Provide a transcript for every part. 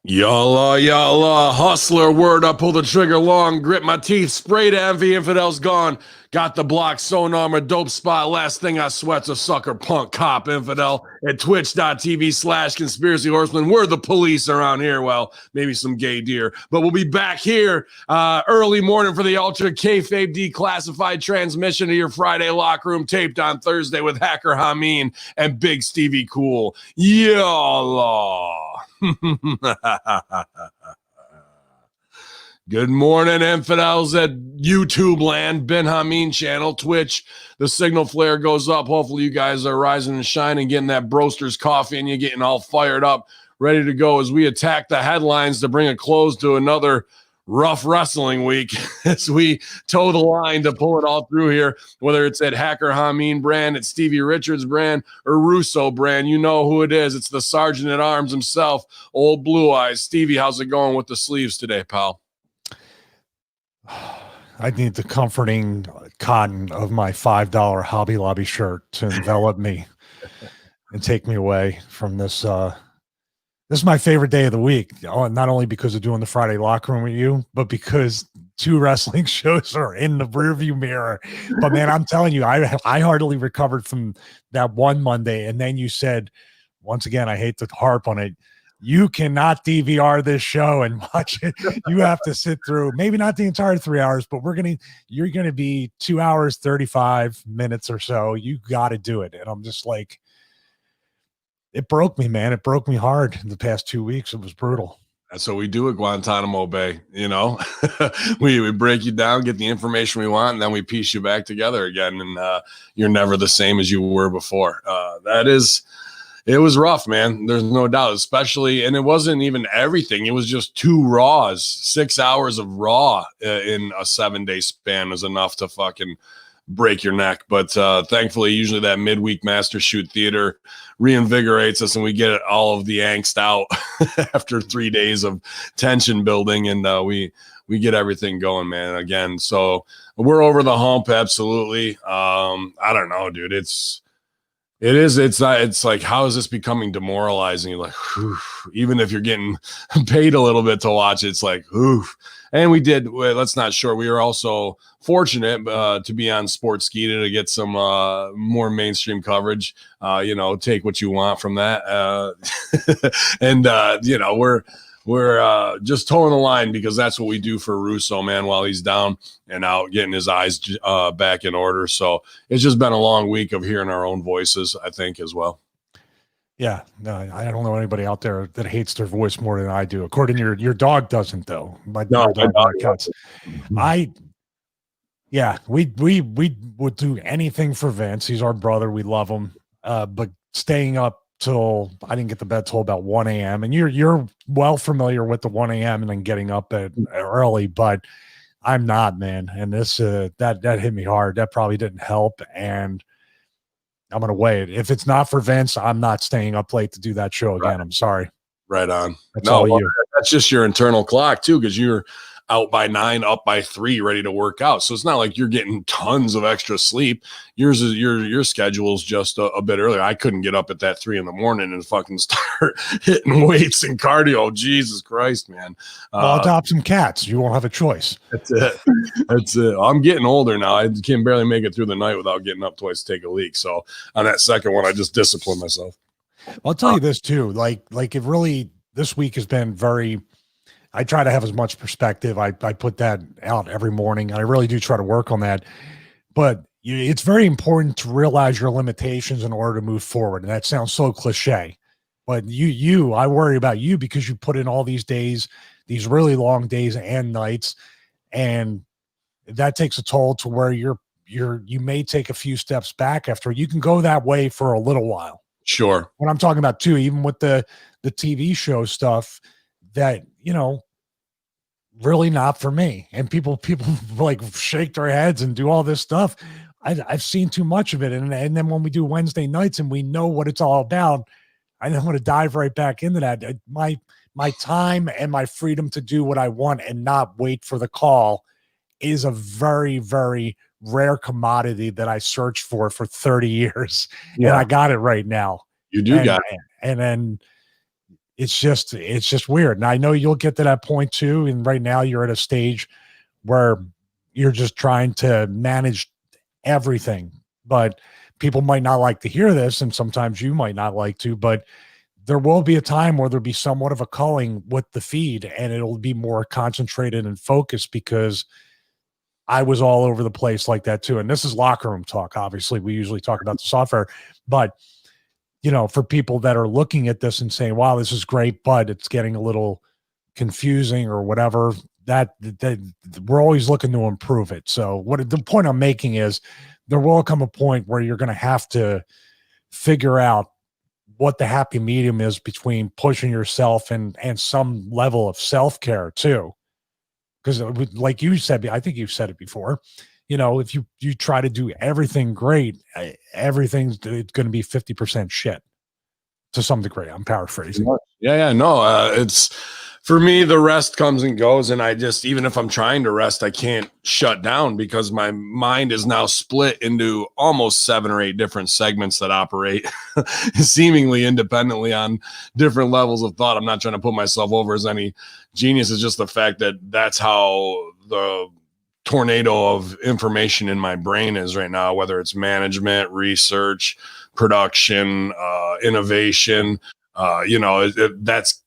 Yalla, yalla, hustler, word up, pull the trigger long, grip my teeth, spray to envy, infidels gone. Got the block, sewn armor, dope spot, last thing I sweat's a sucker, punk, cop, infidel, at twitch.tv/conspiracy horseman. We're the police around here. Well, maybe some gay deer, but we'll be back here early morning for the Ultra Kayfabe Declassified transmission to your Friday locker room, taped on Thursday with hacker Hamin and Big Stevie Cool. Yalla. Good morning, infidels at YouTube land, Ben Hamin channel, Twitch. The signal flare goes up. Hopefully you guys are rising and shining, getting that Broster's coffee and you're getting all fired up, ready to go as we attack the headlines to bring a close to another rough wrestling week as we toe the line to pull it all through here, whether it's at Hacker Hamin brand, at Stevie Richards brand, or Russo brand. You know who it is. It's the Sergeant at Arms himself, Old Blue Eyes. Stevie, how's it going with the sleeves today, pal? I need the comforting cotton of my $5 Hobby Lobby shirt to envelop me and take me away from this. This is my favorite day of the week, not only because of doing the Friday locker room with you, but because 2 wrestling shows are in the rearview mirror. But man, I'm telling you, I hardly recovered from that one Monday. And then you said, once again, I hate to harp on it, you cannot DVR this show and watch it. You have to sit through, maybe not the entire 3 hours, but you're going to be 2 hours, 35 minutes or so. You got to do it. And I'm just like, it broke me, man. It broke me hard in the past 2 weeks. It was brutal. That's what we do at Guantanamo Bay. You know, we break you down, get the information we want, and then we piece you back together again. And you're never the same as you were before. It was rough, man. There's no doubt, especially, and it wasn't even everything. It was just 2 Raws, 6 hours of Raw in a 7-day span was enough to fucking break your neck. But thankfully, usually that midweek master shoot theater reinvigorates us and we get all of the angst out after 3 days of tension building, and we get everything going, man, again. So we're over the hump, absolutely. I don't know, dude. It's like, how is this becoming demoralizing? You're like, whew. Even if you're getting paid a little bit to watch, it's like, oof. And let's not short. We were also fortunate to be on Sportskeeda to get some more mainstream coverage. Take what you want from that. And we're just towing the line because that's what we do for Russo, man, while he's down and out getting his eyes back in order. So it's just been a long week of hearing our own voices, I think, as well. Yeah, no, I don't know anybody out there that hates their voice more than I do. According to your dog doesn't, though. My dog cuts. We would do anything for Vince. He's our brother. We love him. But staying up till I didn't get to bed till about 1 a.m. And you're well familiar with the 1 a.m. and then getting up at early, but I'm not, man. And this that hit me hard. That probably didn't help. And I'm going to wait. If it's not for Vince, I'm not staying up late to do that show again. Right. I'm sorry. Right on. That's just your internal clock too, because you're out by 9, up by 3, ready to work out. So it's not like you're getting tons of extra sleep. Your schedule is just a bit earlier. I couldn't get up at that 3 a.m. and fucking start hitting weights and cardio. Jesus Christ, man. Well, adopt some cats. You won't have a choice. That's it. I'm getting older now. I can barely make it through the night without getting up twice to take a leak. So on that second one, I just discipline myself. I'll tell you this too. Like it really, this week has been very, I try to have as much perspective. I put that out every morning. I really do try to work on that, but it's very important to realize your limitations in order to move forward. And that sounds so cliche, but I worry about you because you put in all these days, these really long days and nights. And that takes a toll to where you may take a few steps back after. You can go that way for a little while. Sure. What I'm talking about too, even with the TV show stuff, that, really not for me. And people like shake their heads and do all this stuff. I've seen too much of it. And then when we do Wednesday nights and we know what it's all about, I don't want to dive right back into that. My time and my freedom to do what I want and not wait for the call is a very, very rare commodity that I searched for 30 years. Yeah. And I got it right now. You do got it. And then it's just weird. And I know you'll get to that point too. And right now you're at a stage where you're just trying to manage everything, but people might not like to hear this. And sometimes you might not like to, but there will be a time where there'll be somewhat of a culling with the feed and it'll be more concentrated and focused because I was all over the place like that too. And this is locker room talk. Obviously, we usually talk about the software, but for people that are looking at this and saying, wow, this is great, but it's getting a little confusing or whatever, that we're always looking to improve it. So what the point I'm making is there will come a point where you're going to have to figure out what the happy medium is between pushing yourself and some level of self-care too. Because like you said, I think you've said it before, if you try to do everything great, everything's going to be 50% shit to some degree. I'm paraphrasing. Yeah. No, it's for me, the rest comes and goes. And I just, even if I'm trying to rest, I can't shut down because my mind is now split into almost 7 or 8 different segments that operate seemingly independently on different levels of thought. I'm not trying to put myself over as any genius. It's just the fact that that's how the tornado of information in my brain is right now, whether it's management, research, production, innovation. That's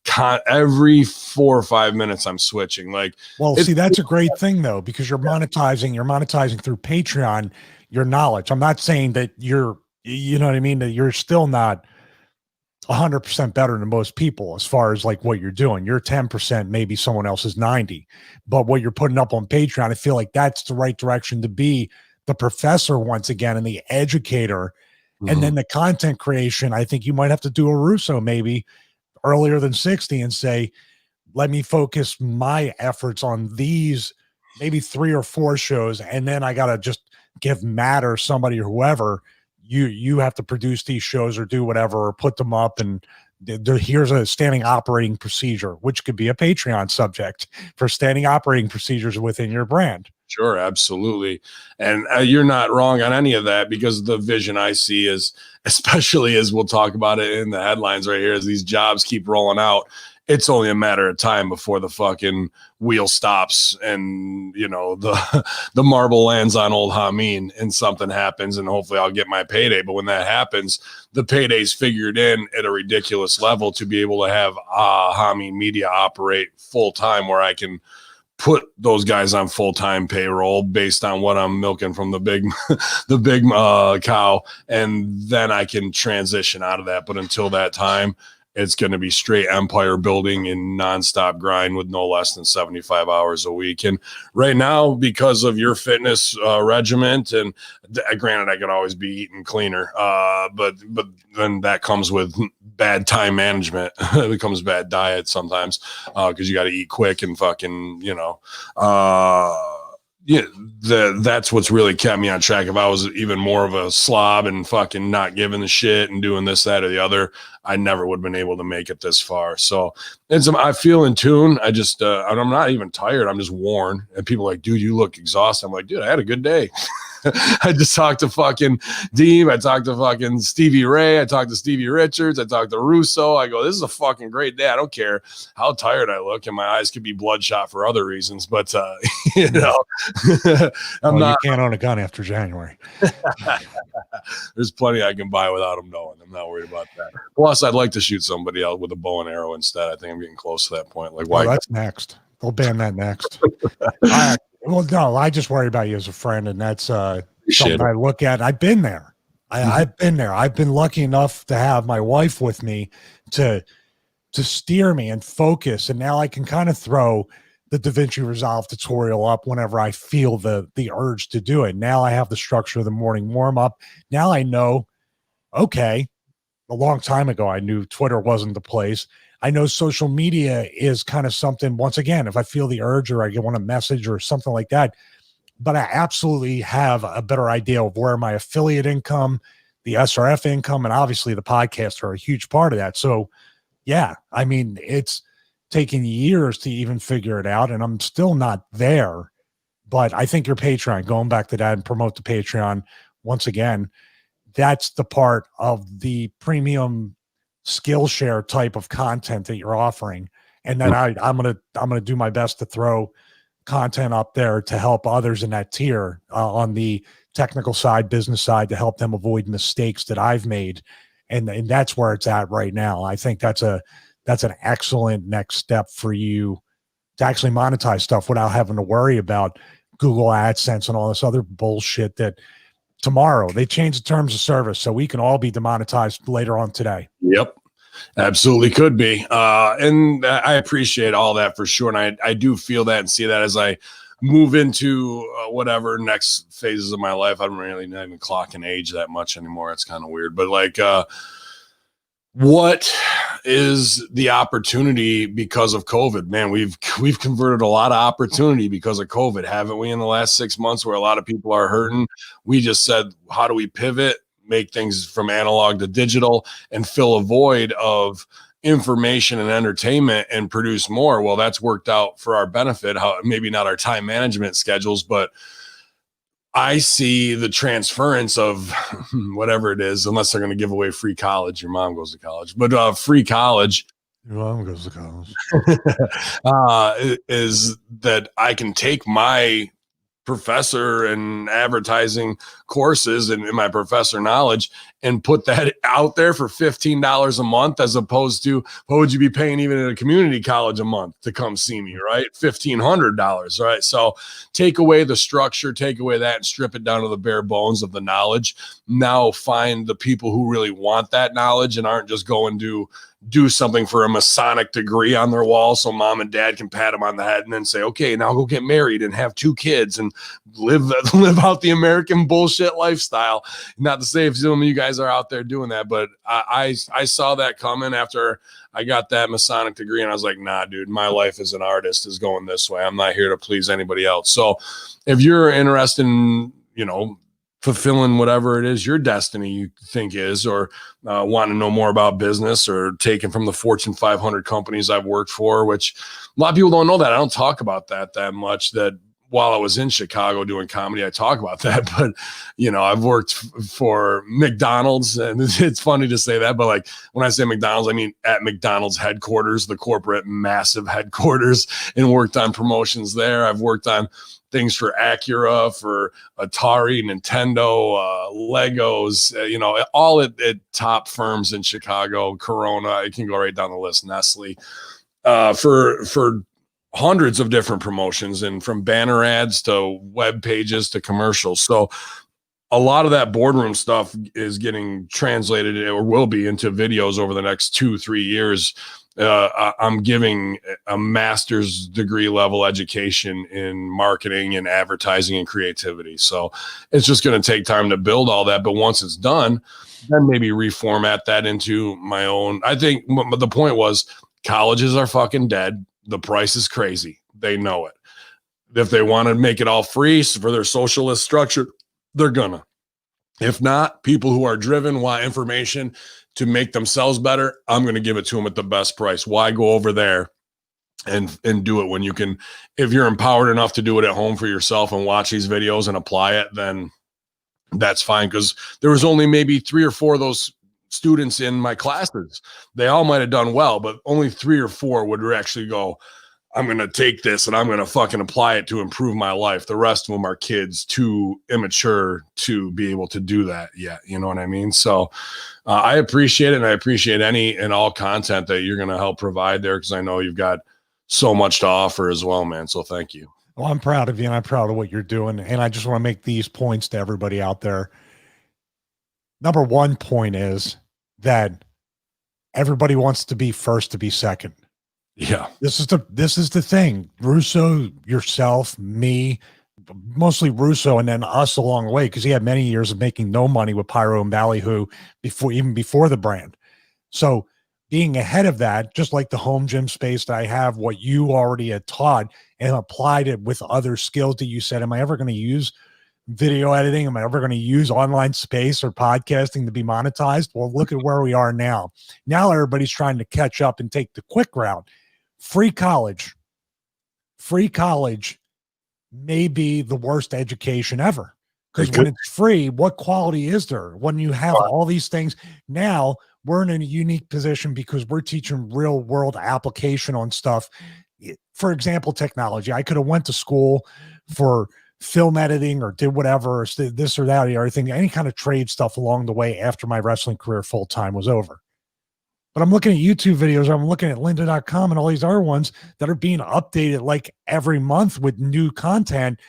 every 4 or 5 minutes I'm switching. See, that's a great thing though, because you're monetizing through Patreon, your knowledge. I'm not saying that you know what I mean? That you're still not 100% better than most people as far as like what you're doing. You're 10%, maybe someone else is 90, but what you're putting up on Patreon, I feel like that's the right direction to be the professor once again, and the educator. And then the content creation, I think you might have to do a Russo maybe earlier than 60 and say, let me focus my efforts on these maybe 3 or 4 shows. And then I got to just give Matt or somebody or whoever, you have to produce these shows or do whatever, or put them up. And here's a standing operating procedure, which could be a Patreon subject for standing operating procedures within your brand. Sure, absolutely. And you're not wrong on any of that, because the vision I see is, especially as we'll talk about it in the headlines right here, as these jobs keep rolling out, it's only a matter of time before the fucking wheel stops and, the marble lands on old Hamin and something happens, and hopefully I'll get my payday. But when that happens, the payday's figured in at a ridiculous level to be able to have Hamin Media operate full time, where I can put those guys on full-time payroll based on what I'm milking from the big cow, and then I can transition out of that. But until that time, it's going to be straight empire building and nonstop grind with no less than 75 hours a week. And right now, because of your fitness regiment, and granted, I could always be eating cleaner, but then that comes with bad time management. It becomes bad diet sometimes because you got to eat quick and fucking, that's what's really kept me on track. If I was even more of a slob and fucking not giving the shit and doing this, that, or the other, I never would have been able to make it this far. So I feel in tune. I just, I'm not even tired. I'm just worn. And people are like, dude, you look exhausted. I'm like, dude, I had a good day. I just talked to fucking Deeb. I talked to fucking Stevie Ray. I talked to Stevie Richards. I talked to Russo. I go, this is a fucking great day. I don't care how tired I look, and my eyes could be bloodshot for other reasons, but I'm not. You can't own a gun after January. There's plenty I can buy without them knowing. I'm not worried about that. Plus, I'd like to shoot somebody else with a bow and arrow instead. I think I'm getting close to that point. Like, why? That's next. They'll ban that next. Well, no, I just worry about you as a friend, and that's something I look at. I've been there. I've been there. I've been lucky enough to have my wife with me to steer me and focus, and now I can kind of throw the DaVinci Resolve tutorial up whenever I feel the urge to do it. Now I have the structure of the morning warm-up. Now I know, okay, a long time ago I knew Twitter wasn't the place. I know social media is kind of something, once again, if I feel the urge or I want a message or something like that, but I absolutely have a better idea of where my affiliate income, the SRF income, and obviously the podcasts are a huge part of that. So yeah, I mean, it's taken years to even figure it out, and I'm still not there, but I think your Patreon, going back to that and promote the Patreon once again, that's the part of the premium Skillshare type of content that you're offering. And then I'm gonna do my best to throw content up there to help others in that tier on the technical side, business side, to help them avoid mistakes that I've made. And that's where it's at right now. I think that's an excellent next step for you to actually monetize stuff without having to worry about Google AdSense and all this other bullshit that tomorrow they change the terms of service so we can all be demonetized later on today. Yep. Absolutely could be. And I appreciate all that for sure. And I do feel that and see that as I move into whatever next phases of my life. I'm really not even clocking age that much anymore. It's kind of weird. But like, what is the opportunity because of COVID? Man, we've converted a lot of opportunity because of COVID, haven't we, in the last 6 months, where a lot of people are hurting? We just said, how do we pivot, make things from analog to digital, and fill a void of information and entertainment and produce more? Well, that's worked out for our benefit. How maybe not our time management schedules, but I see the transference of whatever it is, unless they're going to give away free college. Your mom goes to college, but free college. Your mom goes to college. Is that I can take my professor and advertising courses and my professor knowledge and put that out there for $15 a month, as opposed to what would you be paying even at a community college a month to come see me, right? $1,500, right? So take away the structure, take away that, and strip it down to the bare bones of the knowledge. Now find the people who really want that knowledge and aren't just going to do something for a Masonic degree on their wall so mom and dad can pat them on the head and then say, okay, now go get married and have 2 kids and live out the American bullshit lifestyle. Not to say if some of you guys are out there doing that, but I saw that coming after I got that Masonic degree, and I was like, nah, dude, my life as an artist is going this way. I'm not here to please anybody else. So if you're interested in, fulfilling whatever it is your destiny you think is, or want to know more about business, or taken from the Fortune 500 companies I've worked for, which a lot of people don't know that. I don't talk about that much, that while I was in Chicago doing comedy, I talk about that. But, I've worked for McDonald's, and it's funny to say that, but like when I say McDonald's, I mean at McDonald's headquarters, the corporate massive headquarters, and worked on promotions there. I've worked on things for Acura, for Atari, Nintendo, Legos, all at top firms in Chicago, Corona, I can go right down the list, Nestle, for hundreds of different promotions, and from banner ads to web pages to commercials. So a lot of that boardroom stuff is getting translated, or will be, into videos over the next 2-3 years. I'm giving a master's degree level education in marketing and advertising and creativity. So it's just going to take time to build all that. But once it's done, then maybe reformat that into my own. I think the point was, colleges are fucking dead. The price is crazy. They know it. If they want to make it all free for their socialist structure, they're gonna. If not, people who are driven, want information to make themselves better, I'm going to give it to them at the best price. Why go over there and do it when you can? If you're empowered enough to do it at home for yourself and watch these videos and apply it, then that's fine. Because there was only maybe 3 or 4 of those students in my classes. They all might have done well, but only 3 or 4 would actually go, I'm going to take this and I'm going to fucking apply it to improve my life. The rest of them are kids too immature to be able to do that yet. You know what I mean? So I appreciate it. And I appreciate any and all content that you're going to help provide there, because I know you've got so much to offer as well, man. So thank you. Well, I'm proud of you, and I'm proud of what you're doing. And I just want to make these points to everybody out there. Number one point is that everybody wants to be first to be second. Yeah. This is the thing. Russo, yourself, me, mostly Russo, and then us along the way, because he had many years of making no money with Pyro and Ballyhoo before the brand. So being ahead of that, just like the home gym space that I have, what you already had taught and applied it with other skills that you said, am I ever going to use video editing? Am I ever going to use online space or podcasting to be monetized? Well, look at where we are now. Now everybody's trying to catch up and take the quick route. Free college may be the worst education ever, because when it's free, what quality is there? When you have all these things now, we're in a unique position because we're teaching real world application on stuff. For example, technology. I could have went to school for film editing or did whatever, or this or that or everything, any kind of trade stuff along the way after my wrestling career full time was over. But I'm looking at YouTube videos, I'm looking at lynda.com and all these other ones that are being updated like every month with new content.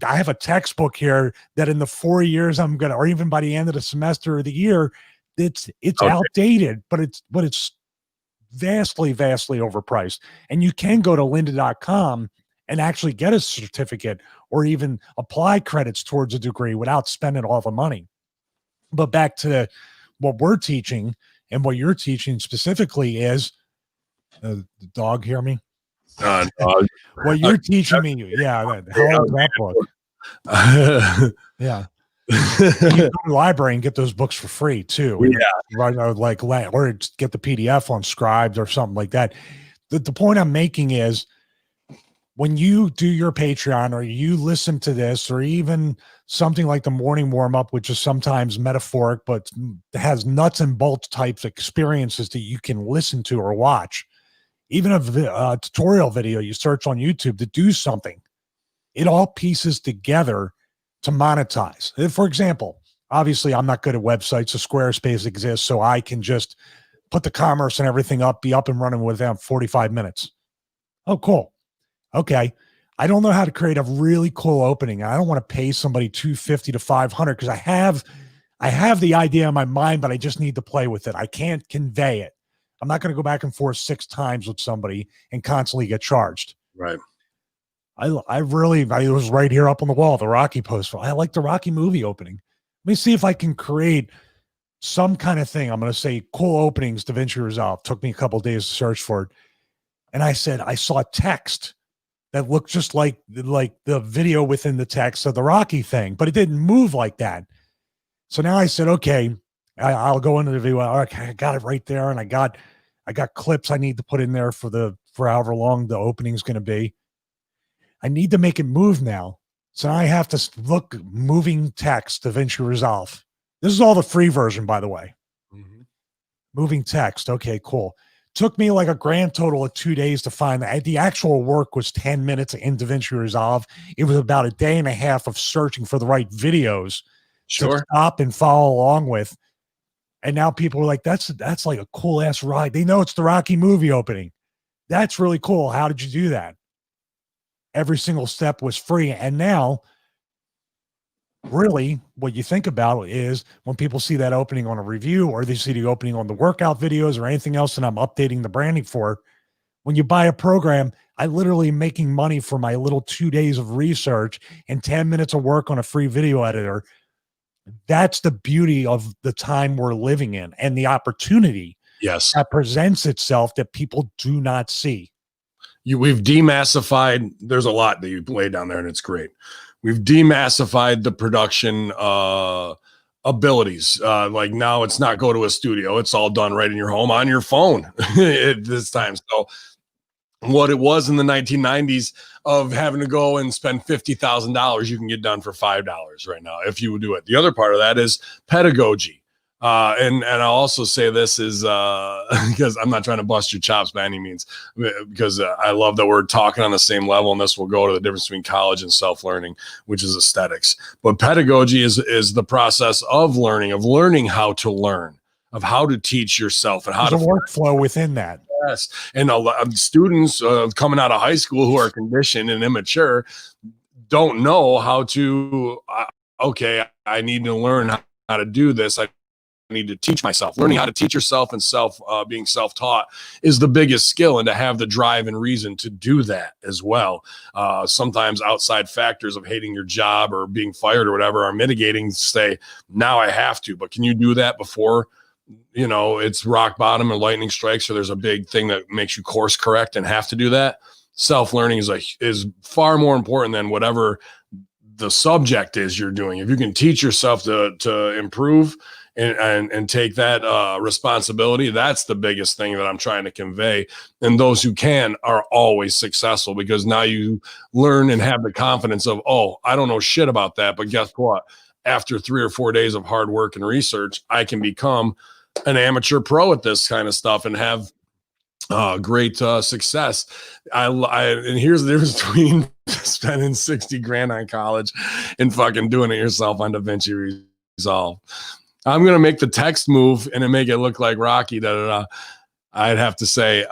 I have a textbook here that in the 4 years I'm gonna, or even by the end of the semester or the year, it's outdated, but it's vastly overpriced. And you can go to lynda.com and actually get a certificate or even apply credits towards a degree without spending all the money. But back to what we're teaching and what you're teaching specifically is, the dog hear me? What you're teaching me, yeah, that book. Yeah. You go to the library and get those books for free too. Yeah. Right. Or get the PDF on Scribes or something like that. The point I'm making is, when you do your Patreon or you listen to this, or even something like the morning warm up, which is sometimes metaphoric, but has nuts and bolts types experiences that you can listen to or watch, even a tutorial video you search on YouTube to do something, it all pieces together to monetize. For example, obviously I'm not good at websites, so Squarespace exists, so I can just put the commerce and everything up, be up and running within 45 minutes. Oh, cool. Okay. I don't know how to create a really cool opening. I don't want to pay somebody $250 to $500 because I have the idea in my mind, but I just need to play with it. I can't convey it. I'm not going to go back and forth 6 times with somebody and constantly get charged. Right. I was right here up on the wall, the Rocky poster. I like the Rocky movie opening. Let me see if I can create some kind of thing. I'm going to say cool openings, DaVinci Resolve. Took me a couple of days to search for it. And I said, I saw text that looked just like the video within the text of the Rocky thing, but it didn't move like that. So now I said, okay, I'll go into the video. Okay, I got it right there. And I got clips I need to put in there for however long the opening's going to be. I need to make it move now. So now I have to look moving text, DaVinci Resolve. This is all the free version, by the way. Mm-hmm. Moving text. Okay, cool. Took me like a grand total of 2 days to find that. The actual work was 10 minutes in DaVinci Resolve. It was about a day and a half of searching for the right videos to stop and follow along with. And now people are like, that's like a cool ass ride. They know it's the Rocky movie opening. That's really cool. How did you do that? Every single step was free. And now, really, what you think about is when people see that opening on a review, or they see the opening on the workout videos or anything else that I'm updating the branding for, when you buy a program, I literally am making money for my little 2 days of research and 10 minutes of work on a free video editor. That's the beauty of the time we're living in and the opportunity that presents itself that people do not see. We've demassified. There's a lot that you laid down there, and it's great. We've demassified the production abilities. Like now it's not go to a studio. It's all done right in your home on your phone at this time. So what it was in the 1990s of having to go and spend $50,000, you can get done for $5 right now if you would do it. The other part of that is pedagogy. And I'll also say this is because I'm not trying to bust your chops by any means, because I love that we're talking on the same level, and this will go to the difference between college and self-learning, which is aesthetics. But pedagogy is the process of learning how to learn, of how to teach yourself and how to workflow within that. Yes. And a lot of students coming out of high school who are conditioned and immature don't know how to, okay, I need to learn how to do this. I need to teach myself. Learning how to teach yourself and being self-taught is the biggest skill, and to have the drive and reason to do that as well. Sometimes outside factors of hating your job or being fired or whatever are mitigating to say, now I have to. But can you do that before it's rock bottom or lightning strikes, or there's a big thing that makes you course correct and have to do that? Self-learning is far more important than whatever the subject is you're doing. If you can teach yourself to improve and take that responsibility, that's the biggest thing that I'm trying to convey. And those who can are always successful, because now you learn and have the confidence of, oh, I don't know shit about that, but guess what? After 3 or 4 days of hard work and research, I can become an amateur pro at this kind of stuff and have great success. And here's the difference between spending 60 grand on college and fucking doing it yourself on DaVinci Resolve. I'm gonna make the text move and then make it look like Rocky. I'd have to say,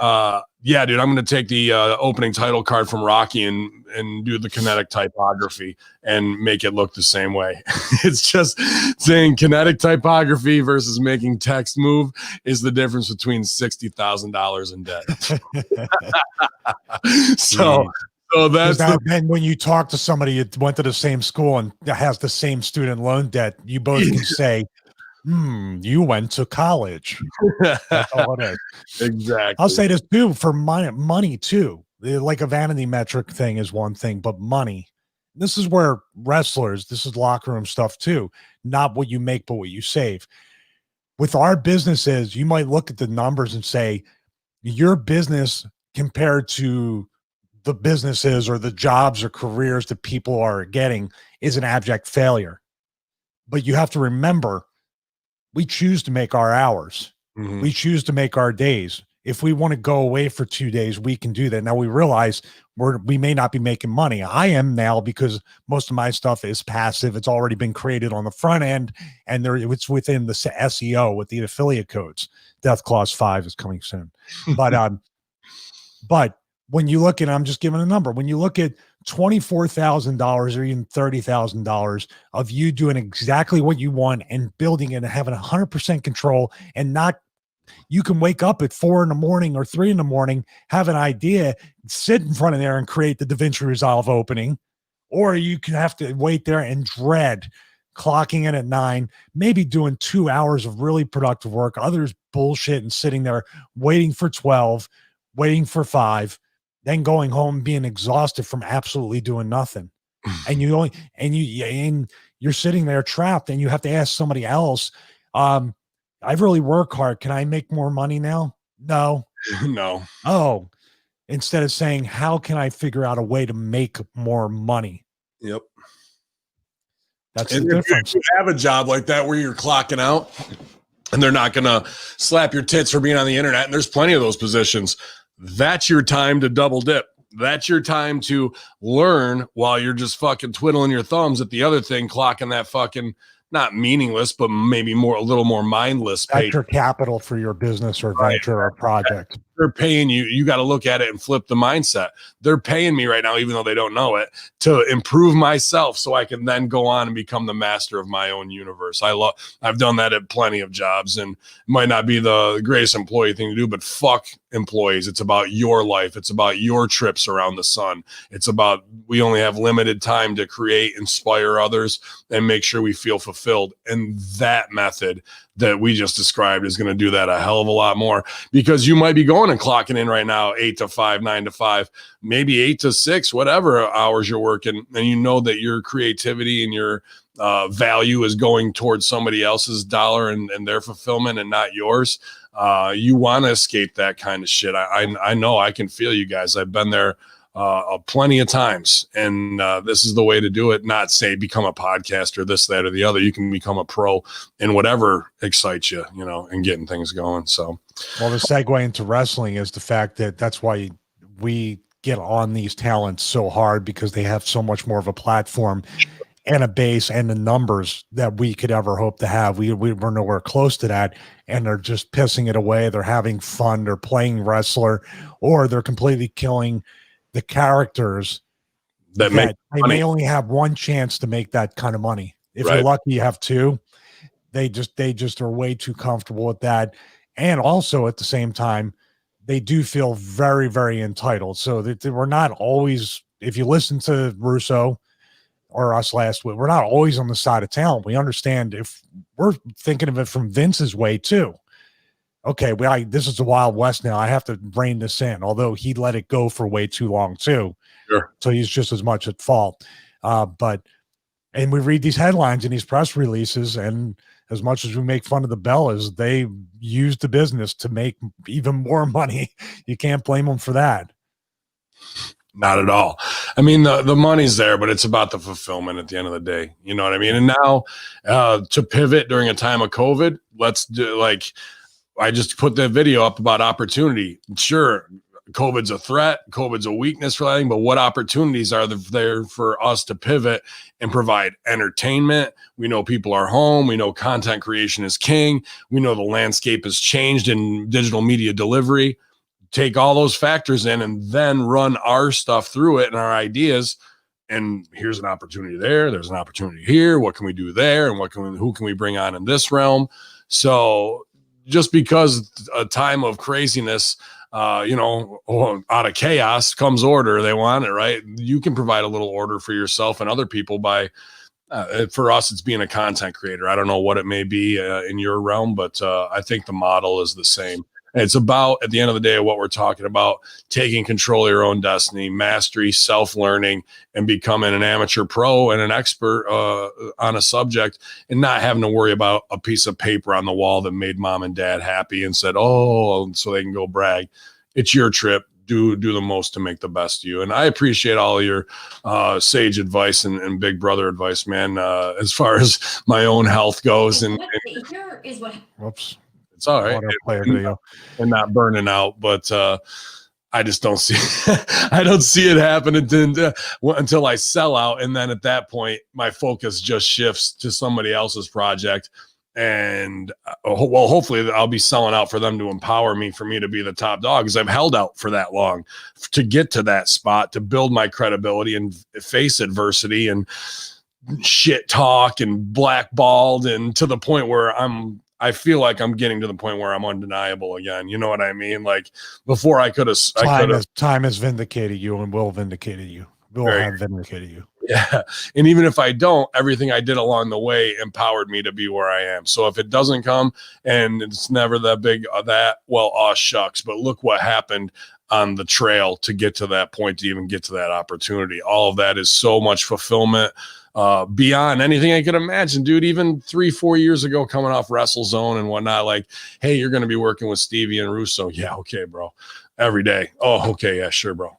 yeah, dude, I'm going to take the opening title card from Rocky and do the kinetic typography and make it look the same way. It's just saying kinetic typography versus making text move is the difference between $60,000 in debt. So that's then when you talk to somebody that went to the same school and has the same student loan debt, you both can say, you went to college. That's all it is. Exactly. I'll say this too, for money too. Like a vanity metric thing is one thing, but money. This is where wrestlers, this is locker room stuff too. Not what you make, but what you save. With our businesses, you might look at the numbers and say, your business compared to the businesses or the jobs or careers that people are getting is an abject failure. But you have to remember, we choose to make our hours. Mm-hmm. We choose to make our days. If we want to go away for 2 days, we can do that. Now we realize we may not be making money. I am now because most of my stuff is passive. It's already been created on the front end, and it's within the SEO with the affiliate codes. Death Clause 5 is coming soon. But when you look at, I'm just giving a number. When you look at $24,000 or even $30,000 of you doing exactly what you want and building it and having 100% control, and not, you can wake up at 4 in the morning or 3 in the morning, have an idea, sit in front of there and create the DaVinci Resolve opening, or you can have to wait there and dread clocking in at 9, maybe doing 2 hours of really productive work, others bullshit and sitting there waiting for 12, waiting for 5, then going home being exhausted from absolutely doing nothing. And you're sitting there trapped, and you have to ask somebody else, I really work hard. Can I make more money now? No. No. Oh, instead of saying, how can I figure out a way to make more money? Yep. That's the difference. If you have a job like that where you're clocking out and they're not going to slap your tits for being on the internet, and there's plenty of those positions, that's your time to double dip. That's your time to learn while you're just fucking twiddling your thumbs at the other thing, clocking that fucking, not meaningless, but maybe a little more mindless. That's your capital for your business or venture or project. They're paying you. You got to look at it and flip the mindset. They're paying me right now, even though they don't know it, to improve myself so I can then go on and become the master of my own universe. I've done that at plenty of jobs, and it might not be the greatest employee thing to do, but fuck employees. It's about your life. It's about your trips around the sun. It's about, we only have limited time to create, inspire others, and make sure we feel fulfilled. And that method that we just described is going to do that a hell of a lot more, because you might be going and clocking in right now 8 to 5, 9 to 5, maybe 8 to 6, whatever hours you're working, and you know that your creativity and your value is going towards somebody else's dollar and their fulfillment and not yours. You want to escape that kind of shit. I know, I can feel you guys. I've been there plenty of times, and this is the way to do it. Not say become a podcaster, this, that, or the other. You can become a pro in whatever excites you, and getting things going. So, well, the segue into wrestling is the fact that that's why we get on these talents so hard, because they have so much more of a platform and a base and the numbers that we could ever hope to have. We're nowhere close to that, and they're just pissing it away. They're having fun. They're playing wrestler, or they're completely killing the characters that they may only have one chance to make that kind of money. If you're lucky, you have 2. They just are way too comfortable with that. And also at the same time, they do feel very, very entitled. So that we're not always, if you listen to Russo or us last week, we're not always on the side of talent. We understand, if we're thinking of it from Vince's way too. Okay, this is the Wild West now. I have to rein this in, although he let it go for way too long too. Sure. So he's just as much at fault. And we read these headlines and these press releases, and as much as we make fun of the Bellas, they use the business to make even more money. You can't blame them for that. Not at all. I mean, the money's there, but it's about the fulfillment at the end of the day. You know what I mean? And now to pivot during a time of COVID, let's do like, I just put that video up about opportunity. Sure, COVID's a threat, COVID's a weakness for that, but what opportunities are there for us to pivot and provide entertainment? We know people are home. We know content creation is king. We know the landscape has changed in digital media delivery. Take all those factors in and then run our stuff through it and our ideas. And here's an opportunity there. There's an opportunity here. What can we do there? And who can we bring on in this realm? So just because a time of craziness, out of chaos comes order. They want it, right? You can provide a little order for yourself and other people by, for us, it's being a content creator. I don't know what it may be in your realm, but I think the model is the same. It's about, at the end of the day, what we're talking about, taking control of your own destiny, mastery, self-learning, and becoming an amateur pro and an expert on a subject, and not having to worry about a piece of paper on the wall that made mom and dad happy and said, oh, so they can go brag. It's your trip. Do the most to make the best of you. And I appreciate all of your sage advice and big brother advice, man, as far as my own health goes. Here is what... Whoops. It's all right. And not burning out, but I just don't see I don't see it happening until I sell out. And then at that point, my focus just shifts to somebody else's project. And hopefully I'll be selling out for them to empower me, for me to be the top dog, because I've held out for that long to get to that spot, to build my credibility and face adversity and shit talk and blackballed, and to the point where I feel like I'm getting to the point where I'm undeniable again. You know what I mean? Like before I could have. Time has vindicated you and will vindicate you. Will have vindicated you. Yeah. And even if I don't, everything I did along the way empowered me to be where I am. So if it doesn't come and it's never that big, shucks. But look what happened on the trail to get to that point, to even get to that opportunity. All of that is so much fulfillment. Beyond anything I could imagine, dude. Even 3-4 years ago, coming off WrestleZone and whatnot, like, hey, you're going to be working with Stevie and Russo. Yeah, okay, bro. Every day. Oh, okay, yeah, sure, bro.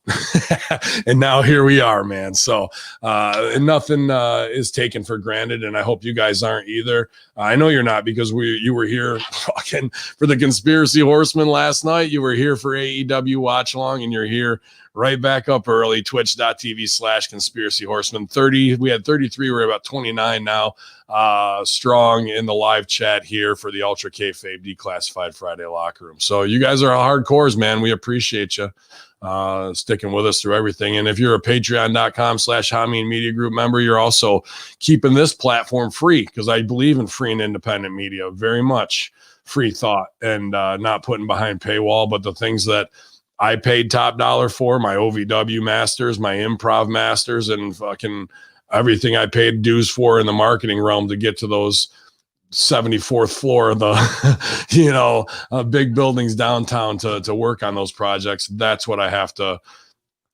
And now here we are, man. So nothing is taken for granted, and I hope you guys aren't either. I know you're not, because you were here fucking for the Conspiracy Horsemen last night. You were here for AEW Watch Along, and you're here right back up early, twitch.tv/Conspiracy Horsemen. 30, we had 33, we're about 29 now, strong in the live chat here for the Ultra Kayfabe Declassified Friday Locker Room. So you guys are hardcores, man. We appreciate you sticking with us through everything. And if you're a patreon.com/Hamin Media Group member, you're also keeping this platform free, because I believe in free and independent media, very much free thought, and not putting behind paywall, but the things that I paid top dollar for, my OVW masters, my improv masters, and fucking everything I paid dues for in the marketing realm to get to those 74th floor of the, big buildings downtown to work on those projects. That's what I have to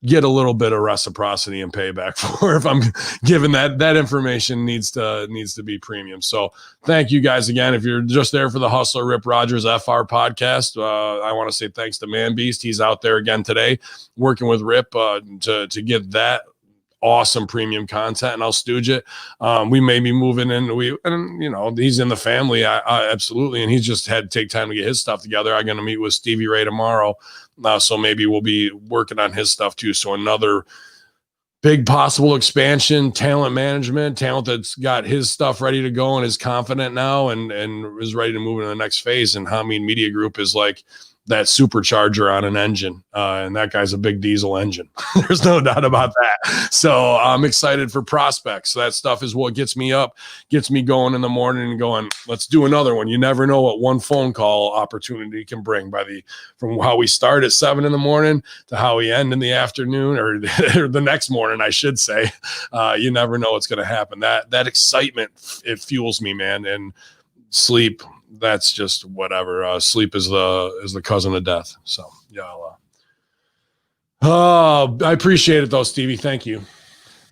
get a little bit of reciprocity and payback for. If I'm given that information needs to be premium. So thank you guys again. If you're just there for the Hustler Rip Rogers FR podcast, I want to say thanks to Man Beast. He's out there again today working with Rip to get that awesome premium content, and I'll stooge it. We may be moving in. He's in the family. I absolutely. And he's just had to take time to get his stuff together. I'm going to meet with Stevie Ray tomorrow. So maybe we'll be working on his stuff too. So another big possible expansion, talent management, talent that's got his stuff ready to go and is confident now and is ready to move into the next phase. And Hamin Media Group is like that supercharger on an engine. And that guy's a big diesel engine. There's no doubt about that. So I'm excited for prospects. So that stuff is what gets me up, gets me going in the morning and going, let's do another one. You never know what one phone call opportunity can bring from how we start at 7 a.m. to how we end in the afternoon or the next morning, I should say. You never know what's going to happen. That excitement, it fuels me, man. And sleep, that's just whatever. Sleep is the cousin of death. So yeah. I appreciate it though, Stevie. Thank you.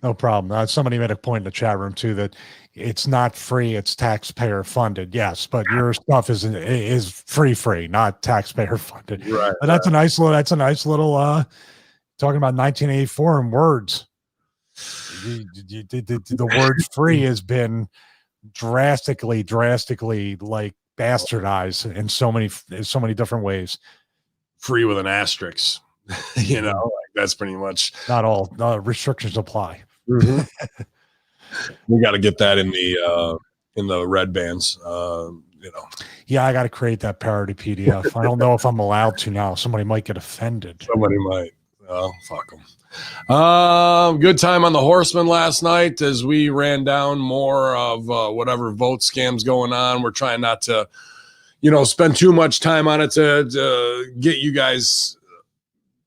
No problem. Somebody made a point in the chat room too that it's not free; it's taxpayer funded. Yes, but your stuff is free, not taxpayer funded. Right. But that's a nice little. Talking about 1984 in words. The word free has been drastically like bastardized in so many different ways. Free with an asterisk, you know, like that's pretty much not all restrictions apply. We got to get that in the red bands, you know. Yeah, I got to create that parody PDF. I don't know if I'm allowed to now. Somebody might get offended. Somebody might. Oh, fuck them. Good time on the Horseman last night as we ran down more of whatever vote scams going on. We're trying not to, spend too much time on it to get you guys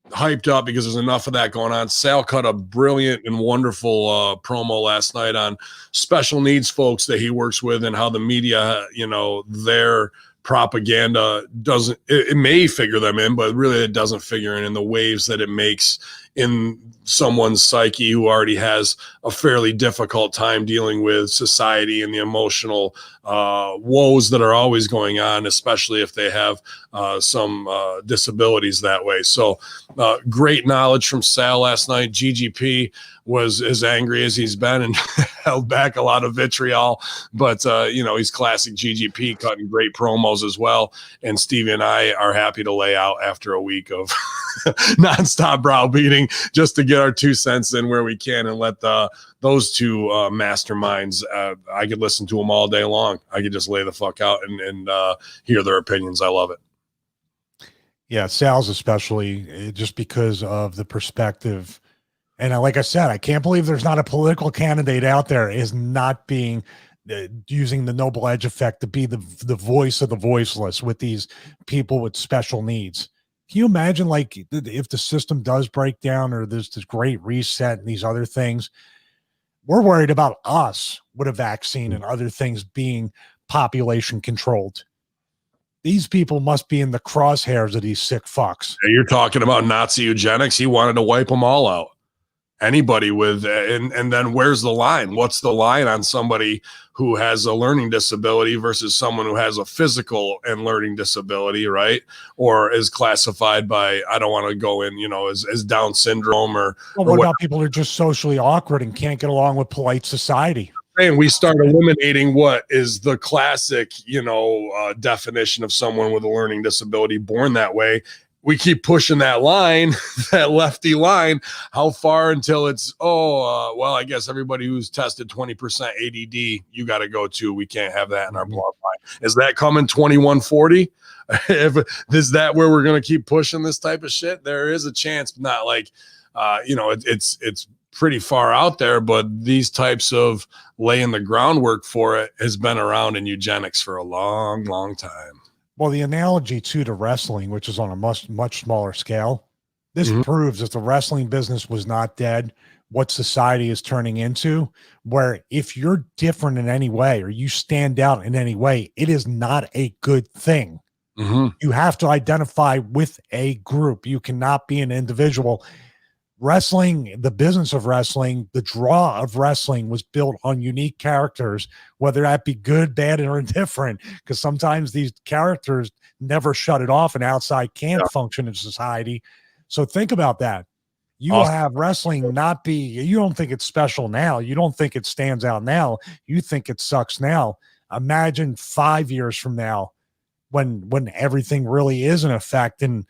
hyped up because there's enough of that going on. Sal cut a brilliant and wonderful promo last night on special needs folks that he works with and how the media, their propaganda it may figure them in, but really it doesn't figure in the waves that it makes in someone's psyche who already has a fairly difficult time dealing with society and the emotional woes that are always going on, especially if they have some disabilities that way. So great knowledge from Sal last night. GGP was as angry as he's been and held back a lot of vitriol, but he's classic GGP, cutting great promos as well. And Stevie and I are happy to lay out after a week of nonstop browbeating just to get our 2 cents in where we can and let those two masterminds. I could listen to them all day long. I could just lay the fuck out and hear their opinions. I love it. Yeah, Sal's especially just because of the perspective. And like I said, I can't believe there's not a political candidate out there is not being using the noble edge effect to be the voice of the voiceless with these people with special needs. Can you imagine, like, if the system does break down or there's this great reset and these other things? We're worried about us with a vaccine and other things being population controlled. These people must be in the crosshairs of these sick fucks. You're talking about Nazi eugenics. He wanted to wipe them all out. Anybody with, and then where's the line? What's the line on somebody who has a learning disability versus someone who has a physical and learning disability, right? Or is classified by, I don't want to go in, as Down syndrome or. Well, what about people who are just socially awkward and can't get along with polite society? And we start eliminating what is the classic, definition of someone with a learning disability born that way. We keep pushing that line, that lefty line. How far until it's, well, I guess everybody who's tested 20% ADD, you got to go to. We can't have that in our bloodline. Is that coming 2140? Is that where we're going to keep pushing this type of shit? There is a chance, not like, it's pretty far out there, but these types of laying the groundwork for it has been around in eugenics for a long, long time. Well, the analogy to wrestling, which is on a much smaller scale, this proves if the wrestling business was not dead, what society is turning into, where if you're different in any way or you stand out in any way, it is not a good thing. You have to identify with a group. You cannot be an individual. Wrestling, the business of wrestling, the draw of wrestling was built on unique characters, whether that be good, bad, or indifferent, because sometimes these characters never shut it off and outside can't function in society. So think about that. You have wrestling not be, you don't think it's special now. You don't think it stands out now. You think it sucks now. Imagine 5 years from now when everything really is in effect and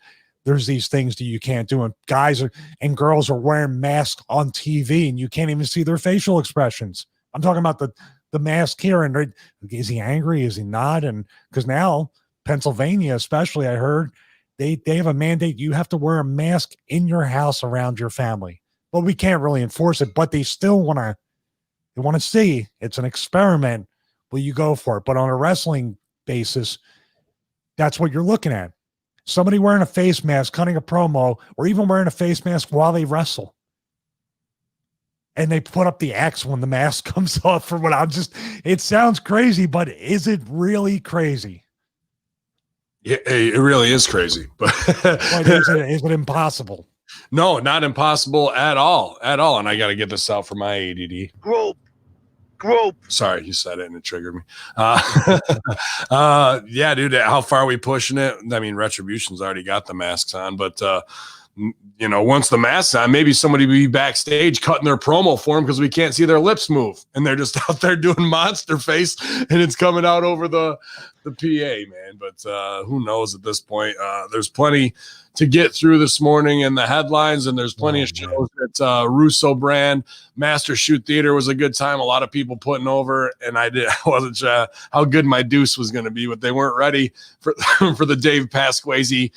there's these things that you can't do, and guys and girls are wearing masks on TV and you can't even see their facial expressions. I'm talking about the mask here, and is he angry? Is he not? And because now Pennsylvania, especially, I heard they have a mandate. You have to wear a mask in your house around your family. Well, we can't really enforce it, but they still want to see. It's an experiment. Will you go for it? But on a wrestling basis, that's what you're looking at. Somebody wearing a face mask, cutting a promo, or even wearing a face mask while they wrestle. And they put up the X when the mask comes off. For what it sounds crazy, but is it really crazy? Yeah, it really is crazy. But is it impossible? No, not impossible at all. And I got to get this out for my ADD. Grope. Sorry, you said it and it triggered me. Yeah, dude, how far are we pushing it? I mean, Retribution's already got the masks on, but once the mask's on, maybe somebody be backstage cutting their promo for them because we can't see their lips move, and they're just out there doing monster face, and it's coming out over the PA, man. But who knows at this point? There's plenty to get through this morning in the headlines, and there's plenty of shows that Russo brand. Master Shoot Theater was a good time. A lot of people putting over, and I wasn't sure how good my deuce was going to be, but they weren't ready for for the Dave Pasquazi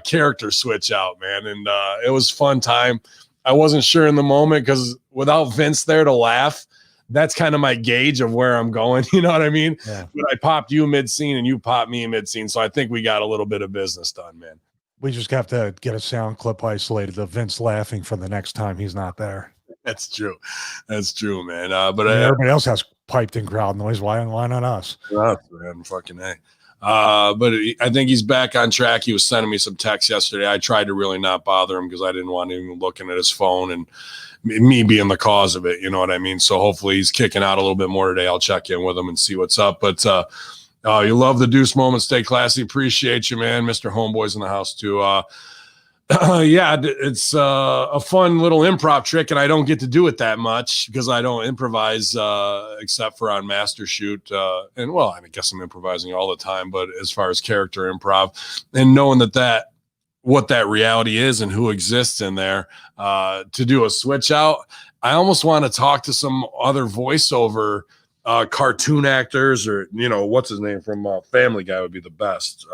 character switch out, man. And it was fun time. I wasn't sure in the moment because without Vince there to laugh, that's kind of my gauge of where I'm going. You know what I mean? Yeah. But I popped you mid-scene and you popped me mid-scene. So I think we got a little bit of business done, man. We just have to get a sound clip isolated of Vince laughing for the next time he's not there. That's true. That's true, man. But everybody else has piped in crowd noise. Why not us? Man, fucking A. But I think he's back on track. He was sending me some texts yesterday. I tried to really not bother him because I didn't want him looking at his phone and me being the cause of it. You know what I mean? So hopefully he's kicking out a little bit more today. I'll check in with him and see what's up. But you love the deuce moment. Stay classy. Appreciate you, man. Mr. Homeboy's in the house too. Yeah, it's a fun little improv trick, and I don't get to do it that much because I don't improvise except for on Master Shoot. And well, I guess I'm improvising all the time, but as far as character improv and knowing that what that reality is and who exists in there, to do a switch out, I almost want to talk to some other voiceover cartoon actors, or what's his name from Family Guy would be the best.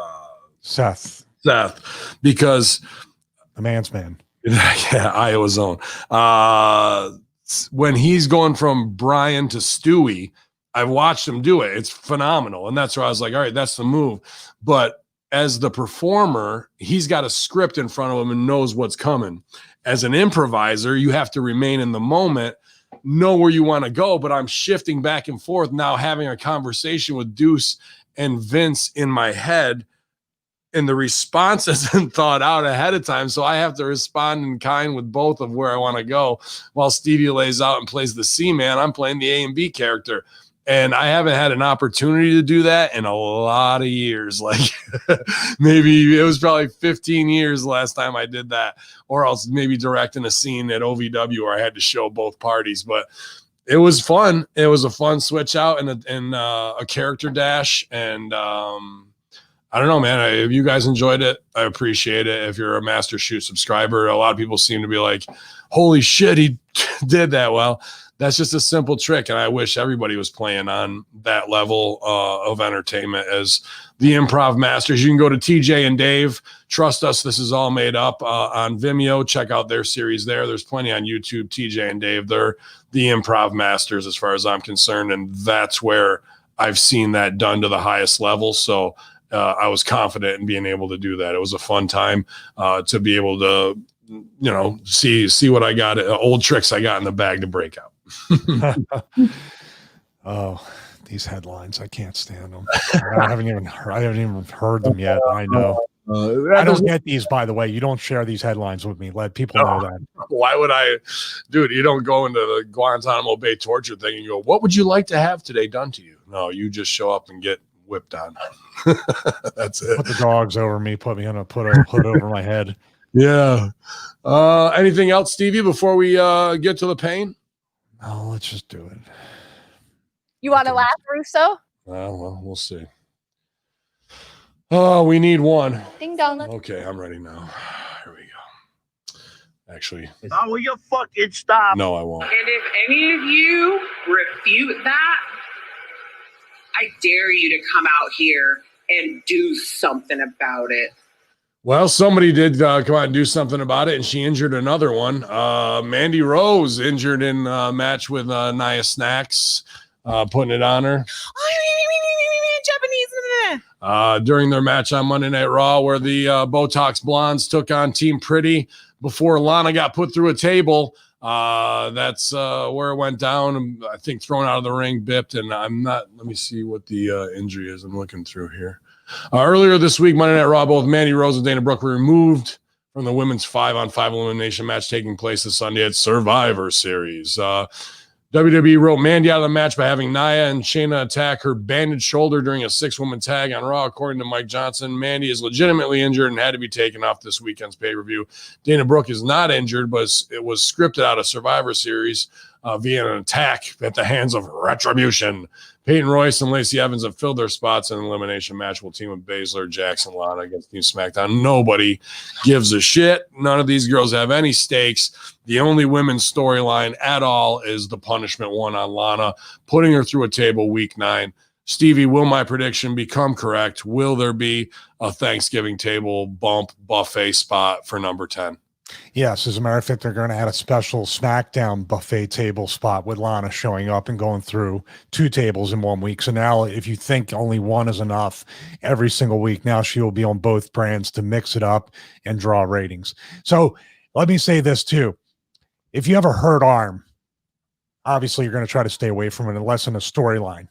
Seth, because the man's man. Yeah, Iowa's own. When he's going from Brian to Stewie, I've watched him do it. It's phenomenal. And that's where I was like, all right, that's the move. But as the performer, he's got a script in front of him and knows what's coming. As an improviser, you have to remain in the moment, know where you want to go. But I'm shifting back and forth now, having a conversation with Deuce and Vince in my head. And the response isn't thought out ahead of time. So I have to respond in kind with both of where I want to go. While Stevie lays out and plays the C-man, I'm playing the A and B character. And I haven't had an opportunity to do that in a lot of years. Like maybe it was probably 15 years last time I did that. Or else maybe directing a scene at OVW where I had to show both parties. But it was fun. It was a fun switch out and a character dash. And I don't know, man. If you guys enjoyed it, I appreciate it. If you're a Master Shoot subscriber, a lot of people seem to be like, holy shit, he did that. Well, that's just a simple trick. And I wish everybody was playing on that level of entertainment as the improv masters. You can go to TJ and Dave. Trust us, this is all made up on Vimeo. Check out their series there. There's plenty on YouTube. TJ and Dave, they're the improv masters as far as I'm concerned. And that's where I've seen that done to the highest level. So I was confident in being able to do that. It was a fun time to be able to, see what I got, old tricks I got in the bag to break out. Oh, these headlines, I can't stand them. I haven't even heard them yet. I know. I don't get these, by the way. You don't share these headlines with me. Let people know that. Why would I? Dude, you don't go into the Guantanamo Bay torture thing and you go, what would you like to have today done to you? No, you just show up and get whipped on. That's it. Put the dogs over me, put me on a hood over my head. Yeah. Anything else, Stevie, before we get to the pain? No, let's just do it. You want to laugh, Russo? Well, we'll see. Oh, we need one. Ding dong. Okay, I'm ready now. Here we go. Actually. Oh, will you fucking stop? No, I won't. And if any of you refute that, I dare you to come out here and do something about it. Well, somebody did come out and do something about it, and she injured another one. Mandy Rose injured in a match with Nia Snacks, putting it on her. Japanese. During their match on Monday Night Raw, where the Botox Blondes took on Team Pretty before Lana got put through a table. That's where it went down. I think thrown out of the ring, bipped, and let me see what the injury is. I'm looking through here. Earlier this week, Monday Night Raw, both Mandy Rose and Dana Brooke were removed from the women's 5-on-5 elimination match taking place this Sunday at Survivor Series. WWE wrote Mandy out of the match by having Nia and Shayna attack her bandaged shoulder during a 6-woman tag on Raw. According to Mike Johnson, Mandy is legitimately injured and had to be taken off this weekend's pay-per-view. Dana Brooke is not injured, but it was scripted out of Survivor Series via an attack at the hands of Retribution. Peyton Royce and Lacey Evans have filled their spots in an elimination match. Will team with Baszler, Jackson, Lana against Team SmackDown. Nobody gives a shit. None of these girls have any stakes. The only women's storyline at all is the punishment one on Lana, putting her through a table week 9. Stevie, will my prediction become correct? Will there be a Thanksgiving table bump buffet spot for number 10? Yes, as a matter of fact, they're going to add a special SmackDown buffet table spot with Lana showing up and going through 2 tables in 1 week. So now if you think only one is enough every single week, now she will be on both brands to mix it up and draw ratings. So let me say this too. If you have a hurt arm, obviously you're going to try to stay away from it unless in a storyline.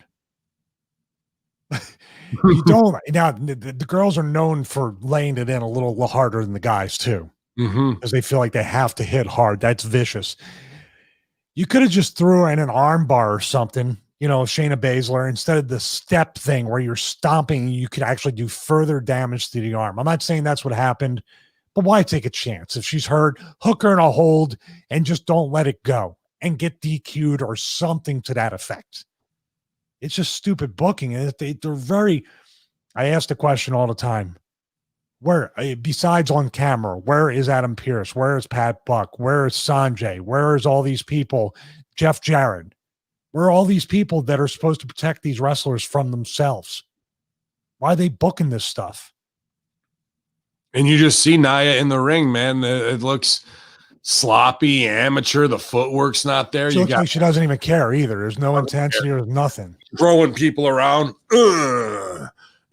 You don't. Now, the girls are known for laying it in a little harder than the guys too. Because they feel like they have to hit hard. That's vicious. You could have just threw her in an arm bar or something, Shayna Baszler, instead of the step thing where you're stomping, you could actually do further damage to the arm. I'm not saying that's what happened, but why take a chance? If she's hurt, hook her in a hold and just don't let it go and get DQ'd or something to that effect. It's just stupid booking. And they're very, I ask the question all the time. Where, besides on camera, where is Adam Pearce? Where is Pat Buck? Where is Sanjay? Where is all these people? Jeff Jarrett? Where are all these people that are supposed to protect these wrestlers from themselves? Why are they booking this stuff? And you just see Nia in the ring, man. It looks sloppy, amateur. The footwork's not there. She looks like she doesn't even care either. There's no intensity or nothing. Throwing people around.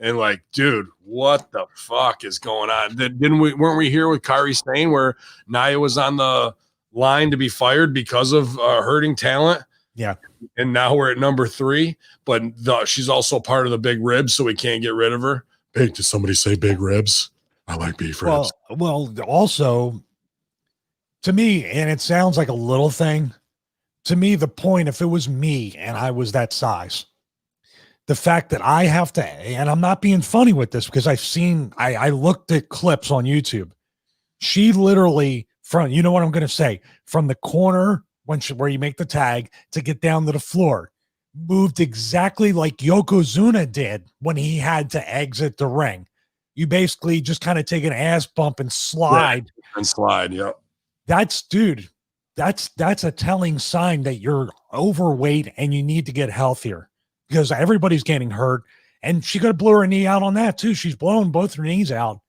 And like, dude, what the fuck is going on? Weren't we here with Kairi Sane where Nia was on the line to be fired because of hurting talent? Yeah. And now we're at number 3, but she's also part of the big ribs, so we can't get rid of her. Did somebody say big ribs? I like beef ribs. Well, also, to me, and it sounds like a little thing, to me, the point, if it was me and I was that size, the fact that I have to, and I'm not being funny with this because I looked at clips on YouTube. She literally, from, you know what I'm going to say, from the corner where you make the tag to get down to the floor, moved exactly like Yokozuna did when he had to exit the ring. You basically just kind of take an ass bump and slide. Yeah, and slide, yep. That's a telling sign that you're overweight and you need to get healthier. Because everybody's getting hurt, and she could have blew her knee out on that too. She's blowing both her knees out.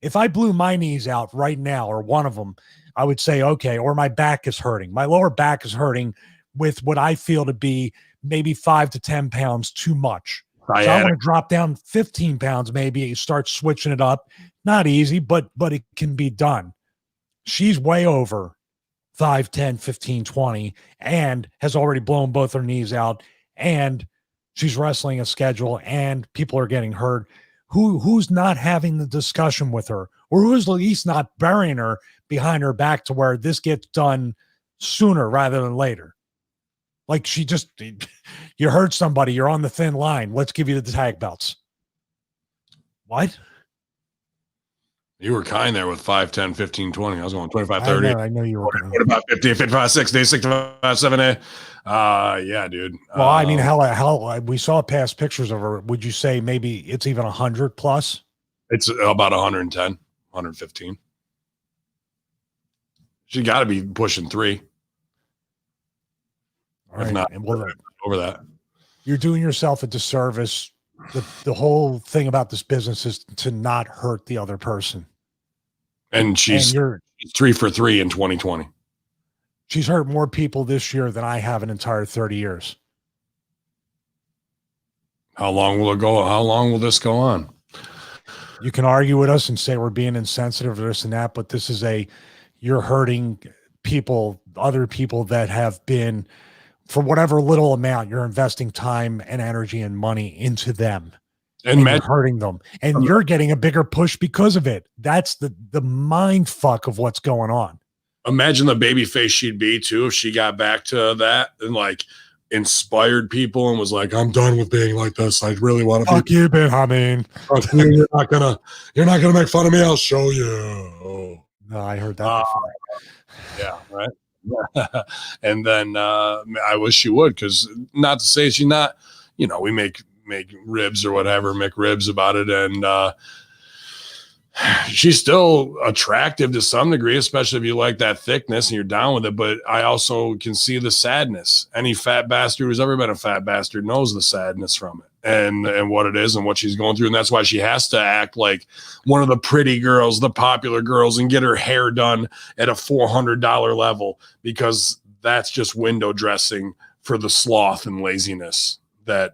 If I blew my knees out right now, or one of them, I would say, okay, or my back is hurting. My lower back is hurting with what I feel to be maybe 5 to 10 pounds too much. So I want to drop down 15 pounds, maybe start switching it up. Not easy, but it can be done. She's way over 5, 10, 15, 20, and has already blown both her knees out. And she's wrestling a schedule and people are getting hurt. Who's not having the discussion with her, or who's at least not burying her behind her back to where this gets done sooner rather than later? Like you hurt somebody, you're on the thin line. Let's give you the tag belts. What? You were kind there with 5, 10, 15, 20. I was going 25, 30. I know you were. What about 50, 55, 60, 65, 70? Yeah, dude. Well, I mean, how we saw past pictures of her. Would you say maybe it's even 100 plus? It's about 110, 115. She got to be pushing 3. All right. If not over that. You're doing yourself a disservice. The whole thing about this business is to not hurt the other person. And she's 3 for 3 in 2020. She's hurt more people this year than I have an entire 30 years. How long will it go? How long will this go on? You can argue with us and say we're being insensitive or this and that, but this is you're hurting people, other people that have been, for whatever little amount, you're investing time and energy and money into them. And you're hurting them. And you're getting a bigger push because of it. That's the mind fuck of what's going on. imagine the baby face she'd be too if she got back to that and like inspired people and was like, I'm done with being like this. I really want to Fuck you, Ben Hamin. You're not gonna make fun of me. I'll show you. No, I heard that before. Yeah, right. And then I wish she would, because not to say she's not, we make ribs or whatever, make ribs about it, and she's still attractive to some degree, especially if you like that thickness and you're down with it. But I also can see the sadness. Any fat bastard who's ever been a fat bastard knows the sadness from it and what it is and what she's going through. And that's why she has to act like one of the pretty girls, the popular girls, and get her hair done at a $400 level, because that's just window dressing for the sloth and laziness that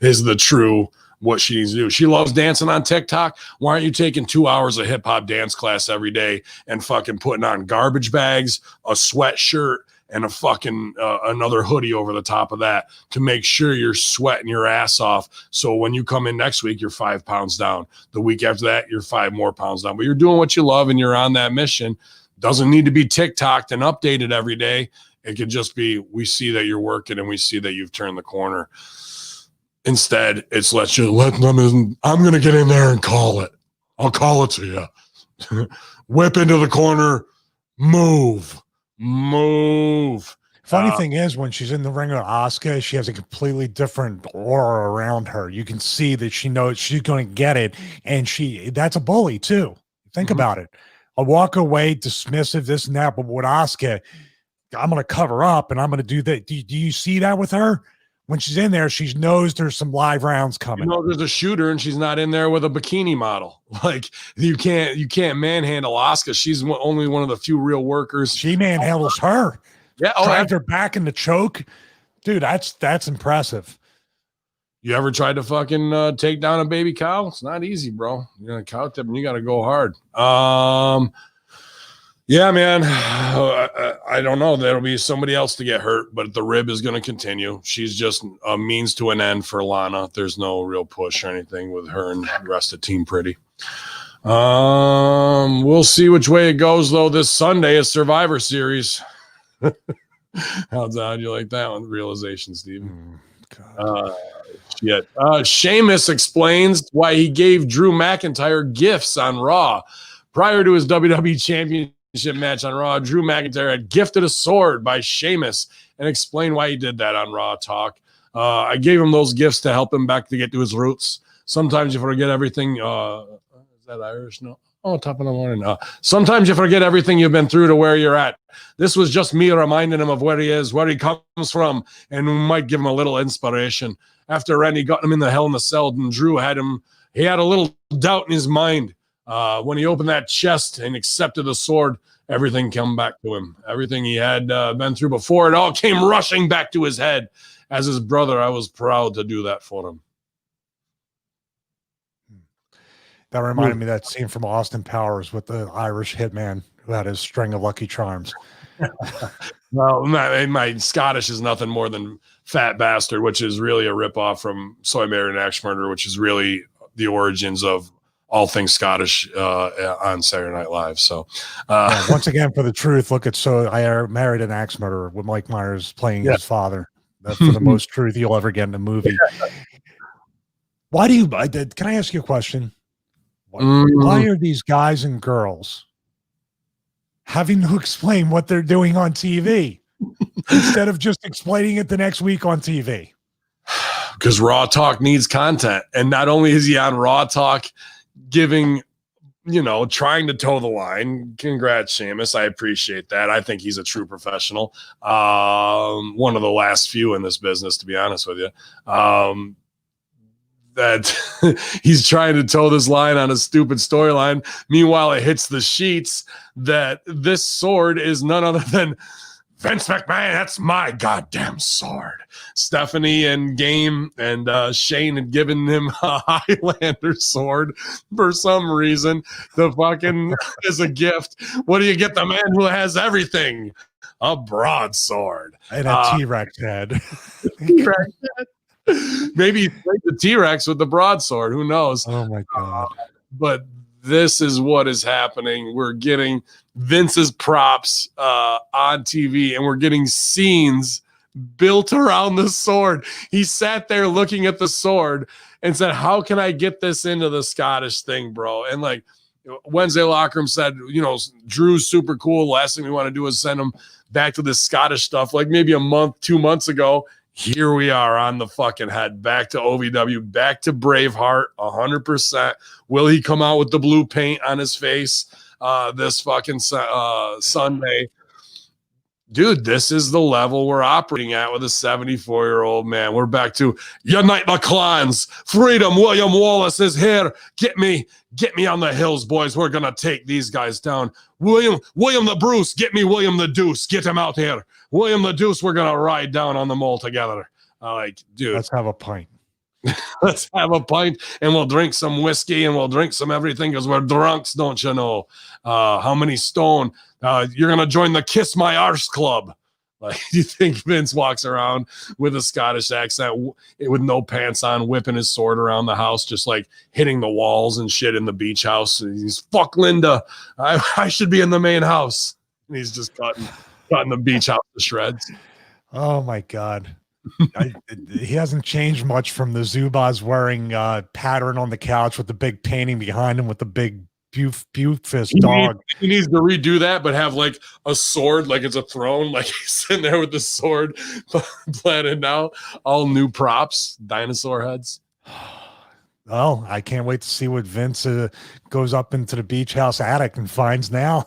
is the true what she needs to do. She loves dancing on TikTok. Why aren't you taking 2 hours of hip hop dance class every day and fucking putting on garbage bags, a sweatshirt, and a fucking another hoodie over the top of that to make sure you're sweating your ass off? So when you come in next week, you're 5 pounds down. The week after that, you're 5 more pounds down. But you're doing what you love and you're on that mission. Doesn't need to be TikToked and updated every day. It could just be, we see that you're working and we see that you've turned the corner. Instead, it's let them in. I'm going to get in there and call it. I'll call it to you. Whip into the corner. Move. Funny thing is, when she's in the ring with Asuka, she has a completely different aura around her. You can see that she knows she's going to get it. And that's a bully too. Think about it. I'll walk away dismissive, this and that. But with Asuka, I'm going to cover up and I'm going to do that. Do you see that with her? When she's in there, she knows there's some live rounds coming. There's a shooter, and she's not in there with a bikini model. Like you can't manhandle Asuka. She's only one of the few real workers. She manhandles her. Yeah, dragged her back in the choke, dude. That's impressive. You ever tried to fucking take down a baby cow? It's not easy, bro. You're gonna cow tip, and you got to go hard. Yeah, man. I don't know. There'll be somebody else to get hurt, but the rib is going to continue. She's just a means to an end for Lana. There's no real push or anything with her and the rest of Team Pretty. We'll see which way it goes, though. This Sunday is Survivor Series. How'd you like that one? Realization, Stevie. Sheamus explains why he gave Drew McIntyre gifts on Raw. Prior to his WWE Championship match on Raw, Drew McIntyre had gifted a sword by Sheamus and explained why he did that on Raw Talk. I gave him those gifts to help him back to get to his roots. Sometimes you forget everything. Is that Irish? No. Oh, top of the morning. Sometimes you forget everything you've been through to where you're at. This was just me reminding him of where he is, where he comes from, and we might give him a little inspiration. After Randy got him in the Hell in the Cell, and Drew had a little doubt in his mind. When he opened that chest and accepted the sword, everything came back to him. Everything he had been through before, it all came rushing back to his head. As his brother, I was proud to do that for him. That reminded me of that scene from Austin Powers with the Irish hitman who had his string of Lucky Charms. Well, my Scottish is nothing more than Fat Bastard, which is really a ripoff from So I Married an Axe Murderer, which is really the origins of all things Scottish on Saturday Night Live. So once again, for the truth, look at So I Married an Axe Murderer with Mike Myers playing his father. That's for the most truth you'll ever get in a movie. Why do you, can I ask you a question? Why are these guys and girls having to explain what they're doing on TV instead of just explaining it the next week on TV? Because Raw Talk needs content. And not only is he on Raw Talk giving, trying to toe the line. Congrats, Sheamus. I appreciate that. I think he's a true professional. One of the last few in this business, to be honest with you. That he's trying to toe this line on a stupid storyline. Meanwhile, it hits the sheets that this sword is none other than Vince McMahon. That's my goddamn sword. Stephanie and Game and Shane had given him a Highlander sword for some reason. The fucking is a gift. What do you get the man who has everything? A broadsword. And a T-Rex head. T-Rex head. Maybe he played the T-Rex with the broadsword. Who knows? Oh my God. But this is what is happening. We're getting Vince's props on TV, and we're getting scenes built around the sword. He sat there looking at the sword and said, how can I get this into the Scottish thing, bro? And like Wednesday Locker Room said, you know, Drew's super cool. Last thing we want to do is send him back to this Scottish stuff. Like maybe a month, 2 months ago, here we are on the fucking head, back to OVW, back to Braveheart, 100%. Will he come out with the blue paint on his face this fucking Sunday? Dude, this is the level we're operating at with a 74-year-old man. We're back to unite the clans. Freedom. William Wallace is here. Get me on the hills, boys. We're going to take these guys down. William the Bruce. Get me William the Deuce. Get him out here. William the Deuce, we're going to ride down on them all together. Like, dude. Let's have a pint. Let's have a pint, and we'll drink some whiskey, and we'll drink some everything because we're drunks, don't you know? How many stone? You're going to join the Kiss My Arse Club. Like, do you think Vince walks around with a Scottish accent with no pants on, whipping his sword around the house, just like hitting the walls and shit in the beach house? And he's, fuck Linda. I should be in the main house. And he's just cutting the beach house to shreds. Oh, my God. He hasn't changed much from the Zubaz wearing pattern on the couch with the big painting behind him with the big Bufist dog. He needs to redo that, but have like a sword, like it's a throne, like he's sitting there with the sword planted now. All new props, dinosaur heads. Well, I can't wait to see what Vince goes up into the beach house attic and finds now.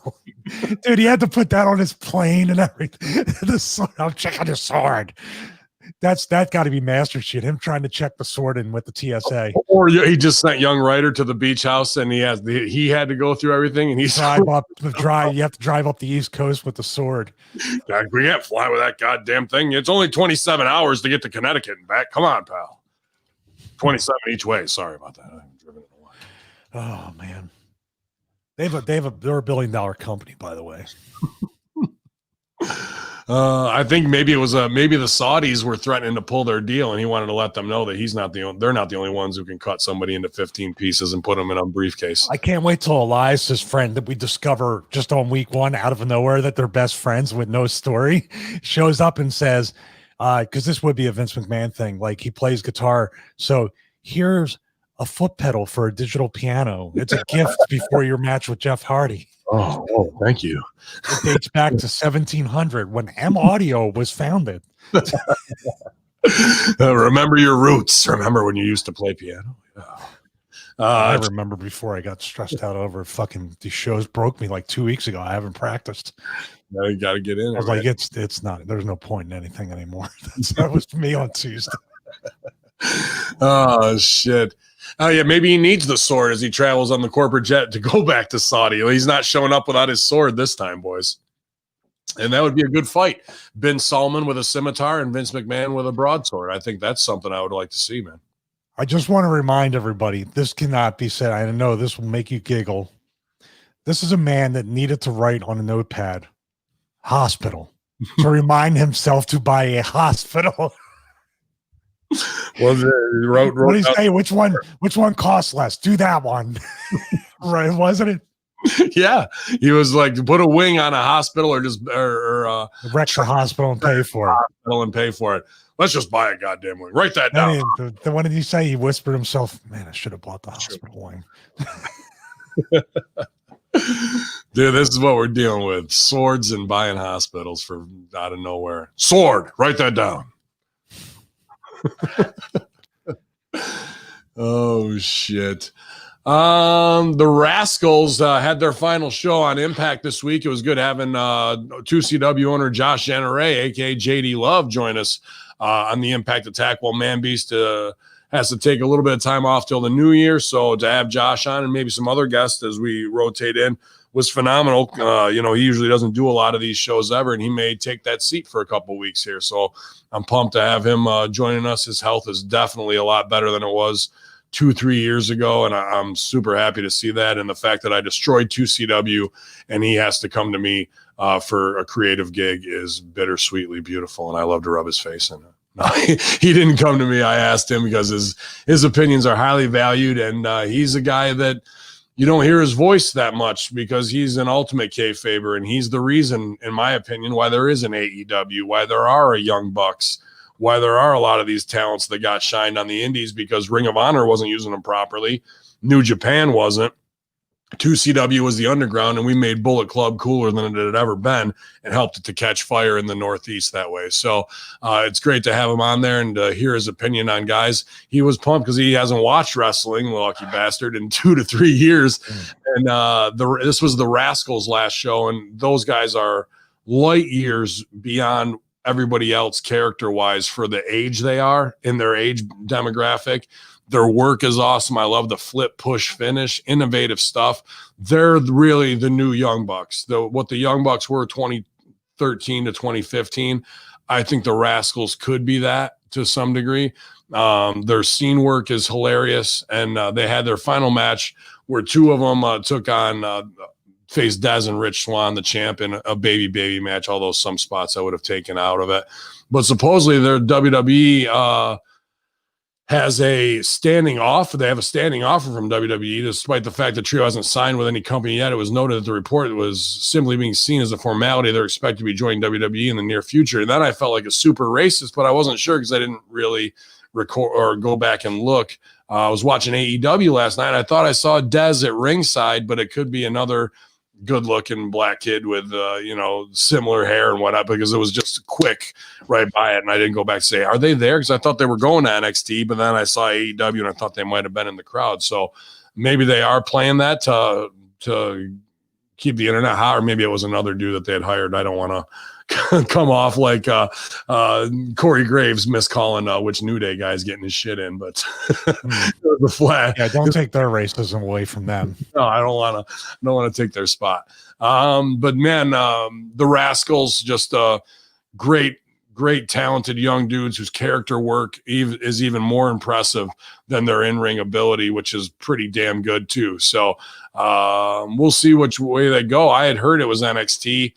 Dude, he had to put that on his plane and everything. The sword, I'm checking the sword. That got to be master shit. Him trying to check the sword in with the TSA. Or he just sent young Ryder to the beach house, and he had to go through everything, and he's You have to drive up the East Coast with the sword. God, we can't fly with that goddamn thing. It's only 27 hours to get to Connecticut and back. Come on, pal. 27 each way. Sorry about that. I haven't driven in a while. Oh man, they're a $1 billion company, by the way. I think maybe it was maybe the Saudis were threatening to pull their deal, and he wanted to let them know that they're not the only ones who can cut somebody into 15 pieces and put them in a briefcase. I can't wait till Elias, his friend that we discover just on week one out of nowhere that they're best friends with no story, shows up and says, because this would be a Vince McMahon thing, like he plays guitar. So here's a foot pedal for a digital piano. It's a gift before your match with Jeff Hardy. Oh, thank you. It dates back to 1700 when M Audio was founded. Remember your roots. Remember when you used to play piano? I remember before I got stressed out over fucking these shows broke me like 2 weeks ago. I haven't practiced. Now you got to get in. I was like, it's not. There's no point in anything anymore. That was me on Tuesday. Oh shit. Oh yeah, maybe he needs the sword as he travels on the corporate jet to go back to Saudi. He's not showing up without his sword this time, boys. And that would be a good fight. Ben Salman with a scimitar and Vince McMahon with a broadsword. I think that's something I would like to see, man. I just want to remind everybody, this cannot be said. I know this will make you giggle. This is a man that needed to write on a notepad, hospital, to remind himself to buy a hospital. What do you say? Which one costs less? Do that one. Right, wasn't it? Yeah. He was like, put a wing on a hospital or wreck the hospital and pay for it. Hospital and pay for it. Let's just buy a goddamn wing. Write that down. What did he say? He whispered himself, man, I should have bought the hospital wing. Dude, this is what we're dealing with. Swords and buying hospitals for out of nowhere. Sword. Write that down. Oh shit. The Rascals had their final show on Impact this week. It was good having 2CW owner Josh Janaray, aka JD Love, join us on the Impact Attack while Man Beast has to take a little bit of time off till the new year. So to have Josh on and maybe some other guests as we rotate in was phenomenal. He usually doesn't do a lot of these shows ever, and he may take that seat for a couple weeks here. So I'm pumped to have him joining us. His health is definitely a lot better than it was 2-3 years ago, and I'm super happy to see that. And the fact that I destroyed 2CW and he has to come to me for a creative gig is bittersweetly beautiful, and I love to rub his face in it. No, he didn't come to me. I asked him because his opinions are highly valued, and he's a guy that you don't hear his voice that much because he's an ultimate kayfaber, and he's the reason, in my opinion, why there is an AEW, why there are a Young Bucks, why there are a lot of these talents that got shined on the indies, because Ring of Honor wasn't using them properly. New Japan wasn't. 2CW was the underground, and we made Bullet Club cooler than it had ever been and helped it to catch fire in the Northeast that way. So it's great to have him on there and hear his opinion on guys. He was pumped because he hasn't watched wrestling, lucky bastard, in 2 to 3 years. And this was the Rascals' last show, and those guys are light years beyond everybody else character-wise for the age they are in their age demographic. Their work is awesome. I love the flip, push, finish, innovative stuff. They're really the new Young Bucks. What the Young Bucks were 2013 to 2015, I think the Rascals could be that to some degree. Their scene work is hilarious, and they had their final match where 2 of them took on faced Dez and Rich Swann, the champ, in a baby match, although some spots I would have taken out of it. But supposedly their WWE has a standing offer. They have a standing offer from WWE, despite the fact that Trio hasn't signed with any company yet. It was noted that the report was simply being seen as a formality. They're expected to be joining WWE in the near future. And then I felt like a super racist, but I wasn't sure because I didn't really record or go back and look. I was watching AEW last night. I thought I saw Dez at ringside, but it could be another good-looking black kid with similar hair and whatnot, because it was just quick right by it, and I didn't go back to say, are they there? Because I thought they were going to NXT, but then I saw AEW and I thought they might have been in the crowd. So maybe they are playing that to keep the internet hot, or maybe it was another dude that they had hired. I don't want to come off like Corey Graves miscalling which New Day guy's getting his shit in, but the flat. Yeah, don't take their racism away from them. No, I don't want to take their spot. But man, the Rascals, just great, talented young dudes whose character work is even more impressive than their in-ring ability, which is pretty damn good too. So we'll see which way they go. I had heard it was NXT.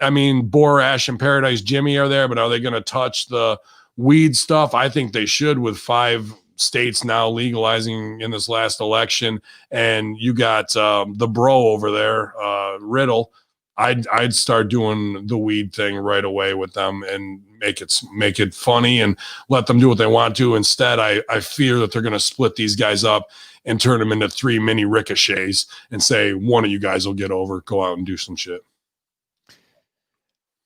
I mean, Borash and Paradise Jimmy are there, but are they going to touch the weed stuff? I think they should, with 5 states now legalizing in this last election. And you got the bro over there, Riddle. I'd start doing the weed thing right away with them and make it funny and let them do what they want to. Instead, I fear that they're going to split these guys up and turn them into 3 mini ricochets and say, one of you guys will get over, go out and do some shit.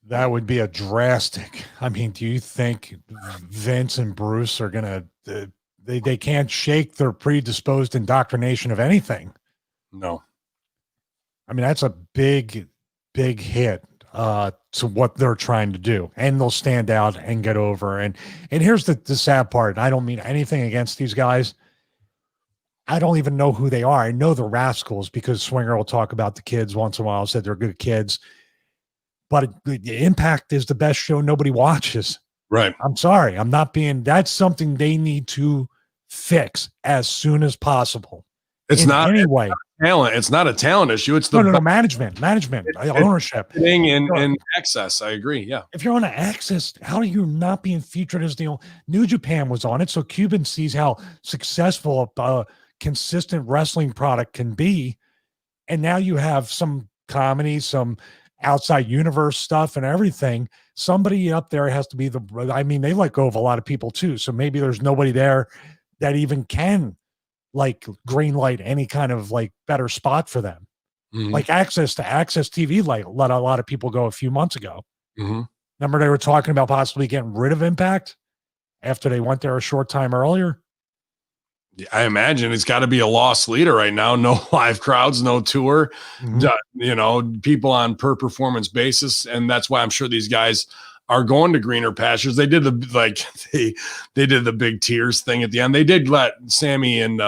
That would be a drastic. I mean, do you think Vince and Bruce are going to, they can't shake their predisposed indoctrination of anything? No. I mean, that's a big hit to what they're trying to do, and they'll stand out and get over. And here's the sad part. I don't mean anything against these guys. I don't even know who they are. I know the Rascals because Swinger will talk about the kids once in a while, said they're good kids. But the Impact is the best show nobody watches. Right. I'm sorry. I'm not being, that's something they need to fix as soon as possible. It's not anyway. Talent. It's not a talent issue. It's the management, ownership, and access. I agree. Yeah. If you're on Access, how are you not being featured as the New Japan was on it? So Cuban sees how successful a consistent wrestling product can be, and now you have some comedy, some outside universe stuff and everything. Somebody up there has to be they let go of a lot of people too. So maybe there's nobody there that even can green light any kind of better spot for them. Mm-hmm. Like Access TV, let a lot of people go a few months ago. Mm-hmm. Remember they were talking about possibly getting rid of Impact after they went there a short time earlier. I imagine it's got to be a lost leader right now. No live crowds, no tour, people on per performance basis. And that's why I'm sure these guys are going to greener pastures. They did they did the big tears thing at the end. They did let Sammy and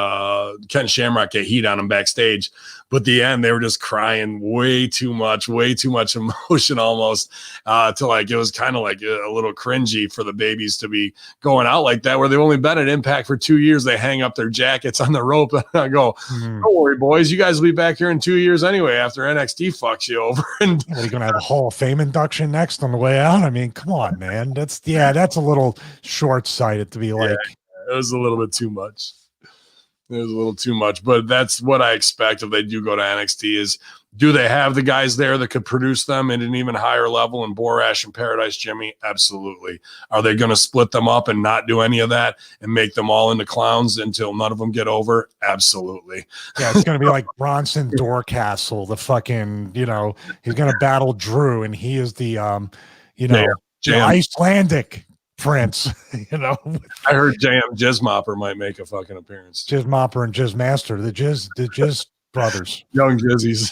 Ken Shamrock get heat on them backstage, but at the end they were just crying way too much emotion almost to it was kind of a little cringy for the babies to be going out like that, where they've only been at Impact for 2 years. They hang up their jackets on the rope and I go, don't worry, boys, you guys will be back here in 2 years anyway after NXT fucks you over. And are you going to have a Hall of Fame induction next on the way out? I mean, come on, man. That's a little short-sighted to be like. It was a little bit too much. It was a little too much, but that's what I expect if they do go to NXT is, do they have the guys there that could produce them at an even higher level in Borash and Paradise Jimmy? Absolutely. Are they going to split them up and not do any of that and make them all into clowns until none of them get over? Absolutely. Yeah, it's going to be like Bronson Dorcastle, the fucking, he's going to battle Drew, and he is the, the Icelandic prince, I heard JM Jizzmopper might make a fucking appearance. Jizzmopper and Jizzmaster, the Jizz brothers. Young Jizzies.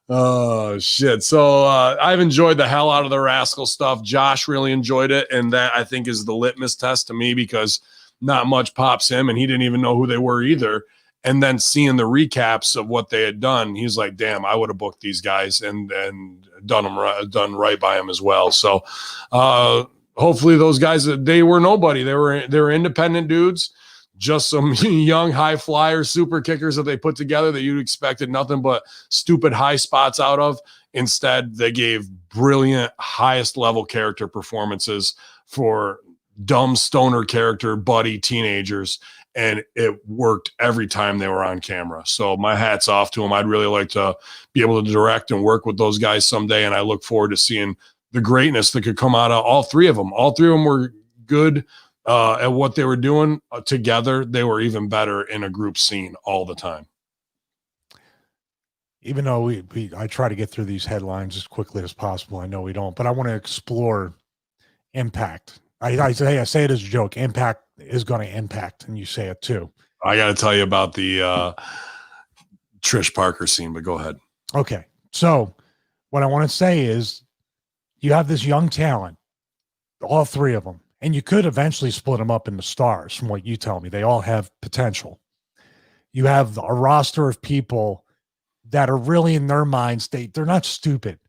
Oh, shit. So I've enjoyed the hell out of the Rascal stuff. Josh really enjoyed it, and that, I think, is the litmus test to me because not much pops him, and he didn't even know who they were either. And then seeing the recaps of what they had done, he's like, damn, I would have booked these guys and done right by them as well. So hopefully those guys, they were nobody. They were independent dudes, just some young high flyers, super kickers that they put together that you expected nothing but stupid high spots out of. Instead, they gave brilliant, highest level character performances for dumb stoner character buddy teenagers, and it worked every time they were on camera. So my hat's off to them. I'd really like to be able to direct and work with those guys someday, and I look forward to seeing the greatness that could come out of all three of them. All three of them were good at what they were doing together. They were even better in a group scene all the time. Even though I try to get through these headlines as quickly as possible, I know we don't, but I want to explore Impact. I say it as a joke. Impact is going to impact, and you say it too. I got to tell you about the Trish Parker scene, but go ahead. Okay. So what I want to say is you have this young talent, all three of them, and you could eventually split them up into stars from what you tell me. They all have potential. You have a roster of people that are really, in their minds, they're not stupid.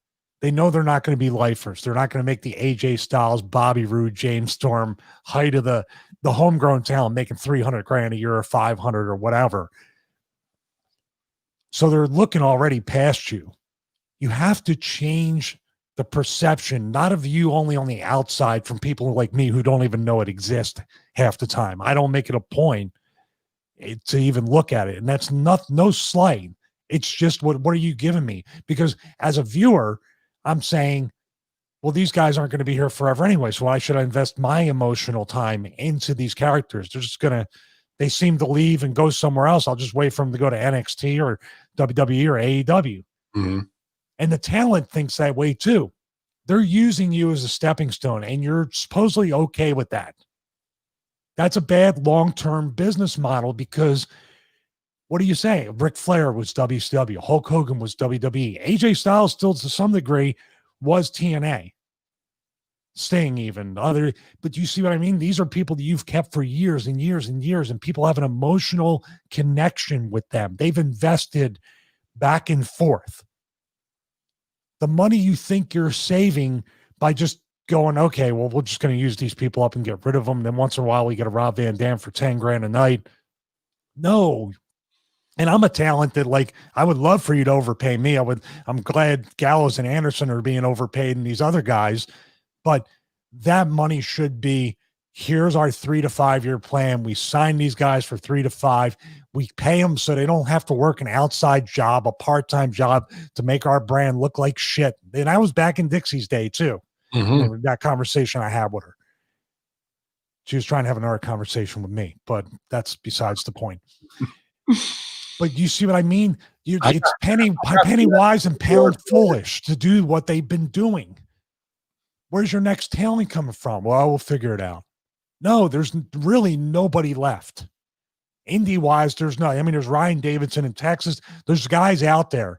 They know they're not going to be lifers. They're not going to make the AJ Styles, Bobby Roode, James Storm height of the homegrown talent making $300,000 a year or 500 or whatever. So they're looking already past you. You have to change the perception, not of you only on the outside from people like me who don't even know it exists half the time. I don't make it a point to even look at it. And that's no slight. It's just, what are you giving me? Because as a viewer, I'm saying, well, these guys aren't going to be here forever anyway, so why should I invest my emotional time into these characters? They seem to leave and go somewhere else. I'll just wait for them to go to NXT or WWE or AEW. Mm-hmm. And the talent thinks that way too. They're using you as a stepping stone, and you're supposedly okay with that. That's a bad long-term business model because what do you say? Ric Flair was WCW. Hulk Hogan was WWE. AJ Styles still to some degree was TNA. Sting even. But you see what I mean? These are people that you've kept for years and years and years, and people have an emotional connection with them. They've invested back and forth. The money you think you're saving by just going, okay, well, we're just going to use these people up and get rid of them. Then once in a while, we get a Rob Van Dam for $10,000 a night. No. And I'm a talent that, like, I would love for you to overpay me. I'm glad Gallows and Anderson are being overpaid and these other guys, but that money should be, here's our 3 to 5 year plan. We sign these guys for 3 to 5. We pay them so they don't have to work an outside job, a part-time job to make our brand look like shit. And I was back in Dixie's day too. Mm-hmm. That conversation I had with her. She was trying to have another conversation with me, but that's besides the point. But you see what I mean? It's penny wise and pound foolish to do what they've been doing. Where's your next talent coming from? Well, we'll figure it out. No, there's really nobody left. Indie-wise, there's Ryan Davidson in Texas. There's guys out there,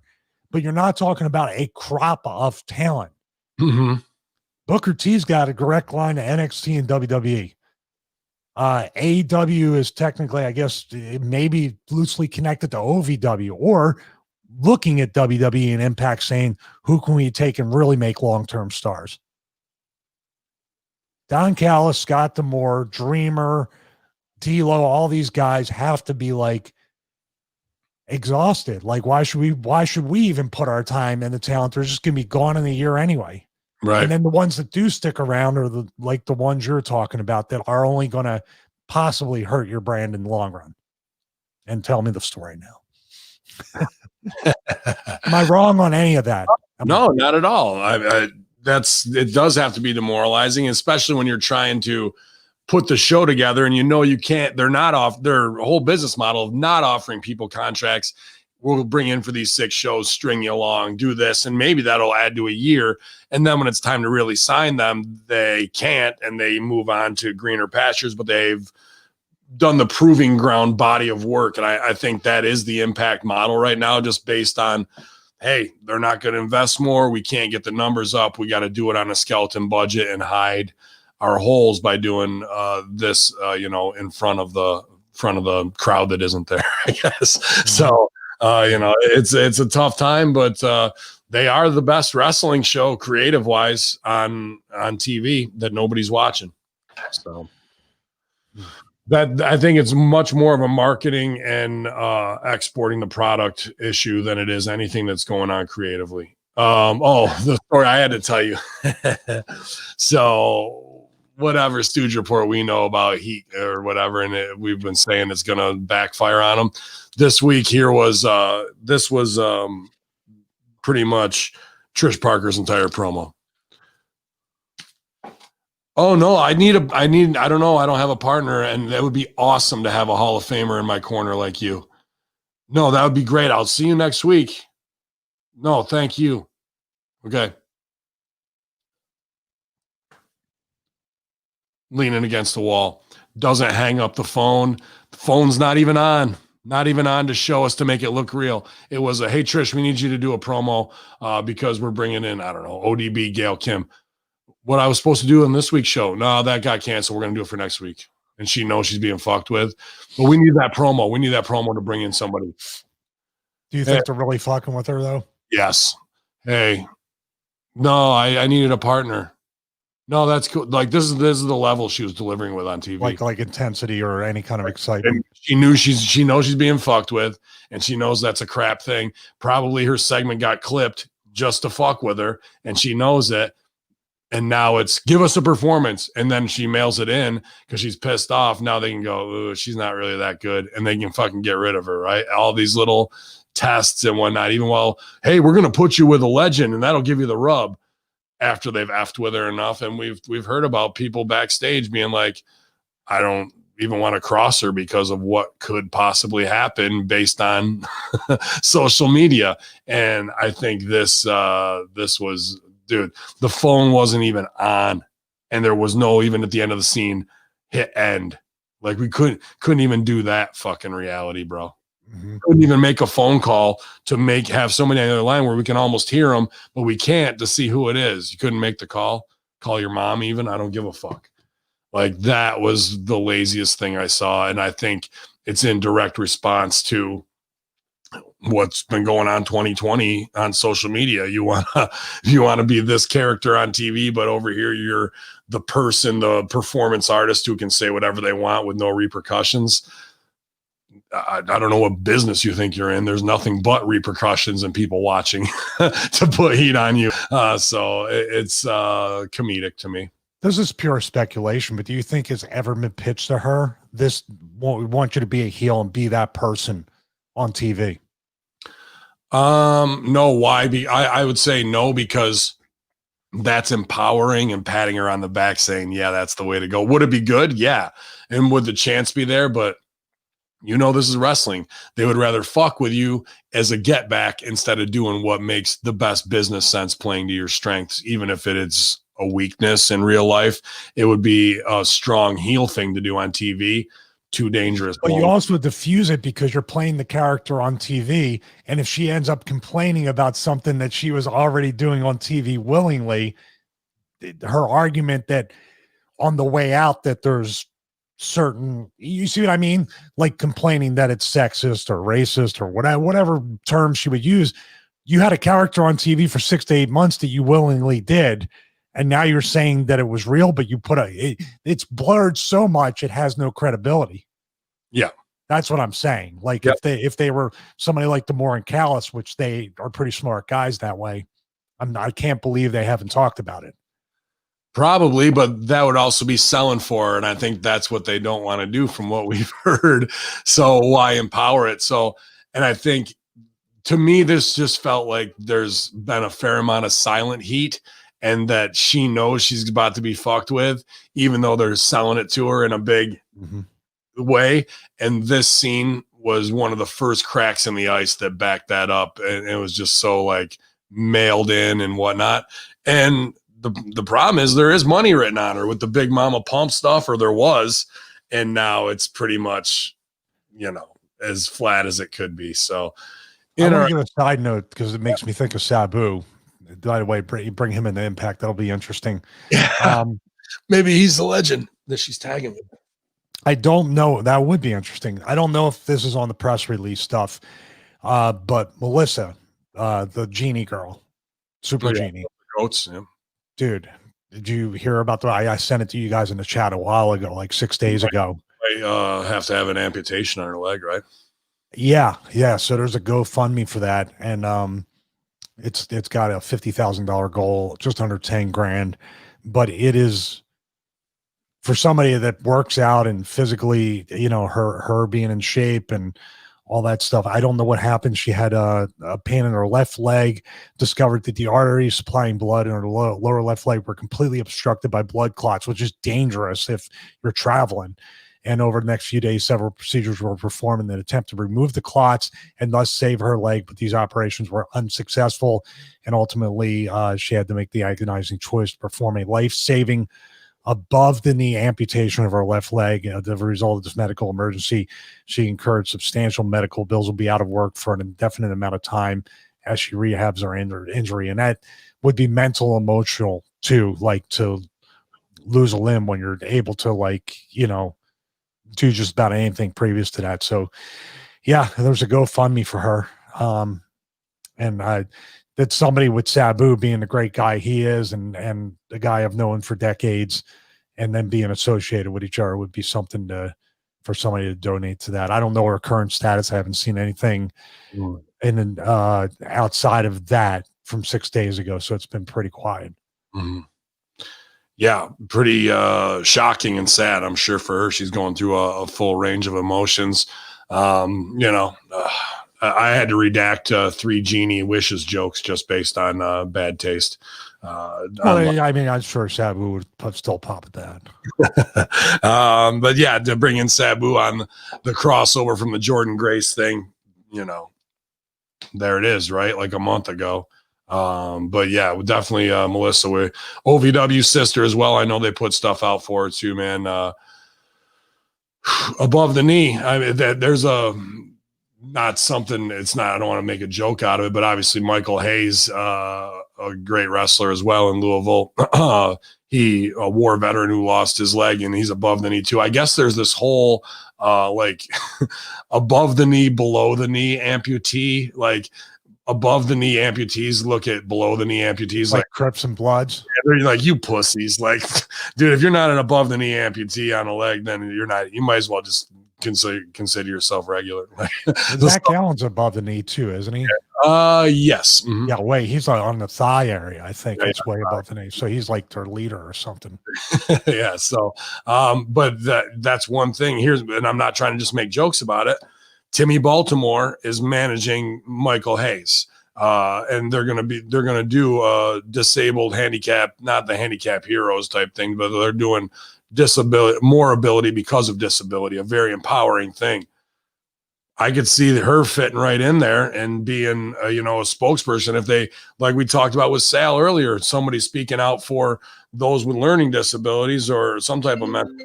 but you're not talking about a crop of talent. Mm-hmm. Booker T's got a direct line to NXT and WWE. AEW is technically, I guess, maybe loosely connected to OVW, or looking at WWE and Impact saying, who can we take and really make long-term stars? Don Callis, Scott D'Amore, Dreamer, D'Lo, all these guys have to be like exhausted. Like, why should we even put our time in the talent? They're just going to be gone in a year anyway. Right. And then the ones that do stick around are the ones you're talking about that are only going to possibly hurt your brand in the long run? And tell me the story now. Am I wrong on any of that? No, not at all. It does have to be demoralizing, especially when you're trying to put the show together and you can't, their whole business model of not offering people contracts. We'll bring in for these 6 shows, string you along, do this, and maybe that'll add to a year. And then when it's time to really sign them, they can't, and they move on to greener pastures, but they've done the proving ground body of work. And I think that is the Impact model right now, just based on, hey, they're not going to invest more. We can't get the numbers up. We got to do it on a skeleton budget and hide our holes by doing this, in front of the crowd that isn't there, I guess. So, it's a tough time, but they are the best wrestling show creative wise on TV that nobody's watching. So that, I think it's much more of a marketing and exporting the product issue than it is anything that's going on creatively. The story I had to tell you. So whatever stooge report we know about Heat or whatever, and we've been saying it's going to backfire on them. This week here was pretty much Trish Parker's entire promo. Oh no, I don't know. I don't have a partner, and that would be awesome to have a Hall of Famer in my corner like you. No, that would be great. I'll see you next week. No, thank you. Okay. Leaning against the wall. Doesn't hang up the phone. The phone's not even on. Not even on to show us, to make it look real. It was hey, Trish, we need you to do a promo because we're bringing in, I don't know, ODB, Gail Kim. What I was supposed to do in this week's show, no, that got canceled. We're going to do it for next week. And she knows she's being fucked with. But we need that promo. We need that promo to bring in somebody. Do you think they're really fucking with her, though? Yes. Hey, no, I needed a partner. No, that's cool. Like this is the level she was delivering with on TV. Like intensity or any kind of excitement. And she knows she's being fucked with, and she knows that's a crap thing. Probably her segment got clipped just to fuck with her, and she knows it. And now it's give us a performance. And then she mails it in because she's pissed off. Now they can go, she's not really that good. And they can fucking get rid of her, right? All these little tests and whatnot. Even hey, we're going to put you with a legend and that'll give you the rub after they've effed with her enough. And we've heard about people backstage being like, I don't even want to cross her because of what could possibly happen based on social media. And I think this was, dude, the phone wasn't even on, and there was no, even at the end of the scene, hit end. Like we couldn't even do that fucking reality, bro. Mm-hmm. Couldn't even make a phone call to have somebody on the other line where we can almost hear them, but we can't to see who it is. You couldn't make the call your mom even. I don't give a fuck. Like that was the laziest thing I saw. And I think it's in direct response to what's been going on 2020 on social media. You want to be this character on TV, but over here you're the person, the performance artist who can say whatever they want with no repercussions. I don't know what business you think you're in. There's nothing but repercussions and people watching to put heat on you. So it's comedic to me. This is pure speculation, but do you think it's ever been pitched to her? We want you to be a heel and be that person on TV. No, why? I would say no, because that's empowering and patting her on the back saying, yeah, that's the way to go. Would it be good? Yeah. And would the chance be there? But this is wrestling. They would rather fuck with you as a get back instead of doing what makes the best business sense, playing to your strengths, even if it is a weakness in real life. It would be a strong heel thing to do on TV. Too dangerous. But you also diffuse it because you're playing the character on TV. And if she ends up complaining about something that she was already doing on TV willingly, her argument that on the way out that there's certain, you see what I mean? Like complaining that it's sexist or racist or whatever term she would use. You had a character on TV for 6 to 8 months that you willingly did. And now you're saying that it was real, but you it's blurred so much it has no credibility. Yeah, that's what I'm saying. Like if they were somebody like Demore and Callis, which they are pretty smart guys that way, I can't believe they haven't talked about it. Probably, but that would also be selling for her, and I think that's what they don't want to do from what we've heard. So why empower it? So, and I think to me, this just felt like there's been a fair amount of silent heat, and that she knows she's about to be fucked with, even though they're selling it to her in a big way. And this scene was one of the first cracks in the ice that backed that up, and it was just so like mailed in and whatnot. And the problem is there is money written on her with the Big Mama Pump stuff, or there was, and now it's pretty much, you know, as flat as it could be. So I want to give a side note because it makes me think of Sabu. By the way, bring him into Impact. That'll be interesting. Yeah. Maybe he's the legend that she's tagging with. I don't know. That would be interesting. I don't know if this is on the press release stuff, but Melissa, the genie girl, Super Genie. Goats, yeah. Dude, did you hear about I sent it to you guys in the chat a while ago, like 6 days ago. I have to have an amputation on her leg, right? Yeah. So there's a GoFundMe for that, and it's got a $50,000 goal, just under 10 grand, but it is for somebody that works out and physically, you know, her being in shape and all that stuff. I don't know what happened. She had a pain in her left leg, discovered that the arteries supplying blood in her lower left leg were completely obstructed by blood clots, which is dangerous if you're traveling. And over the next few days, several procedures were performed in an attempt to remove the clots and thus save her leg. But these operations were unsuccessful. And ultimately, she had to make the agonizing choice to perform a life-saving above the knee amputation of her left leg. As a result of this medical emergency, she incurred substantial medical bills, will be out of work for an indefinite amount of time as she rehabs her injury. And that would be mental, emotional too, like to lose a limb when you're able to, like, you know, do just about anything previous to that. So yeah, there's a GoFundMe for her. And that somebody with Sabu being the great guy he is, and the guy I've known for decades, and then being associated with each other would be something for somebody to donate to that. I don't know her current status. I haven't seen anything outside of that from 6 days ago. So it's been pretty quiet. Mm-hmm. Yeah, pretty shocking and sad, I'm sure, for her. She's going through a full range of emotions. You know, I had to redact 3 Genie wishes jokes just based on bad taste. I mean, I'm sure Sabu would still pop at that. But yeah, to bring in Sabu on the crossover from the Jordan Grace thing, you know, there it is, right? Like a month ago. But yeah, definitely Melissa, we're OVW sister as well. I know they put stuff out for her too, man. Above the knee. I mean, there's not something, it's not, I don't want to make a joke out of it, but obviously Michael Hayes, a great wrestler as well in Louisville. He a war veteran who lost his leg, and he's above the knee too. I guess there's this whole like above the knee, below the knee amputee, like above the knee amputees look at below the knee amputees like Crips and Bloods. They're like, you pussies. Like, dude, if you're not an above the knee amputee on a leg, then you're not, you might as well just consider yourself regular. Zach Allen's above the knee too, isn't he? Yes. Mm-hmm. Yeah, wait, he's on the thigh area. I think it's way above the knee. So he's like their leader or something. Yeah. So, but that's one thing. And I'm not trying to just make jokes about it. Timmy Baltimore is managing Michael Hayes, and they're going to do disabled handicap, not the handicap heroes type thing, but they're doing more ability because of disability, a very empowering thing. I could see her fitting right in there and being, a spokesperson. If they, like we talked about with Sal earlier, somebody speaking out for those with learning disabilities or some type of mental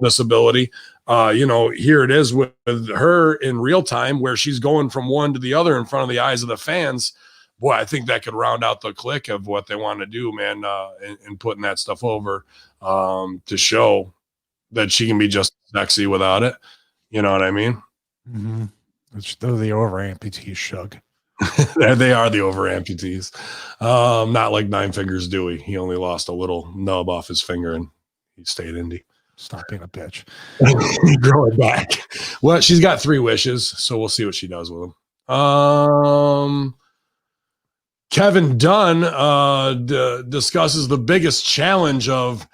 disability. Here it is with her in real time where she's going from one to the other in front of the eyes of the fans. Boy, I think that could round out the clique of what they want to do, man, and putting that stuff over to show that she can be just sexy without it. You know what I mean? Mm-hmm. They're the over amputees, Shug. They are the over amputees. Not like Nine Fingers Dewey. He only lost a little nub off his finger and he stayed indie. Stop being a bitch. Grow it back. Well, she's got 3 wishes, so we'll see what she does with them. Kevin Dunn discusses the biggest challenge of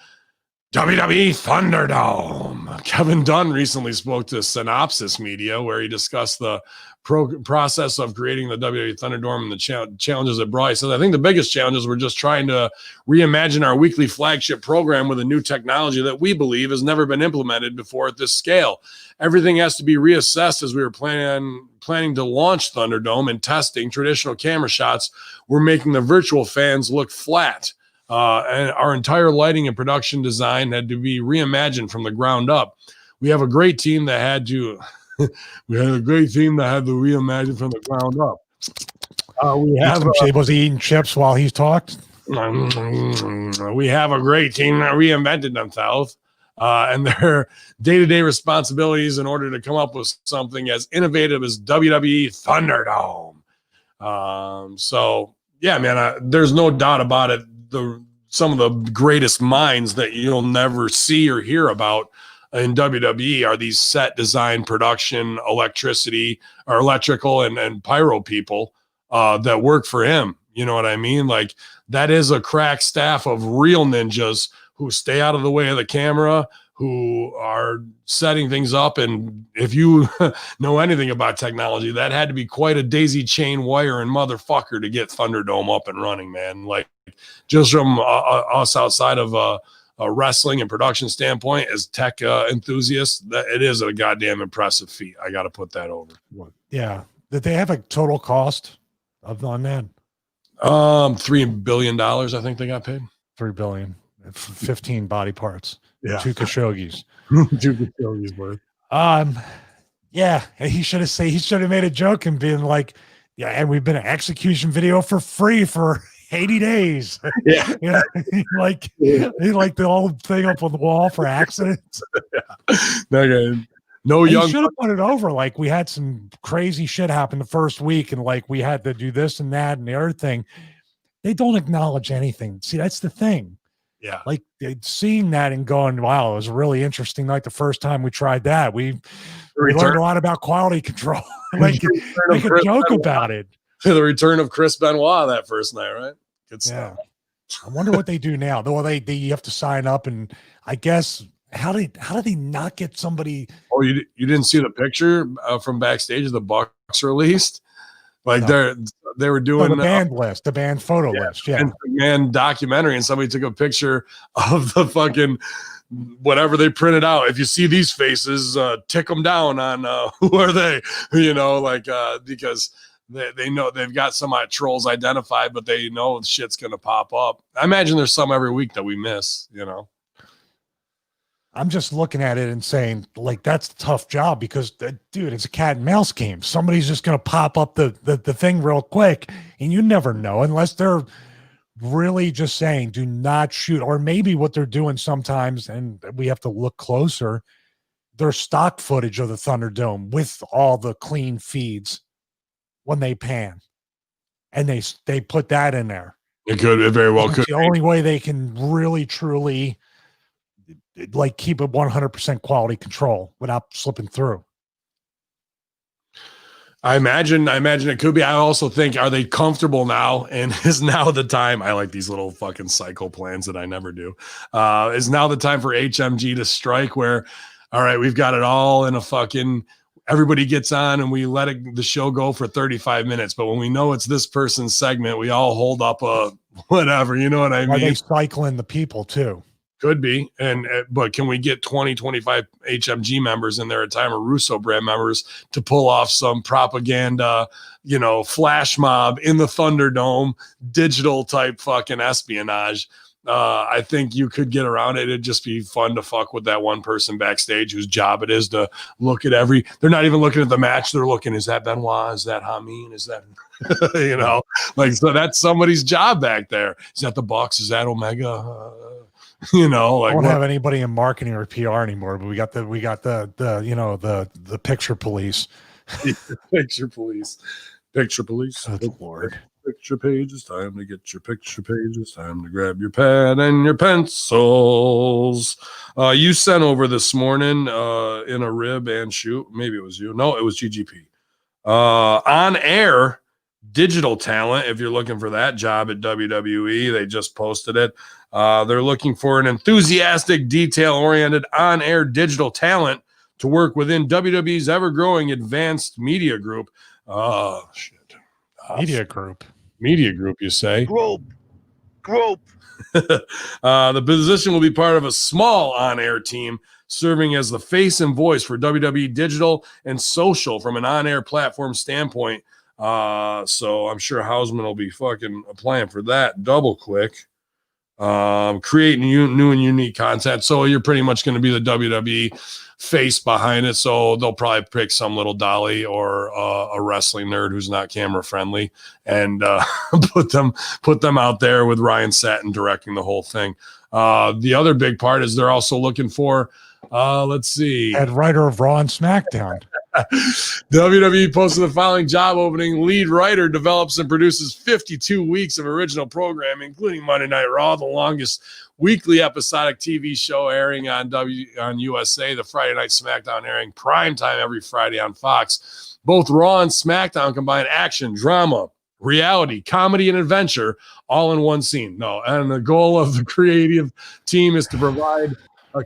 WWE Thunderdome. Kevin Dunn recently spoke to Synopsis Media, where he discussed the process of creating the WWE Thunderdome and the challenges it brought. He says, I think the biggest challenges were just trying to reimagine our weekly flagship program with a new technology that we believe has never been implemented before at this scale. Everything has to be reassessed as we were planning to launch Thunderdome and testing traditional camera shots. We're making the virtual fans look flat. And our entire lighting and production design had to be reimagined from the ground up. We have a great team that had to reimagine from the ground up. Was he eating chips while he talked? We have a great team that reinvented themselves and their day-to-day responsibilities in order to come up with something as innovative as WWE Thunderdome. So yeah, man, there's no doubt about it. Some of the greatest minds that you'll never see or hear about in WWE are these set design, production, electrical and pyro people that work for him. You know what I mean? Like, that is a crack staff of real ninjas who stay out of the way of the camera, who are setting things up. And if you know anything about technology, that had to be quite a daisy chain wire and motherfucker to get Thunderdome up and running, man. Like, just from us outside of a wrestling and production standpoint, as tech enthusiasts, it is a goddamn impressive feat. I got to put that over. Yeah. Did they have a total cost on that? $3 billion, I think they got paid. $3 billion, 15 body parts. Yeah. 2 Khashoggi's. 2 Khashoggi's worth. Yeah, he should have made a joke and been like, yeah, and we've been an execution video for free for 80 days. Yeah. You know, like the old thing up on the wall for accidents. Okay. You should have put it over. Like, we had some crazy shit happen the first week, and like we had to do this and that and the other thing. They don't acknowledge anything. See, that's the thing. Yeah. Like, seeing that and going, wow, it was really interesting. Like the first time we tried that, we learned a lot about quality control. Like, make a joke about it. The return of Chris Benoit that first night, right? Good stuff. Yeah. I wonder what they do now. Though you have to sign up, and I guess how did they not get somebody? Oh, you didn't see the picture from backstage the Bucks released? Like, no. They were doing the band list, the band photo list, yeah, and man documentary, and somebody took a picture of the fucking whatever they printed out. If you see these faces, tick them down on who are they? You know, like because they know they've got some trolls identified, but they know shit's gonna pop up. I imagine there's some every week that we miss. You know. I'm just looking at it and saying, like, that's a tough job because, dude, it's a cat and mouse game. Somebody's just going to pop up the thing real quick, and you never know unless they're really just saying, do not shoot. Or maybe what they're doing sometimes, and we have to look closer, their stock footage of the Thunderdome with all the clean feeds when they pan. And they put that in there. It very well could. The only way they can really, truly like keep a 100% quality control without slipping through. I imagine it could be. I also think, are they comfortable now? And is now the time? I like these little fucking cycle plans that I never do. Is now the time for HMG to strike where, all right, we've got it all in a fucking, everybody gets on and we let the show go for 35 minutes. But when we know it's this person's segment, we all hold up a whatever, you know what I mean? Are they cycling the people too? Could be. But can we get 20, 25 HMG members in there at a time, or Russo brand members, to pull off some propaganda, flash mob in the Thunderdome, digital type fucking espionage? I think you could get around it. It'd just be fun to fuck with that one person backstage whose job it is to look at they're not even looking at the match. They're looking, is that Benoit? Is that Hamin? Is that, so that's somebody's job back there. Is that the Bucks? Is that Omega? I don't have anybody in marketing or PR anymore, but we got the picture police. Picture police. Good Lord. Picture page. It's time to get your picture page. It's time to grab your pad and your pencils. You sent over this morning in a rib and shoot. Maybe it was you. No, it was GGP. On air, digital talent. If you're looking for that job at WWE, they just posted it. They're looking for an enthusiastic, detail-oriented, on-air digital talent to work within WWE's ever-growing advanced media group. Oh, shit. Media group. Media group, you say? Group. The position will be part of a small on-air team serving as the face and voice for WWE digital and social from an on-air platform standpoint. So I'm sure Hausman will be fucking applying for that. Double click. Create new and unique content. So you're pretty much going to be the WWE face behind it. So they'll probably pick some little dolly or a wrestling nerd who's not camera friendly and put them out there with Ryan Satin directing the whole thing. The other big part is they're also looking for, let's see, Head writer of Raw and SmackDown. WWE posted the following job opening. Lead writer develops and produces 52 weeks of original programming, including Monday Night Raw, the longest weekly episodic TV show airing on USA, the Friday Night SmackDown airing primetime every Friday on Fox. Both Raw and SmackDown combine action, drama, reality, comedy, and adventure all in one scene. And the goal of the creative team is to provide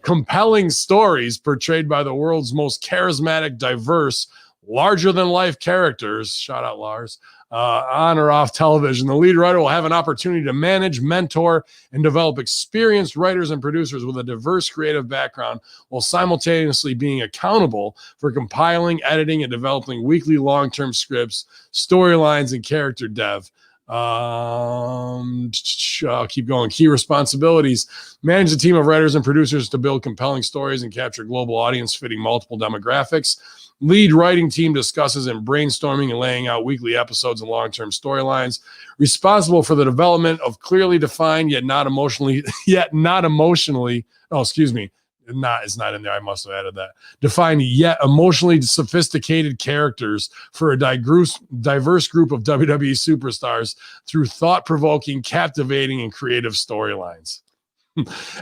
compelling stories portrayed by the world's most charismatic, diverse, larger-than-life characters, shout out Lars, on or off television. The lead writer will have an opportunity to manage, mentor, and develop experienced writers and producers with a diverse creative background while simultaneously being accountable for compiling, editing, and developing weekly long-term scripts, storylines, and character dev. I'll keep going. Key responsibilities: manage a team of writers and producers to build compelling stories and capture global audience fitting multiple demographics. Lead writing team discusses and brainstorming and laying out weekly episodes and long-term storylines. Responsible for the development of clearly defined it's not in there. I must have added that. Defined yet emotionally sophisticated characters for a diverse group of WWE superstars through thought-provoking, captivating, and creative storylines.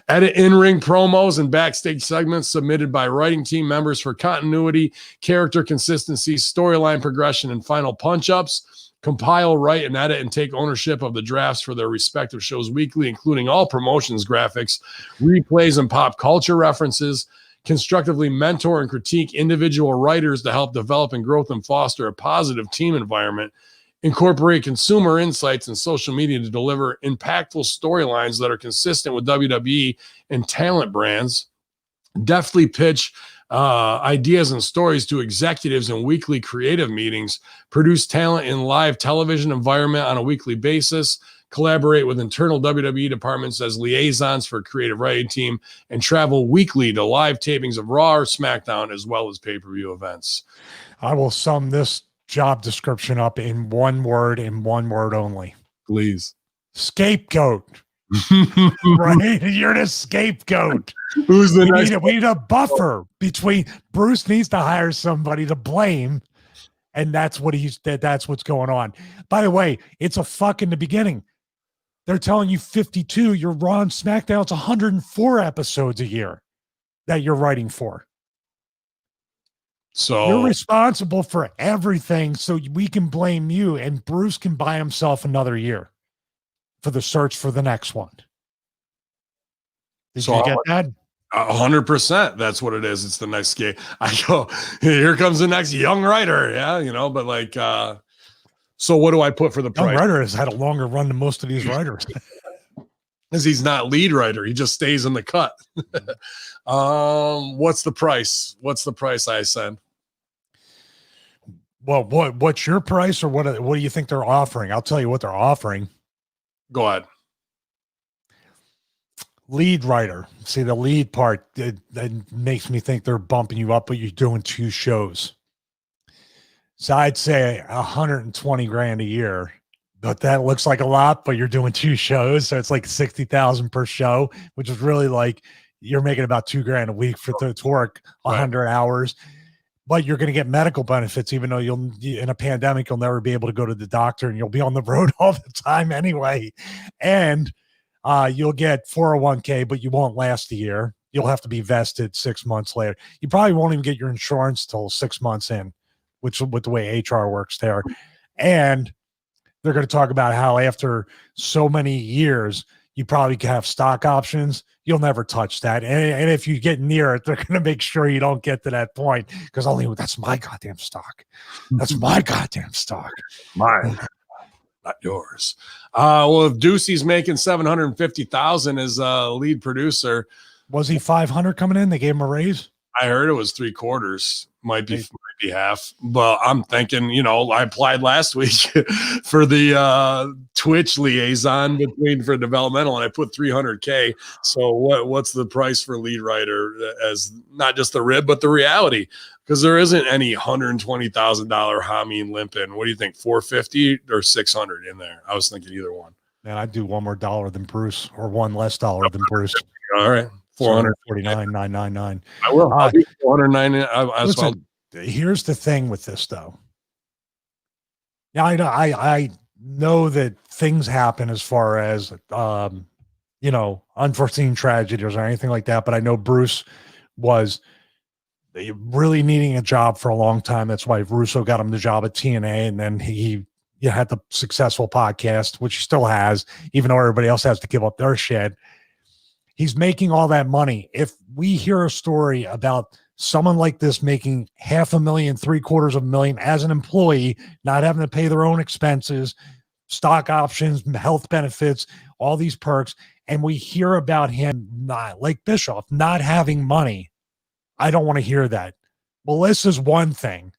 Edit in-ring promos and backstage segments submitted by writing team members for continuity, character consistency, storyline progression, and final punch-ups. Compile, write, and edit and take ownership of the drafts for their respective shows weekly, including all promotions graphics, replays, and pop culture references. Constructively mentor and critique individual writers to help develop and growth and foster a positive team environment. Incorporate consumer insights and social media to deliver impactful storylines that are consistent with WWE and talent brands. Deftly pitch ideas and stories to executives in weekly creative meetings, produce talent in live television environment on a weekly basis, collaborate with internal WWE departments as liaisons for creative writing team, and travel weekly to live tapings of Raw or SmackDown as well as pay-per-view events. I will sum this job description up in one word and one word only. Please. Scapegoat. Right? You're the scapegoat. Who's the next? We need a buffer between Bruce needs to hire somebody to blame, and that's what's going on. By the way, it's a fuck in the beginning. They're telling you 52, you're Raw and SmackDown, it's 104 episodes a year that you're writing for. So you're responsible for everything, so we can blame you, and Bruce can buy himself another year for the search for the next one. Did you get that? 100%. That's what it is. It's the next game. I go, here comes the next young writer. Yeah, but like, so what do I put for the price? Young writer has had a longer run than most of these writers. Because he's not lead writer. He just stays in the cut. What's the price? What's the price I said? Well, what's your price, or what do you think they're offering? I'll tell you what they're offering. Go ahead. Lead writer. See, the lead part, that makes me think they're bumping you up, but you're doing 2 shows. So I'd say 120 grand a year, but that looks like a lot, but you're doing 2 shows. So it's like 60,000 per show, which is really like you're making about 2 grand a week to work 100 hours, but you're going to get medical benefits, even though in a pandemic, you'll never be able to go to the doctor and you'll be on the road all the time anyway. And you'll get 401k, but you won't last a year. You'll have to be vested 6 months later. You probably won't even get your insurance till 6 months in, which with the way HR works there. And they're going to talk about how after so many years, you probably can have stock options. You'll never touch that. And if you get near it, they're going to make sure you don't get to that point because that's my goddamn stock. That's my goddamn stock. Mine, not yours. Well, if Ducey's making $750,000 as a lead producer, was he 500 coming in? They gave him a raise. I heard it was 3/4, might be half. But I'm thinking, I applied last week for the Twitch liaison for developmental, and I put $300K. So what's the price for lead writer as not just the rib, but the reality? Because there isn't any $120,000 Hamin limping. What do you think? $450 or $600 in there? I was thinking either one. Man, I'd do one more dollar than Bruce, or one less dollar than Bruce. All right. 449,999. I will. I'll do 409. Listen, here's the thing with this, though. Now, I know that things happen as far as unforeseen tragedies or anything like that, but I know Bruce was really needing a job for a long time. That's why Russo got him the job at TNA, and then he had the successful podcast, which he still has, even though everybody else has to give up their shit. He's making all that money. If we hear a story about someone like this making $500,000, $750,000 as an employee, not having to pay their own expenses, stock options, health benefits, all these perks, and we hear about him not like Bischoff, not having money, I don't want to hear that. Melissa's one thing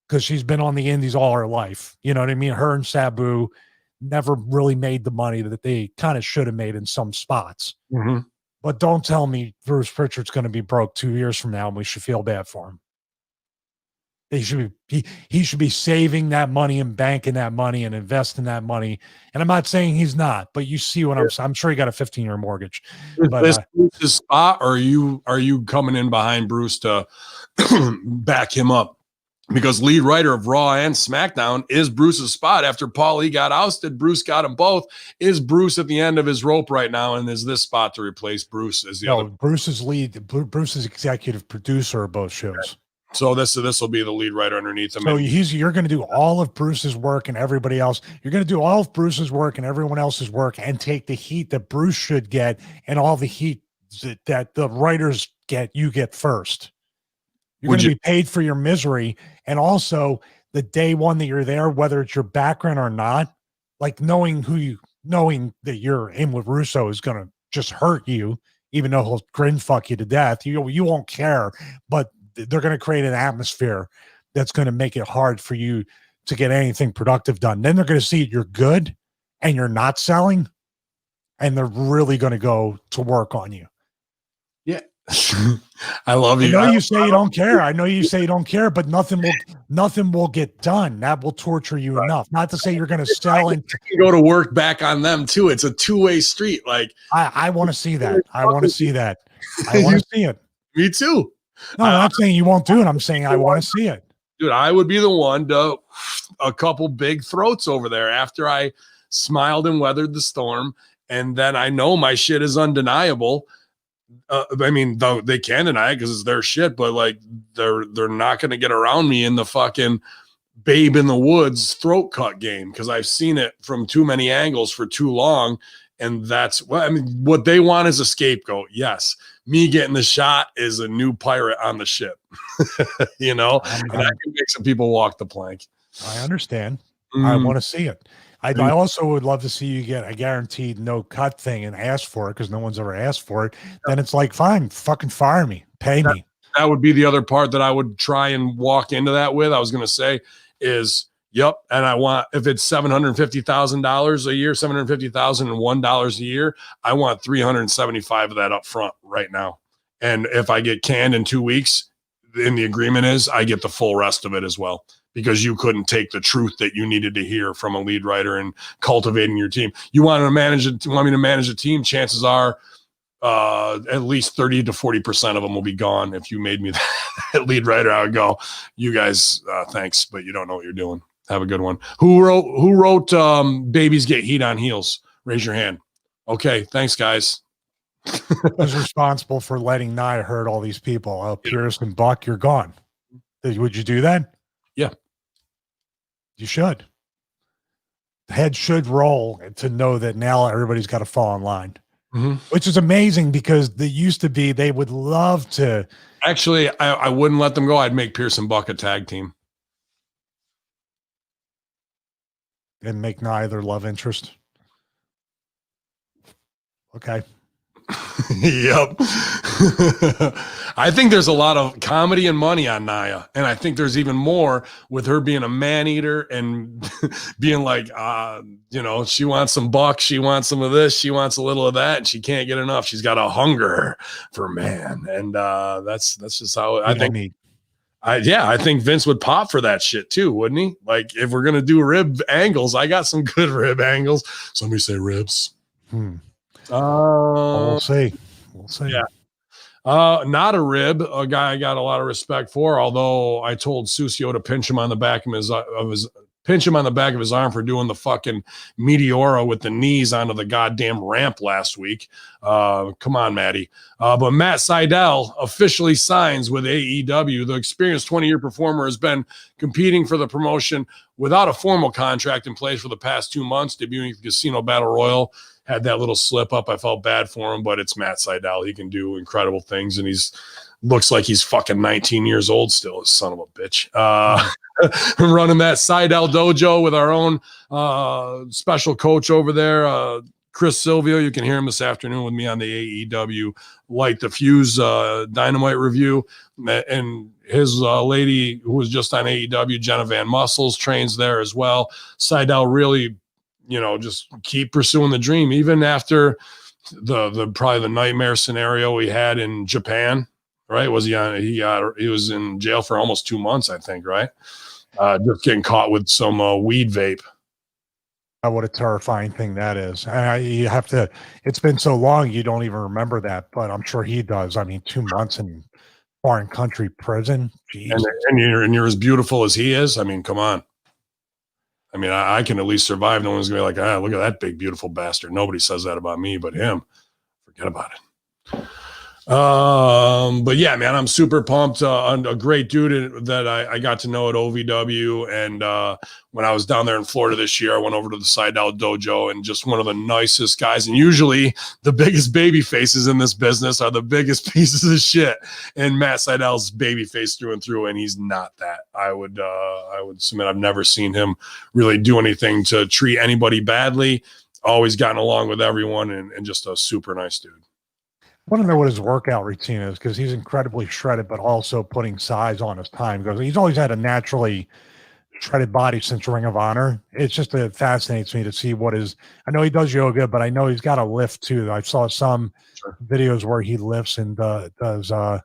because she's been on the indies all her life. You know what I mean? Her and Sabu never really made the money that they kind of should have made in some spots. Mm-hmm. But don't tell me Bruce Pritchard's going to be broke 2 years from now and we should feel bad for him. He should be saving that money and banking that money and investing that money. And I'm not saying he's not, but you see what I'm sure he got a 15-year mortgage. Is but, this Bruce's spot, or are you coming in behind Bruce to back him up? Because lead writer of Raw and SmackDown is Bruce's spot. After Paulie got ousted, Bruce got them both. Is Bruce at the end of his rope right now, and is this spot to replace Bruce as the other? Bruce's executive producer of both shows. Okay. So this will be the lead writer underneath him. So you're going to do all of Bruce's work and everybody else. You're going to do all of Bruce's work and everyone else's work and take the heat that Bruce should get and all the heat that the writers get, you get first. You're going to be paid for your misery. And also the day one that you're there, whether it's your background or not, like knowing that you're in with Russo is going to just hurt you, even though he'll grin fuck you to death. You won't care, but they're going to create an atmosphere that's going to make it hard for you to get anything productive done. Then they're going to see you're good and you're not selling, and they're really going to go to work on you. Yeah. I love you. I know you say you don't care. I know you say you don't care, but nothing will get done. That will torture you enough. Not to say you're going to sell and go to work back on them too. It's a two-way street. Like I want to see that. I want to see that. I want to see it. Me too. No, I'm not saying you won't do it. I'm saying I want to see it. Dude, I would be the one to a couple big throats over there after I smiled and weathered the storm. And then I know my shit is undeniable. I mean, though they can deny it because it's their shit, but like they're not going to get around me in the fucking Babe in the Woods throat cut game because I've seen it from too many angles for too long. And that's what they want is a scapegoat. Yes. Me getting the shot is a new pirate on the ship, and I can make some people walk the plank. I understand. I want to see it. I also would love to see you get a guaranteed no cut thing and ask for it because no one's ever asked for it. Then it's like, fine, fucking fire me, pay me. That would be the other part that I would try and walk into that with. I was going to say is, yep. And I want, if it's $750,000 a year, $750,001 a year, I want 375 of that up front right now. And if I get canned in 2 weeks, then the agreement is I get the full rest of it as well, because you couldn't take the truth that you needed to hear from a lead writer and cultivating your team. You want me to manage a team. Chances are at least 30 to 40% of them will be gone. If you made me that lead writer, I would go, you guys, thanks, but you don't know what you're doing. Have a good one. Who wrote Babies Get Heat on Heels? Raise your hand. Okay. Thanks, guys. Who's responsible for letting Nia hurt all these people? Pierce and Buck, you're gone. Would you do that? Yeah. You should. head should roll to know that now everybody's got to fall in line, Mhm. which is amazing because they used to be, they would love to. Actually, I wouldn't let them go. I'd make Pierce and Buck a tag team. And make neither love interest. Okay. Yep. I think there's a lot of comedy and money on Naya. And I think there's even more with her being a man eater and being like, she wants some bucks. She wants some of this. She wants a little of that. And she can't get enough. She's got a hunger for man. And that's just how I think. I think Vince would pop for that shit too, wouldn't he? Like if we're going to do rib angles, I got some good rib angles. Somebody say ribs. We'll see. We'll see. Yeah. Not a rib, a guy I got a lot of respect for, although I told Susio to pinch him on the back of his arm for doing the fucking Meteora with the knees onto the goddamn ramp last week. Come on, Matty. But Matt Sydal officially signs with AEW. The experienced 20-year performer has been competing for the promotion without a formal contract in place for the past 2 months, debuting at the Casino Battle Royal. Had that little slip up. I felt bad for him, but it's Matt Sydal. He can do incredible things, and looks like he's fucking 19 years old still, son of a bitch. Running that Sydal dojo with our own special coach over there, Chris Silvio. You can hear him this afternoon with me on the AEW Light the Fuse Dynamite review. And his lady who was just on AEW, Jenna Van Muscles, trains there as well. Sydal really, just keep pursuing the dream, even after the probably the nightmare scenario he had in Japan, right? Was he was in jail for almost 2 months, I think, right? Just getting caught with some weed vape. What a terrifying thing that is. You have to, it's been so long, you don't even remember that, but I'm sure he does. I mean, 2 months in foreign country prison. Jeez. And you're as beautiful as he is. I mean, come on. I mean, I can at least survive. No one's going to be like, look at that big, beautiful bastard. Nobody says that about me, but him. Forget about it. But yeah, man, I'm super pumped. A great dude that I got to know at OVW. And when I was down there in Florida this year, I went over to the Sydal dojo, and just one of the nicest guys. And usually the biggest baby faces in this business are the biggest pieces of shit. And Matt Sydal's baby face through and through, and he's not that. I would submit I've never seen him really do anything to treat anybody badly. Always gotten along with everyone, and just a super nice dude. I want to know what his workout routine is, because he's incredibly shredded, but also putting size on his time. Because he's always had a naturally shredded body since Ring of Honor. It's just, it fascinates me to see what is. I know he does yoga, but I know he's got a lift too. I saw some videos where he lifts and does. I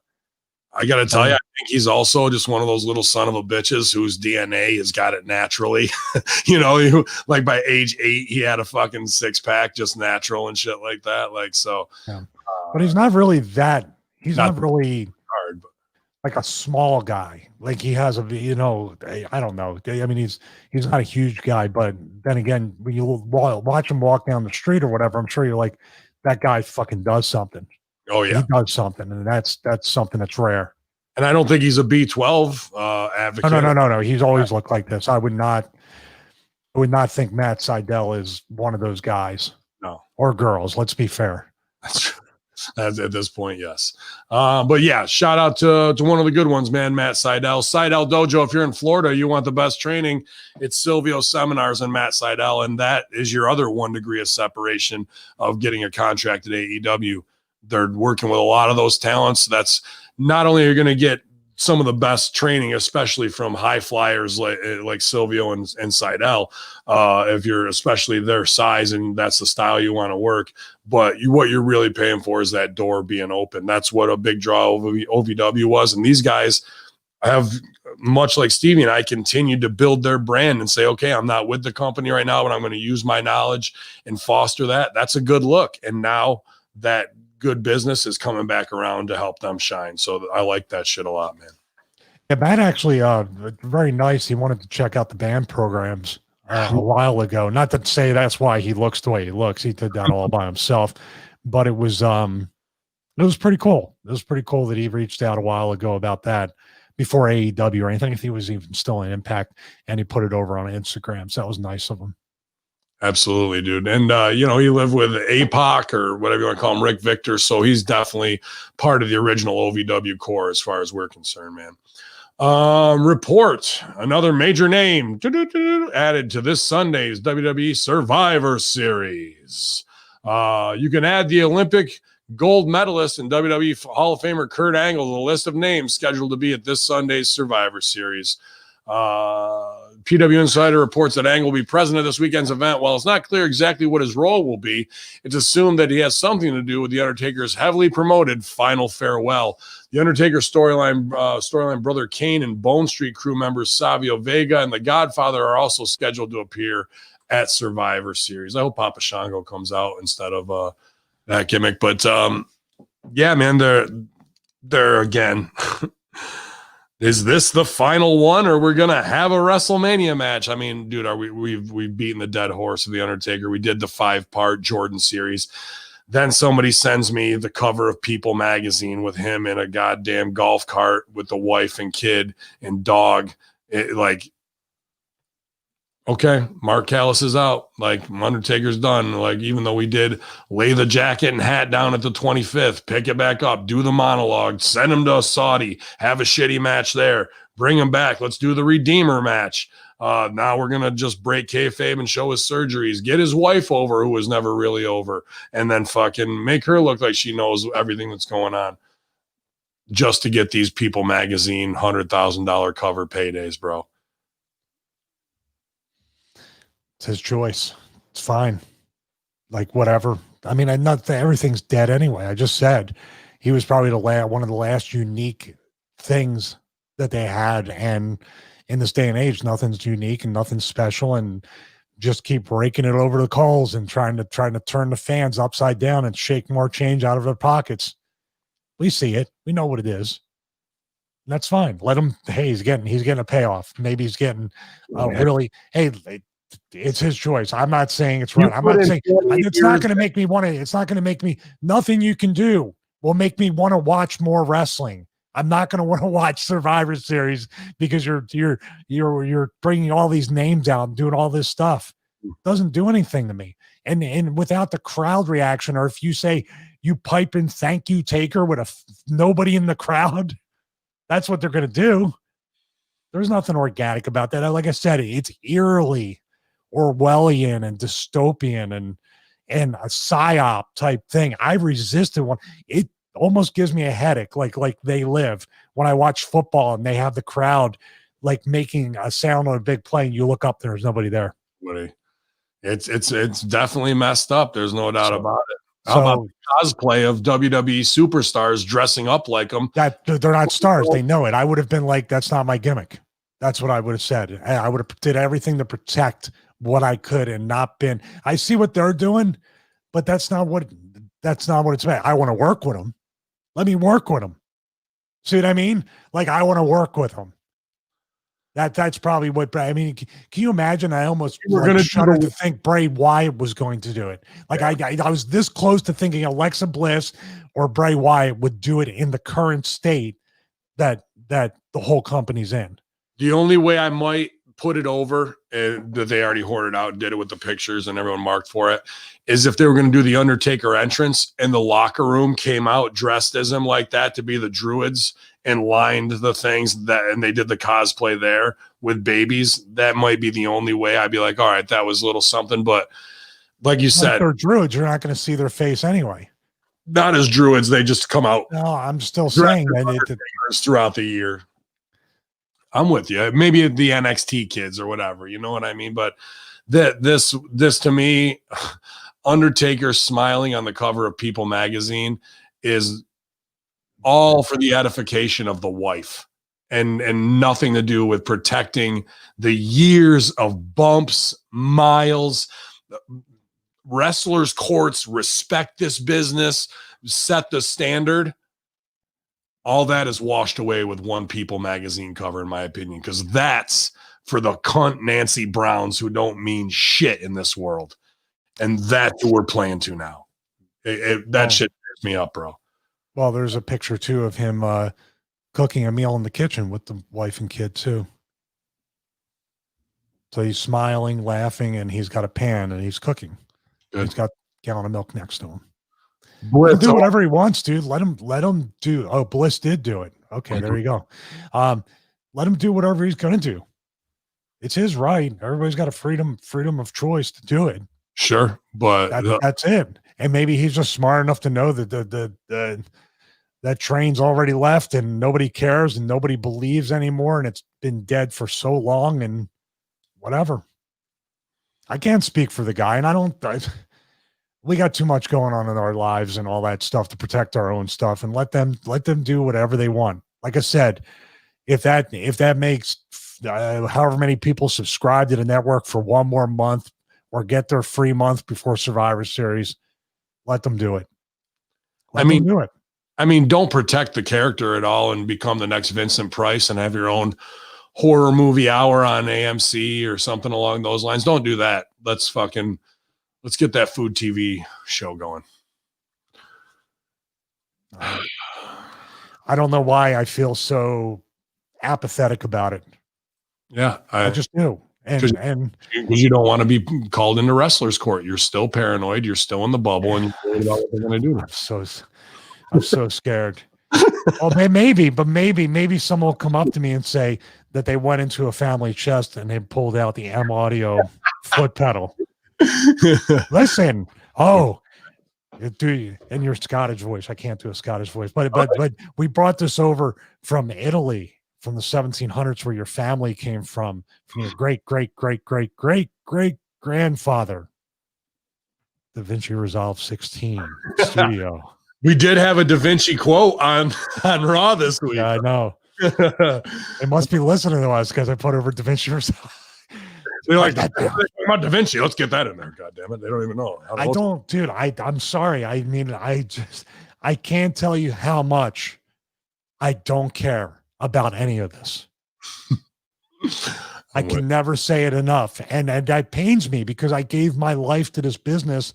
got to tell you, I think he's also just one of those little son of a bitches whose DNA has got it naturally. Like by age 8, he had a fucking 6-pack, just natural and shit like that. Like, so. Yeah. But he's not really that. He's not really hard, but like a small guy. Like he has I don't know. I mean, he's not a huge guy, but then again, when you watch him walk down the street or whatever, I'm sure you're like, that guy fucking does something. Oh yeah, he does something, and that's something that's rare. And I don't think he's a B12 advocate. No. He's always looked like this. I would not think Matt Sydal is one of those guys. No, or girls. Let's be fair. That's true. At this point, yes. But yeah, shout out to one of the good ones, man, Matt Sydal. Sydal Dojo, if you're in Florida, you want the best training, it's Silvio Seminars and Matt Sydal, and that is your other 1 degree of separation of getting a contract at AEW. They're working with a lot of those talents. That's not only are you going to get some of the best training, especially from high flyers like Silvio and Sydal, if you're especially their size and that's the style you want to work. But what you're really paying for is that door being open. That's what a big draw of OVW was. And these guys have, much like Stevie and I, continued to build their brand and say, okay, I'm not with the company right now, but I'm going to use my knowledge and foster that. That's a good look. And now that good business is coming back around to help them shine. So I like that shit a lot, man. Yeah, Matt actually, very nice. He wanted to check out the band programs a while ago. Not to say that's why he looks the way he looks. He did that all by himself, but it was pretty cool. It was pretty cool that he reached out a while ago about that before AEW or anything. If he was even still in Impact, and he put it over on Instagram. So that was nice of him. Absolutely, dude. And you know, he lived with APOC or whatever you want to call him, Rick Victor. So he's definitely part of the original OVW core as far as we're concerned, man. Report, another major name added to this Sunday's WWE Survivor Series. You can add the Olympic gold medalist and WWE Hall of Famer Kurt Angle to the list of names scheduled to be at this Sunday's Survivor Series. PW Insider reports that Angle will be present at this weekend's event. While it's not clear exactly what his role will be, it's assumed that he has something to do with The Undertaker's heavily promoted Final Farewell. The Undertaker storyline brother Kane and Bone Street crew members Savio Vega and The Godfather are also scheduled to appear at Survivor Series. I hope Papa Shango comes out instead of that gimmick. But yeah, man, they're again. Is this the final one, or we're gonna have a WrestleMania match? I mean, dude, we've beaten the dead horse of The Undertaker. We did the 5-part Jordan series. Then somebody sends me the cover of People magazine with him in a goddamn golf cart with the wife and kid and dog. Okay, Mark Callis is out. Like, Undertaker's done. Like, even though we did lay the jacket and hat down at the 25th, pick it back up, do the monologue, send him to Saudi, have a shitty match there, bring him back. Let's do the Redeemer match. Now we're going to just break kayfabe and show his surgeries, get his wife over, who was never really over, and then fucking make her look like she knows everything that's going on just to get these People magazine $100,000 cover paydays, bro. It's his choice. It's fine. Like, whatever. I mean, everything's dead anyway. I just said he was probably one of the last unique things that they had. And in this day and age, nothing's unique and nothing's special. And just keep raking it over the coals and trying to turn the fans upside down and shake more change out of their pockets. We see it. We know what it is. And that's fine. Let him. Hey, he's getting a payoff. Maybe he's getting it's his choice. I'm not saying it's right. I'm not saying it's not going to make me want to. It's not going to make me. Nothing you can do will make me want to watch more wrestling. I'm not going to want to watch Survivor Series because you're bringing all these names out and doing all this stuff. It doesn't do anything to me. And without the crowd reaction, or if you say you pipe in "Thank you, Taker" with nobody in the crowd, that's what they're going to do. There's nothing organic about that. Like I said, it's eerily Orwellian and dystopian and a psyop type thing. I've resisted one. It almost gives me a headache. Like They Live, when I watch football and they have the crowd like making a sound on a big play, and you look up, there's nobody there. It's definitely messed up. There's no doubt about it. How about the cosplay of WWE superstars dressing up like them? That they're not stars. They know it. I would have been like, that's not my gimmick. That's what I would have said. I would have did everything to protect what I could and not been. I see what they're doing, but that's not what it's about. I want to work with them. Let me work with them. See what I mean? Like, I want to work with them. That's probably what. I mean, can you imagine? I almost shuddered to think Bray Wyatt was going to do it. Like, I was this close to thinking Alexa Bliss or Bray Wyatt would do it in the current state that the whole company's in. The only way I might put it over, that they already hoarded out and did it with the pictures and everyone marked for it, is if they were going to do the Undertaker entrance and the locker room came out dressed as him like that to be the Druids and lined the things and they did the cosplay there with babies. That might be the only way. I'd be like, all right, that was a little something. But like you said, they're Druids. You're not going to see their face anyway. Not as Druids. They just come out. No, I'm still saying that throughout the year. I'm with you. Maybe the NXT kids or whatever, you know what I mean? But this to me, Undertaker smiling on the cover of People magazine is all for the edification of the wife and nothing to do with protecting the years of bumps, miles. Wrestlers' courts respect this business, set the standard. All that is washed away with one People magazine cover, in my opinion, because that's for the cunt Nancy Browns who don't mean shit in this world. And that's who we're playing to now. That shit tears me up, bro. Well, there's a picture, too, of him cooking a meal in the kitchen with the wife and kid, too. So he's smiling, laughing, and he's got a pan and he's cooking. Good. He's got a gallon of milk next to him. Bliss, He'll do whatever he wants, dude. Let him do. Oh, Bliss did do it. Okay, there you go. Let him do whatever he's gonna do. It's his right. Everybody's got a freedom of choice to do it. Sure, but That's it. And maybe he's just smart enough to know that that train's already left and nobody cares and nobody believes anymore, and it's been dead for so long and whatever. I can't speak for the guy, and we got too much going on in our lives and all that stuff to protect our own stuff, and let them do whatever they want. Like I said, if that makes however many people subscribe to the network for one more month or get their free month before Survivor Series, let them do it. Let them do it. I mean, don't protect the character at all and become the next Vincent Price and have your own horror movie hour on AMC or something along those lines. Don't do that. Let's get that food TV show going. I don't know why I feel so apathetic about it. Yeah, I just do. And because you don't want to be called into wrestler's court. You're still paranoid. You're still in the bubble, and you're worried about what they're going to do. I'm so scared. Oh, maybe someone will come up to me and say that they went into a family chest and they pulled out the M Audio foot pedal. Listen, dude, in your Scottish voice, I can't do a Scottish voice, but we brought this over from Italy, from the 1700s, where your family came from your great grandfather. Da Vinci Resolve 16 studio. We did have a Da Vinci quote on Raw this week. Yeah, I know. They must be listening to us because I put over Da Vinci Resolve. They're like, about Da Vinci. Let's get that in there. God damn it. They don't even know. I'm sorry. I mean, I can't tell you how much I don't care about any of this. I can never say it enough. And that pains me because I gave my life to this business,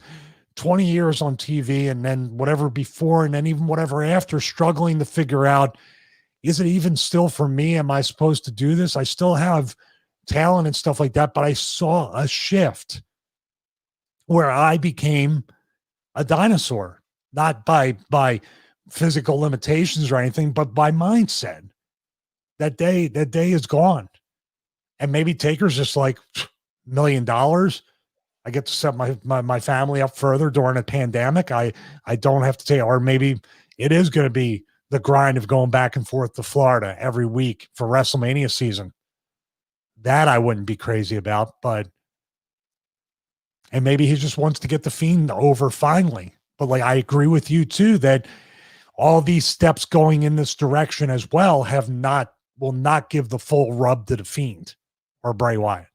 20 years on TV, and then whatever before, and then even whatever after, struggling to figure out, is it even still for me? Am I supposed to do this? I still have talent and stuff like that, but I saw a shift where I became a dinosaur, not by physical limitations or anything, but by mindset. That day is gone. And maybe Taker's just like $1 million. I get to set my family up further during a pandemic. I don't have to take, or maybe it is going to be the grind of going back and forth to Florida every week for WrestleMania season. That I wouldn't be crazy about, and maybe he just wants to get the Fiend over finally. But like, I agree with you too, that all these steps going in this direction as well will not give the full rub to the Fiend or Bray Wyatt.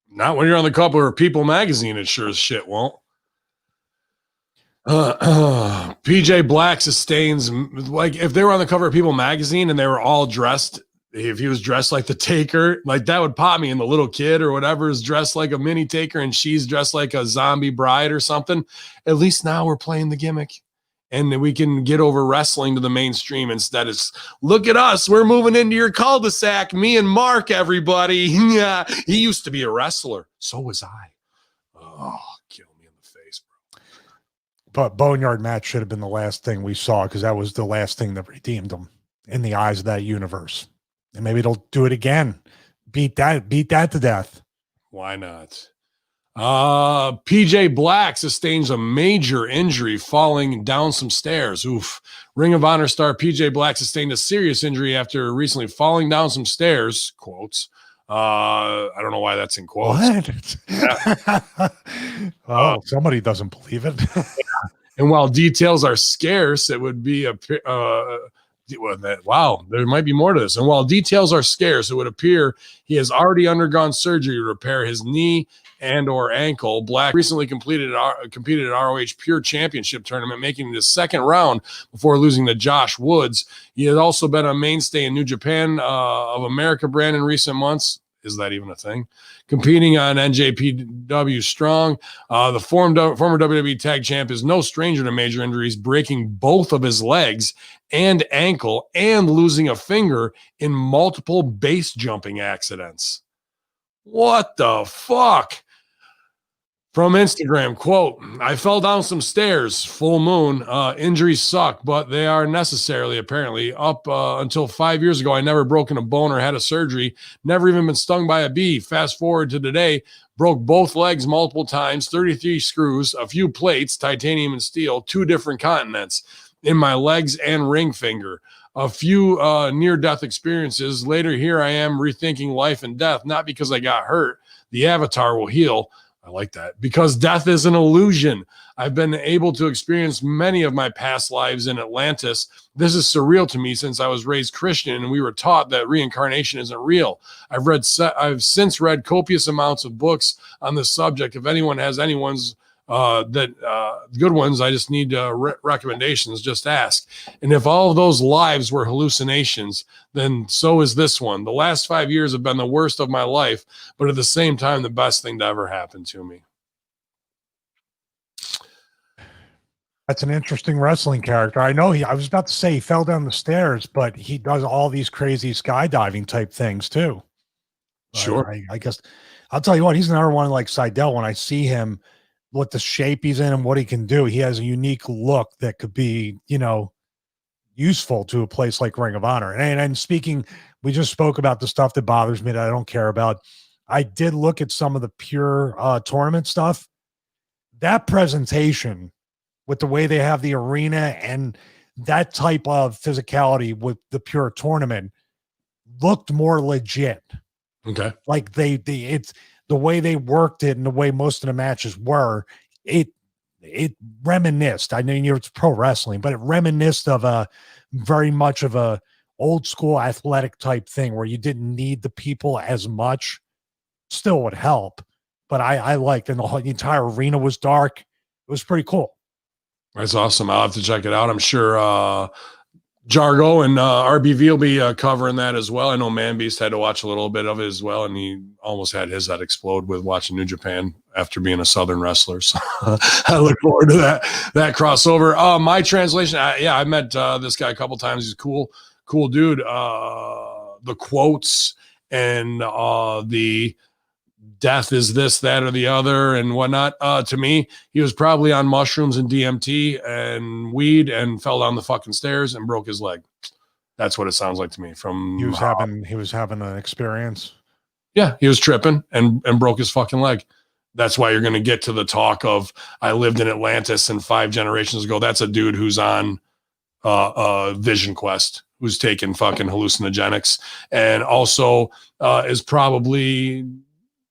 Not when you're on the cover of People magazine, it sure as shit won't. PJ Black sustains, like, if they were on the cover of People magazine and they were all dressed, if he was dressed like the Taker, like, that would pop me. And the little kid or whatever is dressed like a mini Taker and she's dressed like a zombie bride or something. At least now we're playing the gimmick. And we can get over wrestling to the mainstream instead. It's, look at us. We're moving into your cul-de-sac. Me and Mark, everybody. Yeah, he used to be a wrestler. So was I. Oh, kill me in the face, bro. But Boneyard match should have been the last thing we saw, because that was the last thing that redeemed him in the eyes of that universe. And maybe they'll do it again. Beat that to death. Why not? PJ Black sustains a major injury falling down some stairs. Oof. Ring of Honor star PJ Black sustained a serious injury after recently falling down some stairs. Quotes. I don't know why that's in quotes. What? Yeah. Somebody doesn't believe it. And while details are scarce, it would be wow, there might be more to this. And while details are scarce, it would appear he has already undergone surgery to repair his knee and or ankle. Black recently competed at ROH Pure Championship tournament, making the second round before losing to Josh Woods. He had also been a mainstay in New Japan of America brand in recent months. Is that even a thing? Competing on NJPW Strong. The former WWE Tag Champ is no stranger to major injuries, breaking both of his legs and ankle and losing a finger in multiple base jumping accidents. What the fuck? From Instagram, quote, I fell down some stairs, full moon. Injuries suck, but they are necessarily, apparently. Up until 5 years ago, I never broken a bone or had a surgery. Never even been stung by a bee. Fast forward to today, broke both legs multiple times, 33 screws, a few plates, titanium and steel, 2 different continents in my legs and ring finger. A few near-death experiences. Later, here I am rethinking life and death, not because I got hurt. The avatar will heal. I like that. Because death is an illusion. I've been able to experience many of my past lives in Atlantis. This is surreal to me since I was raised Christian and we were taught that reincarnation isn't real. I've since read copious amounts of books on this subject. If anyone has anyone's good ones, I just need recommendations. Just ask. And if all of those lives were hallucinations, then so is this one. The last 5 years have been the worst of my life, but at the same time, the best thing to ever happen to me. That's an interesting wrestling character. I know I was about to say he fell down the stairs, but he does all these crazy skydiving type things too. Sure. I guess I'll tell you what, he's another one like Seidel. When I see him, what the shape he's in and what he can do, he has a unique look that could be, useful to a place like Ring of Honor. And speaking, we just spoke about the stuff that bothers me that I don't care about. I did look at some of the pure tournament stuff. That presentation with the way they have the arena and that type of physicality with the pure tournament looked more legit. Okay. Like it's the way they worked it and the way most of the matches were, it reminisced. I mean, it's pro wrestling, but it reminisced of a very much of a old school athletic type thing where you didn't need the people as much. Still would help, but I liked, and the entire arena was dark. It was pretty cool. That's awesome. I'll have to check it out. I'm sure Jargo and RBV will be covering that as well. I know Man Beast had to watch a little bit of it as well, and he almost had his head explode with watching New Japan after being a Southern wrestler. So I look forward to that crossover. My translation, I met this guy a couple times. He's cool dude. The quotes and the death is this, that, or the other, and whatnot. To me, he was probably on mushrooms and DMT and weed and fell down the fucking stairs and broke his leg. That's what it sounds like to me. He was having an experience. Yeah, he was tripping and broke his fucking leg. That's why you're going to get to the talk of I lived in Atlantis and 5 generations ago. That's a dude who's on Vision Quest, who's taking fucking hallucinogenics and also is probably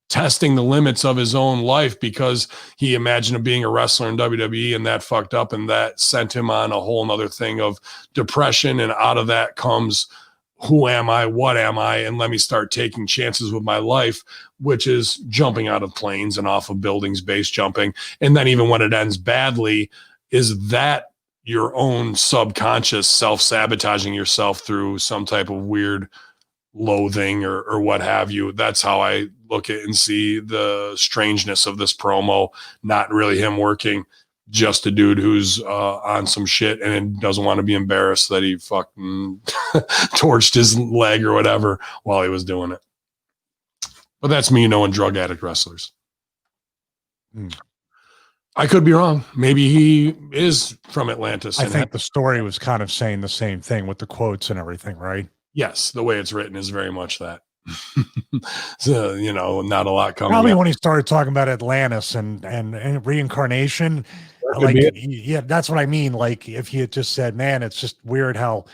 testing the limits of his own life because he imagined being a wrestler in WWE and that fucked up, and that sent him on a whole nother thing of depression. And out of that comes, who am I? What am I? And let me start taking chances with my life, which is jumping out of planes and off of buildings, base jumping. And then even when it ends badly, is that your own subconscious self-sabotaging yourself through some type of weird loathing or what have you? That's how I look at and see the strangeness of this promo. Not really him working, just a dude who's on some shit and doesn't want to be embarrassed that he fucking torched his leg or whatever while he was doing it. But that's me knowing drug addict wrestlers. I could be wrong. Maybe he is from Atlantis. I think the story was kind of saying the same thing with the quotes and everything, right? Yes, the way it's written is very much that. So, not a lot coming. Probably when he started talking about Atlantis and reincarnation, that's what I mean. Like if he had just said, man, it's just weird how,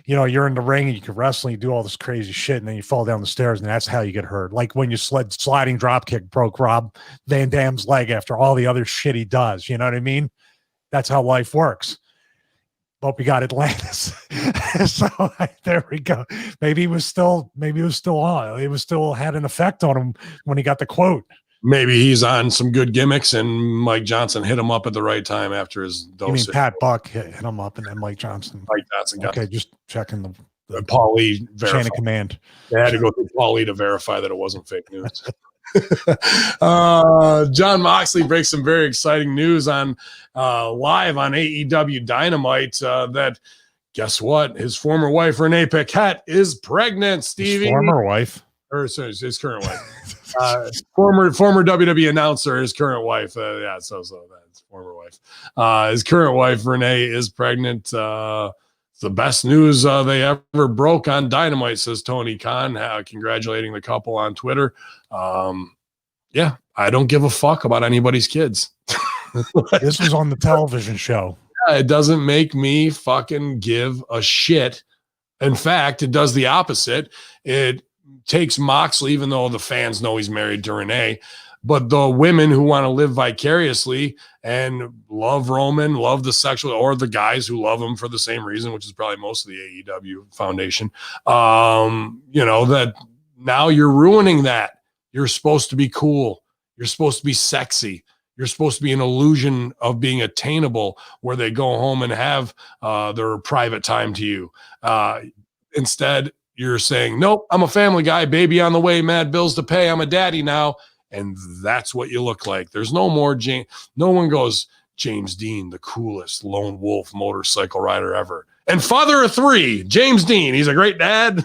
you're in the ring and you can wrestle and you do all this crazy shit and then you fall down the stairs and that's how you get hurt. Like when you sliding drop kick broke Rob Van Dam's leg after all the other shit he does. You know what I mean? That's how life works. But we got Atlantis. So there we go. Maybe it was still on. It was still had an effect on him when he got the quote. Maybe he's on some good gimmicks and Mike Johnson hit him up at the right time after his dosage. You mean Pat Buck hit him up and then Mike Johnson? Mike Johnson got okay, just checking the Paul Lee chain of command. They had to go through Paul Lee to verify that it wasn't fake news. John Moxley breaks some very exciting news on live on AEW Dynamite that guess what? His former wife Renee Paquette is pregnant. Stevie, his former wife. or sorry, his current wife, former WWE announcer, his current wife. Yeah, so that's former wife. His current wife Renee is pregnant. It's the best news they ever broke on Dynamite, says Tony Khan, congratulating the couple on Twitter. Yeah, I don't give a fuck about anybody's kids. This was on the television show. Yeah, it doesn't make me fucking give a shit. In fact, it does the opposite. It takes Moxley, even though the fans know he's married to Renee, but the women who want to live vicariously and love Roman, love the sexual, or the guys who love him for the same reason, which is probably most of the AEW foundation, that now you're ruining that. You're supposed to be cool. You're supposed to be sexy. You're supposed to be an illusion of being attainable where they go home and have their private time to you. Instead, you're saying, nope, I'm a family guy, baby on the way, mad bills to pay. I'm a daddy now. And that's what you look like. There's no more no one goes, James Dean, the coolest lone wolf motorcycle rider ever. And father of 3, James Dean. He's a great dad.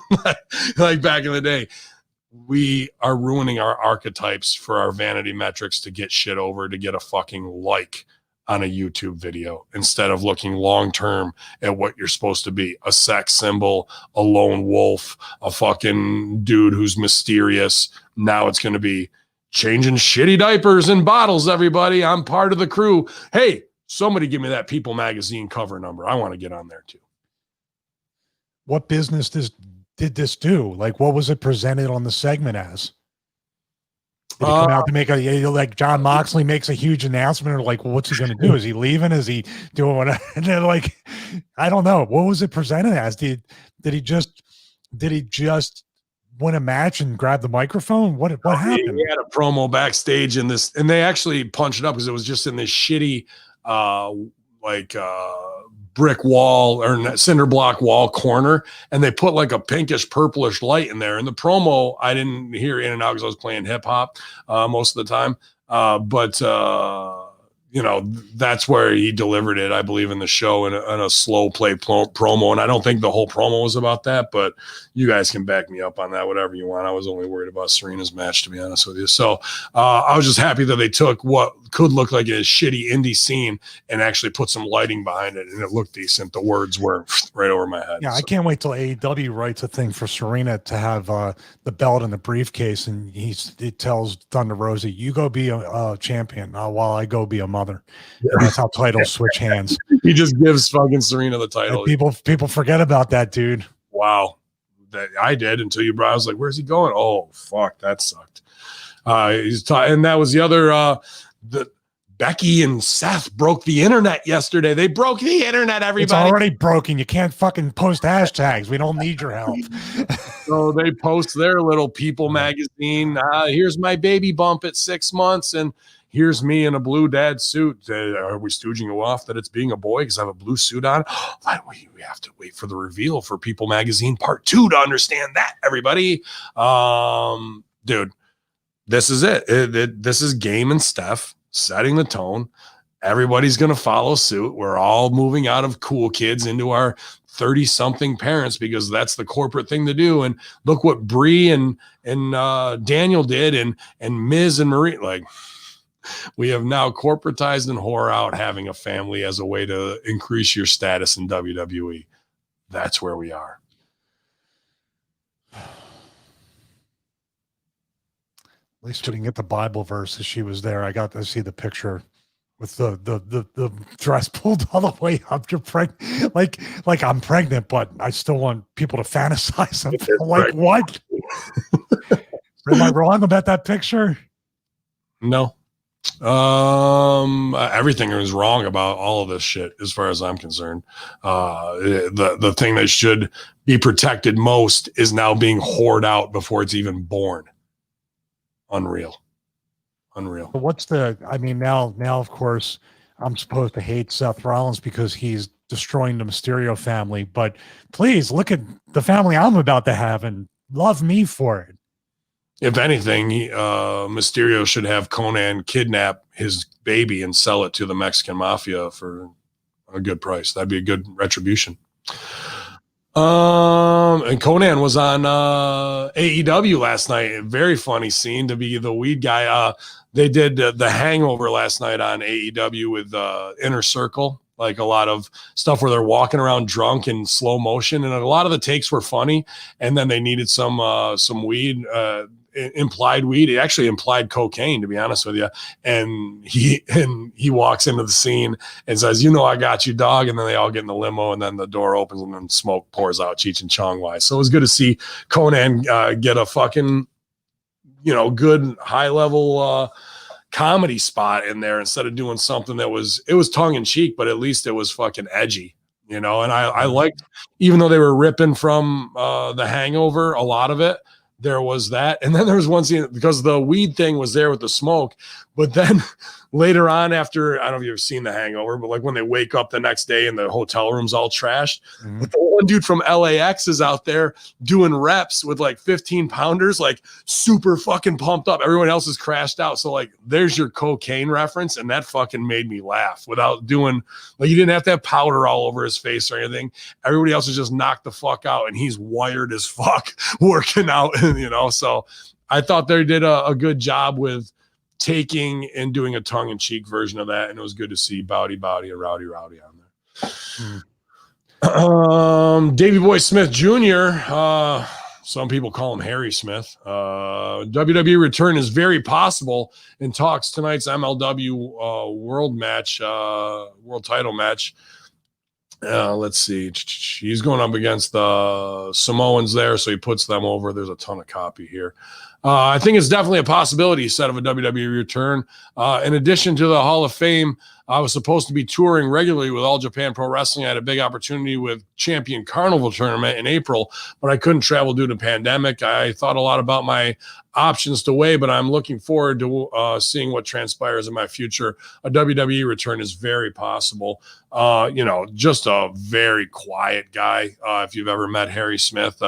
Like back in the day. We are ruining our archetypes for our vanity metrics to get shit over, to get a fucking like on a YouTube video, instead of looking long-term at what you're supposed to be. A sex symbol, a lone wolf, a fucking dude who's mysterious. Now it's going to be changing shitty diapers and bottles, everybody. I'm part of the crew. Hey, somebody give me that People magazine cover number. I want to get on there too. What business did this do? Like, what was it presented on the segment as? Did he come out to make like John Moxley makes a huge announcement, or like, well, what's he going to do? Is he leaving? Is he doing what? And then like, I don't know. What was it presented as? Did he just win a match and grab the microphone? What happened? He had a promo backstage in this, and they actually punched it up because it was just in this shitty, brick wall or cinder block wall corner, and they put like a pinkish purplish light in there. And the promo, I didn't hear in and out because I was playing hip hop most of the time. But that's where he delivered it, I believe, in the show in a slow play promo. And I don't think the whole promo was about that, but you guys can back me up on that, whatever you want. I was only worried about Serena's match, to be honest with you. So I was just happy that they took what could look like a shitty indie scene and actually put some lighting behind it, and it looked decent. The words were right over my head. Yeah, I can't wait till AEW writes a thing for Serena to have the belt in the briefcase, and it tells Thunder Rosa, you go be a champion while I go be a mother. Yeah. That's how titles switch hands. He just gives fucking Serena the title. And people forget about that, dude. Wow. That I did until you brought. I was like, where's he going? Oh, fuck, that sucked. And that was the other the Becky and Seth broke the internet yesterday. They broke the internet, everybody. It's already broken. You can't fucking post hashtags. We don't need your help. So they post their little People magazine. Here's my baby bump at 6 months, and here's me in a blue dad suit. Are we stooging you off that it's being a boy because I have a blue suit on? We have to wait for the reveal for People magazine part 2 to understand that, everybody. Dude, this is it. This is Game and Steph setting the tone. Everybody's going to follow suit. We're all moving out of cool kids into our 30-something parents because that's the corporate thing to do. And look what Bree and Daniel did, and Miz and Marie. Like, we have now corporatized and whore out having a family as a way to increase your status in WWE. That's where we are. At least we didn't get the Bible verse as she was there. I got to see the picture with the dress pulled all the way up. You're pregnant, like I'm pregnant, but I still want people to fantasize. Like, what? Am I wrong about that picture? No. Everything is wrong about all of this shit as far as I'm concerned. The thing that should be protected most is now being whored out before it's even born. Unreal. What's now of course I'm supposed to hate Seth Rollins because he's destroying the Mysterio family, but please look at the family I'm about to have and love me for it. If anything, Mysterio should have Conan kidnap his baby and sell it to the Mexican mafia for a good price. That'd be a good retribution. And Conan was on AEW last night. A very funny scene to be the weed guy. They did the Hangover last night on AEW with Inner Circle, like a lot of stuff where they're walking around drunk in slow motion, and a lot of the takes were funny. And then they needed some weed. Implied weed. It actually implied cocaine, to be honest with you. And he walks into the scene and says, "You know, I got you, dog." And then they all get in the limo, and then the door opens, and then smoke pours out Cheech and Chong wise. So it was good to see Conan get a fucking, good high level comedy spot in there instead of doing something that was tongue in cheek, but at least it was fucking edgy. And I liked, even though they were ripping from the Hangover, a lot of it. There was that. And then there was one scene because the weed thing was there with the smoke. But then later on, after, I don't know if you've seen The Hangover, but like when they wake up the next day and the hotel room's all trashed, but the one dude from LAX is out there doing reps with like 15 pounders, like super fucking pumped up. Everyone else is crashed out. So like, there's your cocaine reference. And that fucking made me laugh without doing, like, you didn't have to have powder all over his face or anything. Everybody else is just knocked the fuck out and he's wired as fuck working out, so I thought they did a good job with taking and doing a tongue-in-cheek version of that, and it was good to see Bowdy and Rowdy on there. Davey Boy Smith Jr., some people call him Harry Smith. WWE return is very possible in talks tonight's MLW world title match. Let's see. He's going up against the Samoans there, so he puts them over. There's a ton of copy here. I think it's definitely a possibility set of a WWE return. In addition to the Hall of Fame, I was supposed to be touring regularly with All Japan Pro Wrestling. I had a big opportunity with Champion Carnival tournament in April, but I couldn't travel due to pandemic. I thought a lot about my options to weigh, but I'm looking forward to seeing what transpires in my future. A WWE return is very possible. Just a very quiet guy. If you've ever met Harry Smith,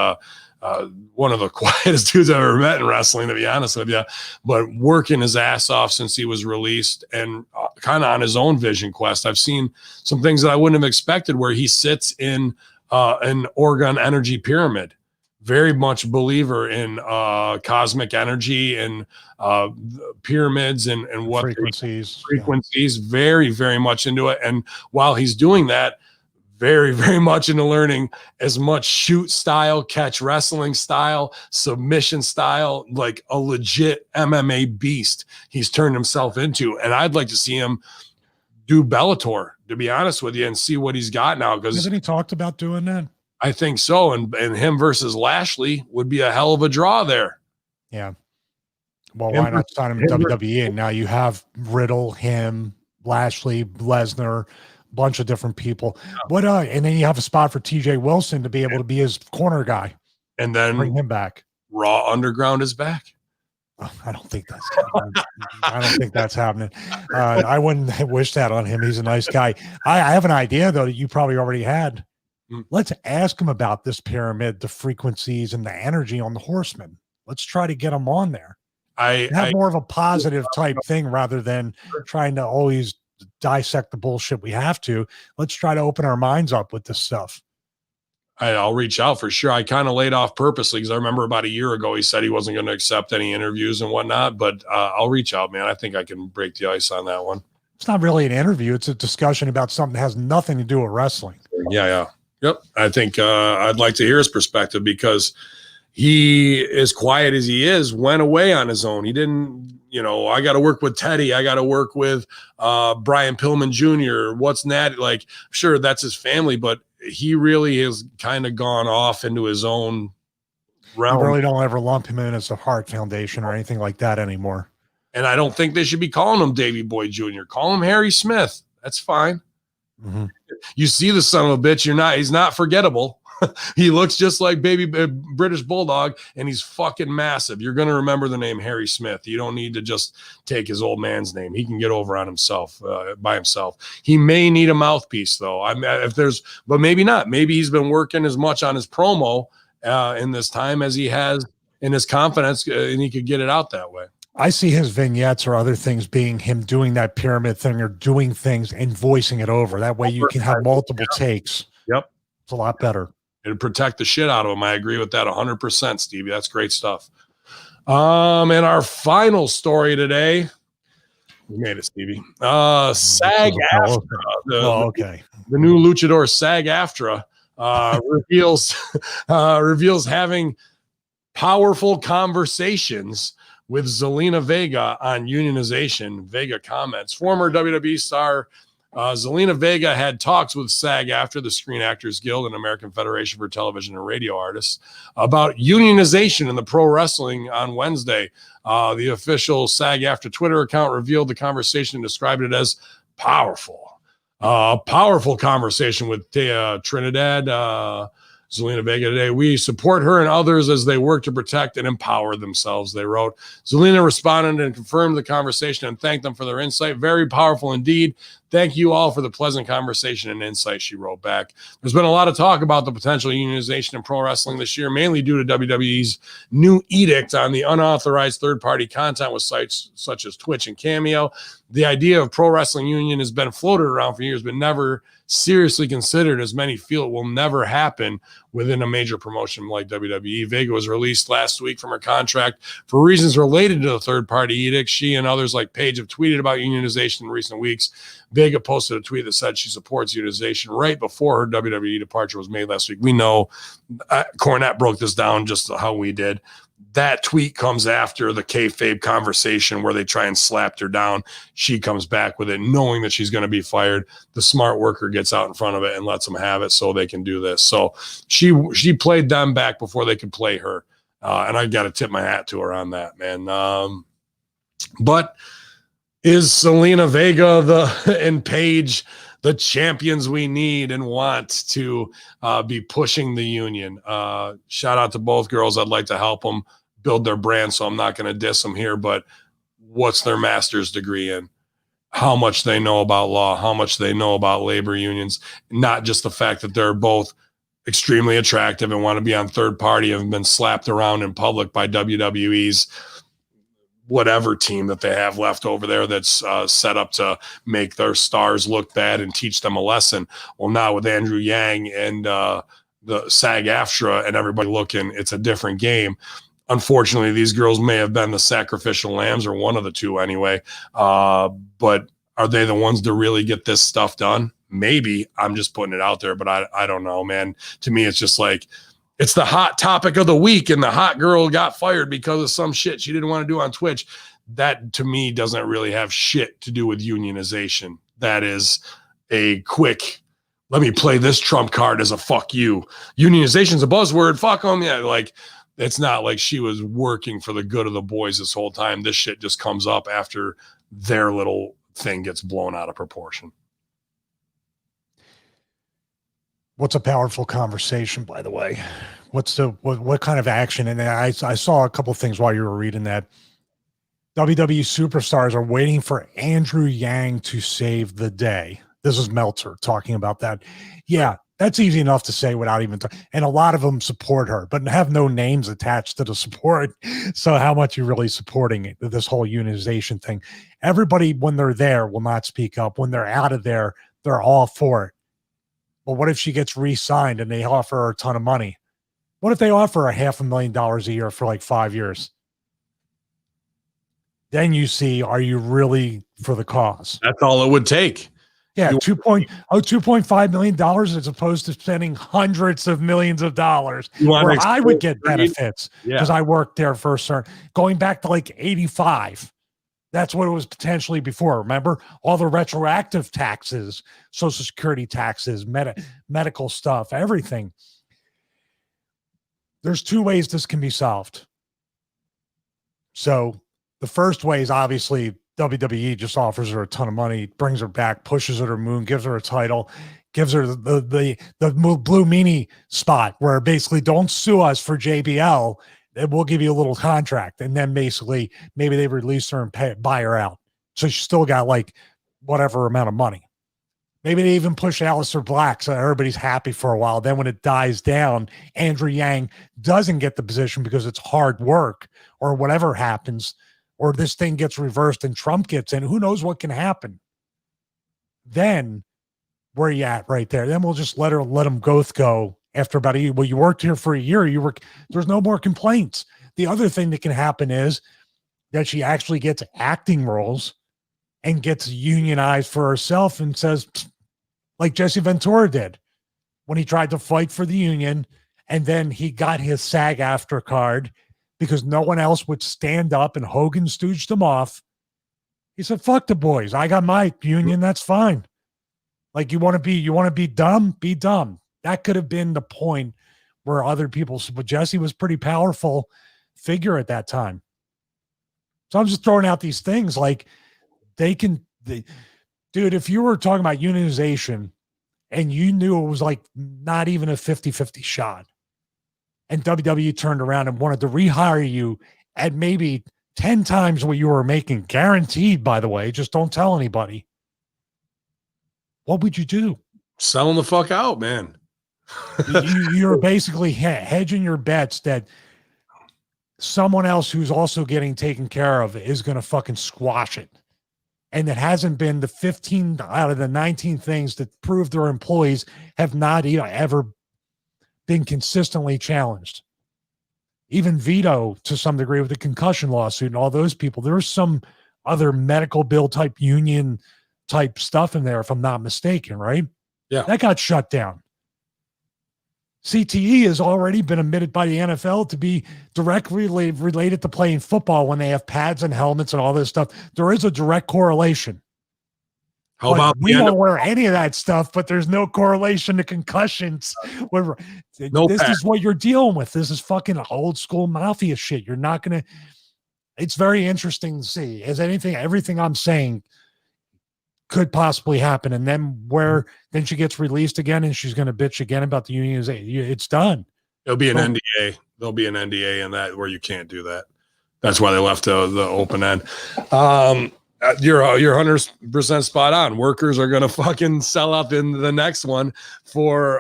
one of the quietest dudes I've ever met in wrestling, to be honest with you, but working his ass off since he was released and kind of on his own vision quest. I've seen some things that I wouldn't have expected where he sits in an Orgon energy pyramid. Very much believer in cosmic energy and pyramids and what frequencies, very, very much into it. And while he's doing that, very, very much into learning as much shoot style, catch wrestling style, submission style, like a legit MMA beast he's turned himself into. And I'd like to see him do Bellator, to be honest with you, and see what he's got now. Because hasn't he talked about doing that? I think so. And him versus Lashley would be a hell of a draw there. Yeah. Well, why not sign him in WWE? And now you have Riddle, him, Lashley, Lesnar, bunch of different people. What and then you have a spot for TJ Wilson to be able to be his corner guy. And then bring him back. Raw Underground is back. I don't think that's happening. I don't think that's happening. I wouldn't wish that on him. He's a nice guy. I have an idea though that you probably already had. Let's ask him about this pyramid, the frequencies and the energy on the Horsemen. Let's try to get him on there. I have more of a positive type thing rather than trying to always dissect the bullshit we have to. Let's try to open our minds up with this stuff. I'll reach out for sure. I kind of laid off purposely because I remember about a year ago he said he wasn't going to accept any interviews and whatnot, but I'll reach out, man. I think I can break the ice on that one. It's not really an interview. It's a discussion about something that has nothing to do with wrestling. Yeah. Yep. I think I'd like to hear his perspective because he, as quiet as he is, went away on his own. He didn't, I got to work with Teddy. I got to work with Brian Pillman Jr. What's Natty? Like, sure, that's his family, but he really has kind of gone off into his own realm. I really don't ever lump him in as the Hart Foundation or anything like that anymore. And I don't think they should be calling him Davey Boy Jr. Call him Harry Smith. That's fine. Mm-hmm. You see the son of a bitch. He's not forgettable. He looks just like baby British Bulldog, and he's fucking massive. You're going to remember the name Harry Smith. You don't need to just take his old man's name. He can get over on himself by himself. He may need a mouthpiece, though. But maybe not. Maybe he's been working as much on his promo in this time as he has in his confidence, and he could get it out that way. I see his vignettes or other things being him doing that pyramid thing or doing things and voicing it over. That way you can have multiple takes. Yep. It's a lot better. It'd protect the shit out of them. I agree with that 100%, Stevie. That's great stuff. And our final story today, we made it, Stevie. Okay. The new luchador SAG-AFTRA reveals having powerful conversations with Zelina Vega on unionization. Vega comments. Former WWE star Zelina Vega had talks with SAG-AFTRA, the Screen Actors Guild and American Federation for Television and Radio Artists, about unionization in the pro wrestling on Wednesday. The official SAG-AFTRA Twitter account revealed the conversation and described it as powerful. Powerful conversation with Trinidad, Zelina Vega today. We support her and others as they work to protect and empower themselves, they wrote. Zelina responded and confirmed the conversation and thanked them for their insight. Very powerful indeed. Thank you all for the pleasant conversation and insight, she wrote back. There's been a lot of talk about the potential unionization in pro wrestling this year, mainly due to WWE's new edict on the unauthorized third-party content with sites such as Twitch and Cameo. The idea of pro wrestling union has been floated around for years, but never seriously considered, as many feel it will never happen within a major promotion like WWE. Vega was released last week from her contract for reasons related to the third-party edict. She and others like Paige have tweeted about unionization in recent weeks. Vega posted a tweet that said she supports unionization right before her WWE departure was made last week. We know Cornette broke this down just how we did. That tweet comes after the kayfabe conversation where they try and slap her down. She comes back with it, knowing that she's going to be fired. The smart worker gets out in front of it and lets them have it so they can do this. So she played them back before they could play her. And I got to tip my hat to her on that, man. But is Zelina Vega and Paige the champions we need and want to be pushing the union? Shout out to both girls. I'd like to help them build their brand, so I'm not going to diss them here, but what's their master's degree in? How much they know about law, how much they know about labor unions, not just the fact that they're both extremely attractive and want to be on third party and have been slapped around in public by WWE's whatever team that they have left over there that's set up to make their stars look bad and teach them a lesson. Well, now with Andrew Yang and the SAG-AFTRA and everybody looking, it's a different game. Unfortunately, these girls may have been the sacrificial lambs, or one of the two anyway. But are they the ones to really get this stuff done? Maybe. I'm just putting it out there, but I don't know, man. To me, it's just like, it's the hot topic of the week, and the hot girl got fired because of some shit she didn't want to do on Twitch. That, to me, doesn't really have shit to do with unionization. That is a quick, let me play this trump card as a fuck you. Unionization's a buzzword. Fuck them. Yeah, like, it's not like she was working for the good of the boys this whole time. This shit just comes up after their little thing gets blown out of proportion. What's a powerful conversation, by the way? What kind of action? And I saw a couple of things while you were reading that. WWE superstars are waiting for Andrew Yang to save the day. This is Meltzer talking about that. Yeah, that's easy enough to say without even and a lot of them support her, but have no names attached to the support. So how much you really supporting it, this whole unionization thing? Everybody, when they're there, will not speak up. When they're out of there, they're all for it. Well, what if she gets re-signed and they offer her a ton of money? What if they offer her $500,000 a year for like 5 years? Then you see, are you really for the cause? That's all it would take. Yeah, $2.5 million as opposed to spending hundreds of millions of dollars where I would get benefits because I worked there for a certain, going back to like 85. That's what it was potentially before. Remember all the retroactive taxes, Social Security taxes, medical stuff, everything. There's two ways this can be solved. So the first way is obviously WWE just offers her a ton of money, brings her back, pushes her to the moon, gives her a title, gives her the blue meanie spot where basically don't sue us for JBL. We'll give you a little contract. And then basically maybe they release her and buy her out. So she still got like whatever amount of money. Maybe they even push Aleister Black so everybody's happy for a while. Then when it dies down, Andrew Yang doesn't get the position because it's hard work or whatever happens, or this thing gets reversed and Trump gets in. Who knows what can happen? Then where are you at right there? Then we'll just let them both go after about a year. Well, you worked here for a year. There's no more complaints. The other thing that can happen is that she actually gets acting roles and gets unionized for herself and says, like Jesse Ventura did when he tried to fight for the union, and then he got his SAG-AFTRA card because no one else would stand up, and Hogan stooged him off. He said, fuck the boys. I got my union. That's fine. Like, you want to be dumb? Be dumb. That could have been the point where other people, but Jesse was pretty powerful figure at that time. So I'm just throwing out these things like dude, if you were talking about unionization and you knew it was like not even a 50-50 shot, and WWE turned around and wanted to rehire you at maybe 10 times what you were making, guaranteed, by the way, just don't tell anybody, what would you do? Selling the fuck out, man. You're basically hedging your bets that someone else who's also getting taken care of is going to fucking squash it. And it hasn't been the 15 out of the 19 things that prove their employees have not ever been consistently challenged. Even Vito, to some degree, with the concussion lawsuit and all those people, there's some other medical bill type union type stuff in there, if I'm not mistaken, right? Yeah. That got shut down. CTE has already been admitted by the NFL to be directly related to playing football when they have pads and helmets and all this stuff. There is a direct correlation. How about we don't wear any of that stuff, but there's no correlation to concussions. This is what you're dealing with. This is fucking old school mafia shit. You're not going to, it's very interesting to see as everything I'm saying could possibly happen. And then she gets released again and she's going to bitch again about the unionization. It's done. It'll be an NDA. There'll be an NDA in that where you can't do that. That's why they left the open end. You're 100% spot on. Workers are going to fucking sell out in the next one for,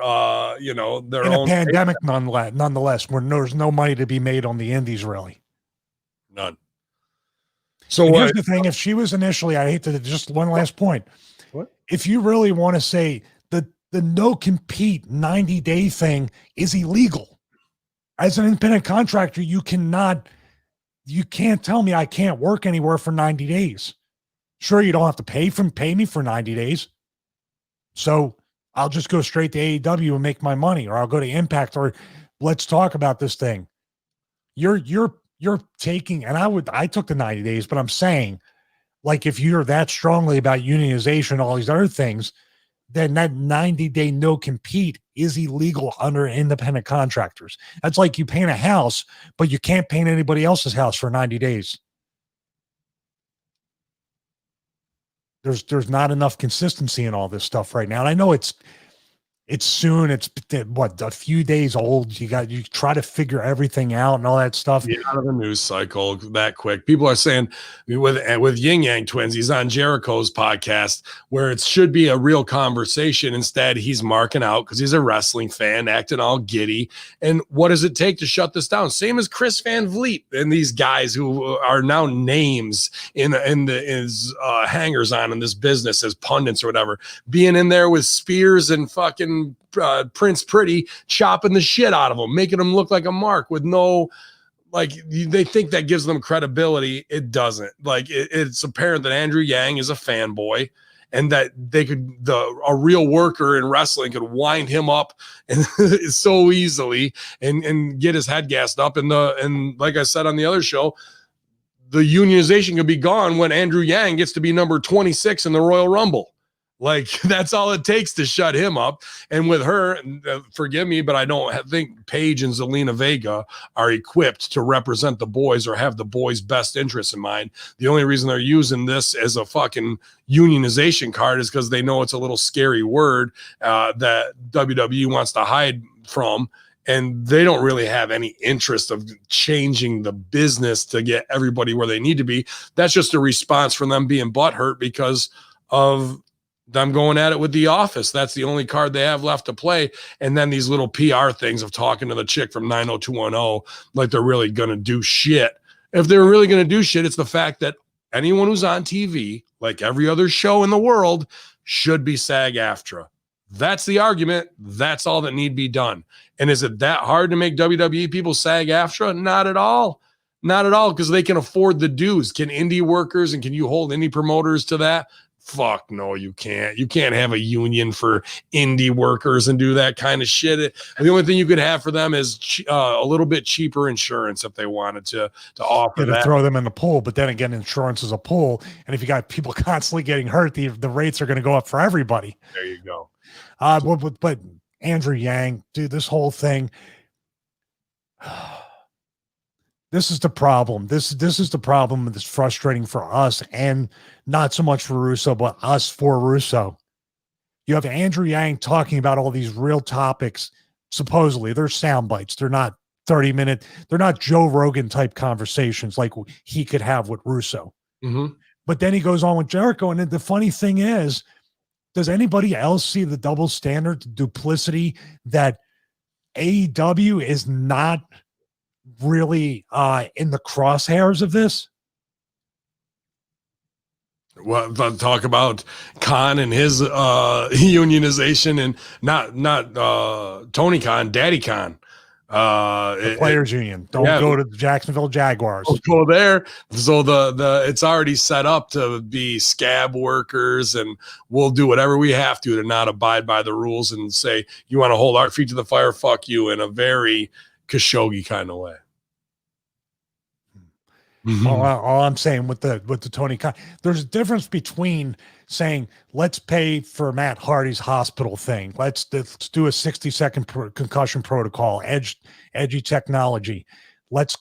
their in own a pandemic, nonetheless, where there's no money to be made on the indies, really. None. So here's the thing. If she was initially, I hate to just one last point. What? If you really want to say the no compete 90-day thing is illegal, as an independent contractor, you can't tell me I can't work anywhere for 90 days. Sure, you don't have to pay me for 90 days. So I'll just go straight to AEW and make my money, or I'll go to Impact, or let's talk about this thing. You're taking, and I took the 90 days, but I'm saying, like, if you're that strongly about unionization, all these other things, then that 90-day no compete is illegal under independent contractors. That's like you paint a house, but you can't paint anybody else's house for 90 days. There's not enough consistency in all this stuff right now. And I know it's soon. It's what, a few days old. You try to figure everything out and all that stuff. Get out of the news cycle that quick. People are saying with Yin Yang Twins, he's on Jericho's podcast where it should be a real conversation. Instead, he's marking out because he's a wrestling fan, acting all giddy. And what does it take to shut this down? Same as Chris Van Vliet and these guys who are now names in his hangers on in this business as pundits or whatever, being in there with spears and fucking Prince Pretty, chopping the shit out of him, making him look like a mark with no, like, they think that gives them credibility. It doesn't. Like, it's apparent that Andrew Yang is a fanboy, and that a real worker in wrestling could wind him up and so easily and get his head gassed up. And like I said on the other show, the unionization could be gone when Andrew Yang gets to be number 26 in the Royal Rumble. Like, that's all it takes to shut him up. And with her, forgive me, but I don't think Paige and Zelina Vega are equipped to represent the boys or have the boys' best interests in mind. The only reason they're using this as a fucking unionization card is because they know it's a little scary word that WWE wants to hide from. And they don't really have any interest of changing the business to get everybody where they need to be. That's just a response from them being butthurt because of them going at it with The Office. That's the only card they have left to play. And then these little PR things of talking to the chick from 90210 like they're really going to do shit. If they're really going to do shit, it's the fact that anyone who's on TV, like every other show in the world, should be SAG-AFTRA. That's the argument. That's all that need be done. And is it that hard to make WWE people SAG-AFTRA? Not at all. Not at all, because they can afford the dues. Can indie workers and can you hold indie promoters to that? Fuck no, you can't. You can't have a union for indie workers and do that kind of shit. The only thing you could have for them is a little bit cheaper insurance if they wanted to offer that. Throw them in the pool, but then again, insurance is a pool, and if you got people constantly getting hurt, the rates are going to go up for everybody. There you go. But Andrew Yang, dude, this whole thing. This is the problem. This is the problem that's frustrating for us, and not so much for Russo, but us for Russo. You have Andrew Yang talking about all these real topics. Supposedly, they're sound bites. They're not 30-minute. They're not Joe Rogan type conversations like he could have with Russo. Mm-hmm. But then he goes on with Jericho, and the funny thing is, does anybody else see the double standard, the duplicity that AEW is not really in the crosshairs of this? Well, talk about Khan and his unionization, and not Tony Khan, Daddy Khan. The players union. Don't go to the Jacksonville Jaguars. Don't go there. So the it's already set up to be scab workers, and we'll do whatever we have to not abide by the rules and say, you want to hold our feet to the fire, fuck you, in a very Khashoggi kind of way. Mm-hmm. All I'm saying with the Tony Khan, there's a difference between saying, let's pay for Matt Hardy's hospital thing. Let's do a 60-second concussion protocol, edgy technology. Let's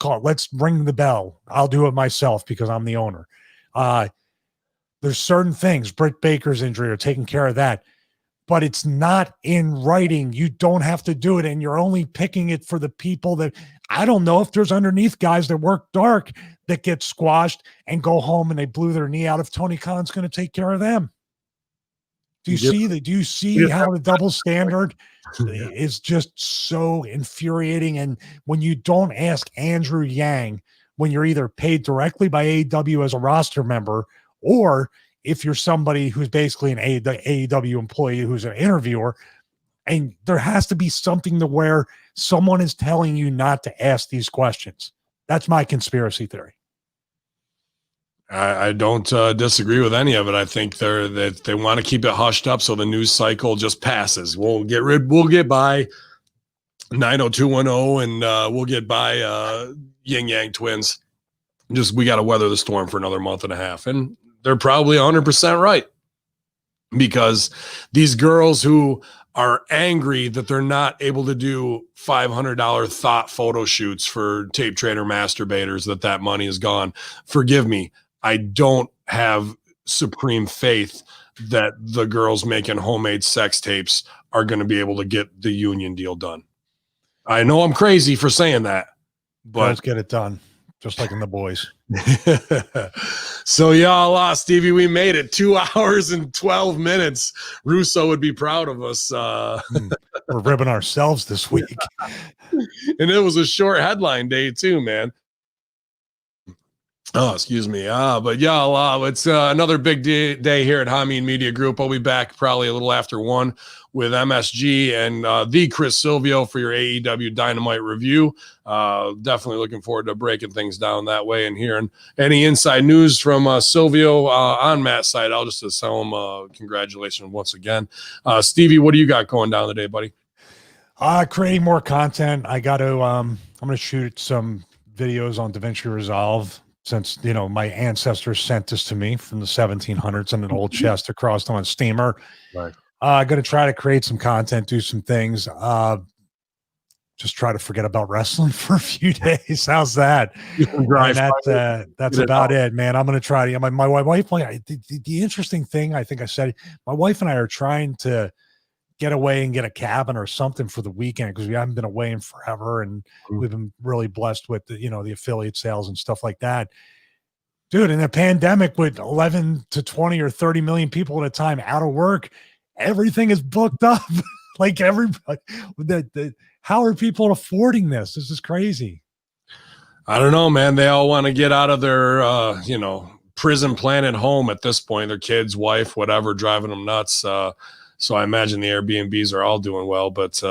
ring the bell. I'll do it myself because I'm the owner. There's certain things, Britt Baker's injury, are taking care of that, but it's not in writing. You don't have to do it. And you're only picking it for the people that, I don't know if there's underneath guys that work dark that get squashed and go home and they blew their knee out, if Tony Khan's going to take care of them. Do you see how the double standard is just so infuriating? And when you don't ask Andrew Yang, when you're either paid directly by AEW as a roster member, or if you're somebody who's basically an AEW employee who's an interviewer, and there has to be something to where someone is telling you not to ask these questions. That's my conspiracy theory. I don't disagree with any of it. I think they want to keep it hushed up so the news cycle just passes. We'll get by 90210 and we'll get by Yin Yang Twins. Just we got to weather the storm for another month and a half, and they're probably 100% right, because these girls who are angry that they're not able to do $500 thought photo shoots for tape trader masturbators, that money is gone. Forgive me. I don't have supreme faith that the girls making homemade sex tapes are going to be able to get the union deal done. I know I'm crazy for saying that, but let's get it done. Just like in The Boys. So y'all, Stevie, we made it 2 hours and 12 minutes. Russo would be proud of us. We're ribbing ourselves this week. And it was a short headline day too, man. Oh, excuse me. But y'all, it's another big day here at Hamin Media Group. I'll be back probably a little after 1 with MSG and the Chris Silvio for your AEW Dynamite review. Definitely looking forward to breaking things down that way and hearing any inside news from Silvio on Matt's side. I'll just tell him congratulations once again. Stevie, what do you got going down today, buddy? Creating more content. I got to, I'm going to shoot some videos on DaVinci Resolve, since, my ancestors sent this to me from the 1700s in an old chest across on a steamer. Right. I'm going to try to create some content, do some things, just try to forget about wrestling for a few days. How's that? That's about it, man. I'm going to try to, my wife, the interesting thing, I think I said, my wife and I are trying to get away and get a cabin or something for the weekend, because we haven't been away in forever, and we've been really blessed with the affiliate sales and stuff like that. Dude, in a pandemic with 11 to 20 or 30 million people at a time out of work, everything is booked up. Like everybody, how are people affording this? This is crazy. I don't know, man. They all want to get out of their, prison planet home at this point. Their kids, wife, whatever, driving them nuts. So I imagine the Airbnbs are all doing well. But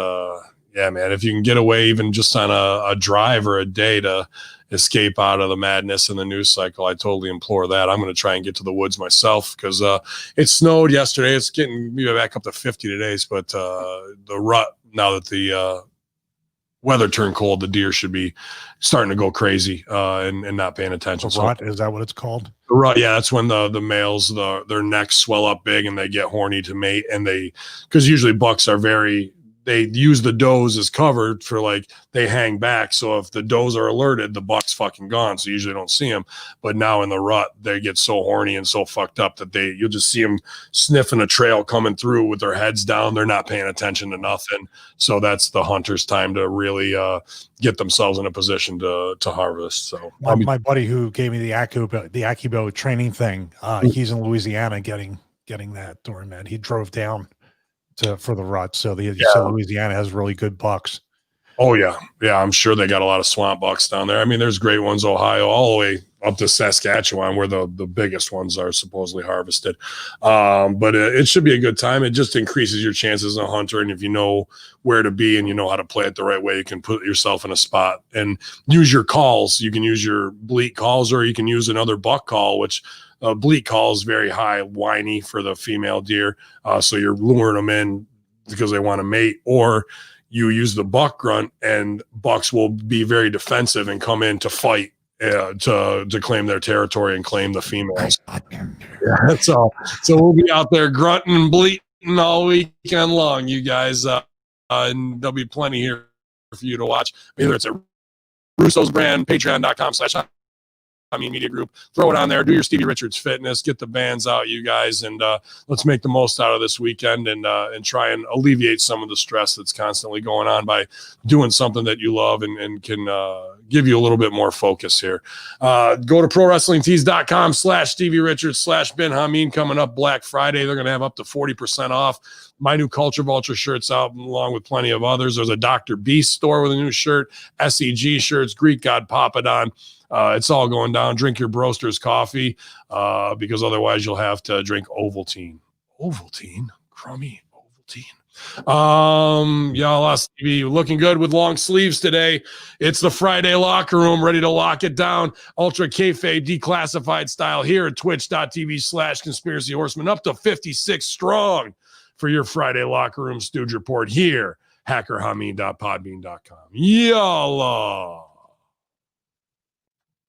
yeah, man, if you can get away even just on a drive or a day to escape out of the madness and the news cycle, I totally implore that. I'm going to try and get to the woods myself because it snowed yesterday. It's getting back up to 50 today, but the rut, now that the weather turned cold, the deer should be starting to go crazy and not paying attention. The rut, is that what it's called? The rut, yeah, that's when the males, their necks swell up big and they get horny to mate, and because usually bucks are they use the does as cover for, like, they hang back. So if the does are alerted, the buck's fucking gone. So usually don't see them. But now in the rut, they get so horny and so fucked up that you'll just see them sniffing a trail coming through with their heads down. They're not paying attention to nothing. So that's the hunter's time to really get themselves in a position to harvest. So my buddy who gave me the Akibo training thing, he's in Louisiana getting that during that. He drove down for the rut. So so Louisiana has really good bucks. Oh yeah. I'm sure they got a lot of swamp bucks down there. I mean, there's great ones, Ohio, all the way up to Saskatchewan, where the biggest ones are supposedly harvested. But it should be a good time. It just increases your chances as a hunter. And if you know where to be and you know how to play it the right way, you can put yourself in a spot and use your calls. You can use your bleat calls, or you can use another buck call, which bleat call is very high, whiny for the female deer. So you're luring them in because they want to mate, or you use the buck grunt, and bucks will be very defensive and come in to fight to claim their territory and claim the females. Yeah, so we'll be out there grunting and bleating all weekend long, you guys, and there'll be plenty here for you to watch. Either it's at Russo's brand, patreon.com/Hamin Media Group. Throw it on there. Do your Stevie Richards fitness. Get the bands out, you guys, and let's make the most out of this weekend and try and alleviate some of the stress that's constantly going on by doing something that you love and can give you a little bit more focus here. Go to ProWrestlingTees.com/Stevie Richards/Ben Hamin. Coming up Black Friday, they're going to have up to 40% off. My new Culture Vulture shirt's out, along with plenty of others. There's a Dr. Beast store with a new shirt, SEG shirts, Greek God Papadon. It's all going down. Drink your Broster's coffee because otherwise you'll have to drink Ovaltine. Ovaltine? Crummy Ovaltine. Y'all, Stevie looking good with long sleeves today. It's the Friday locker room, ready to lock it down. Ultra kayfabe declassified style here at twitch.tv/conspiracy horseman, up to 56 strong for your Friday locker room stooge report here. hackerhamin.podbean.com. Yalla.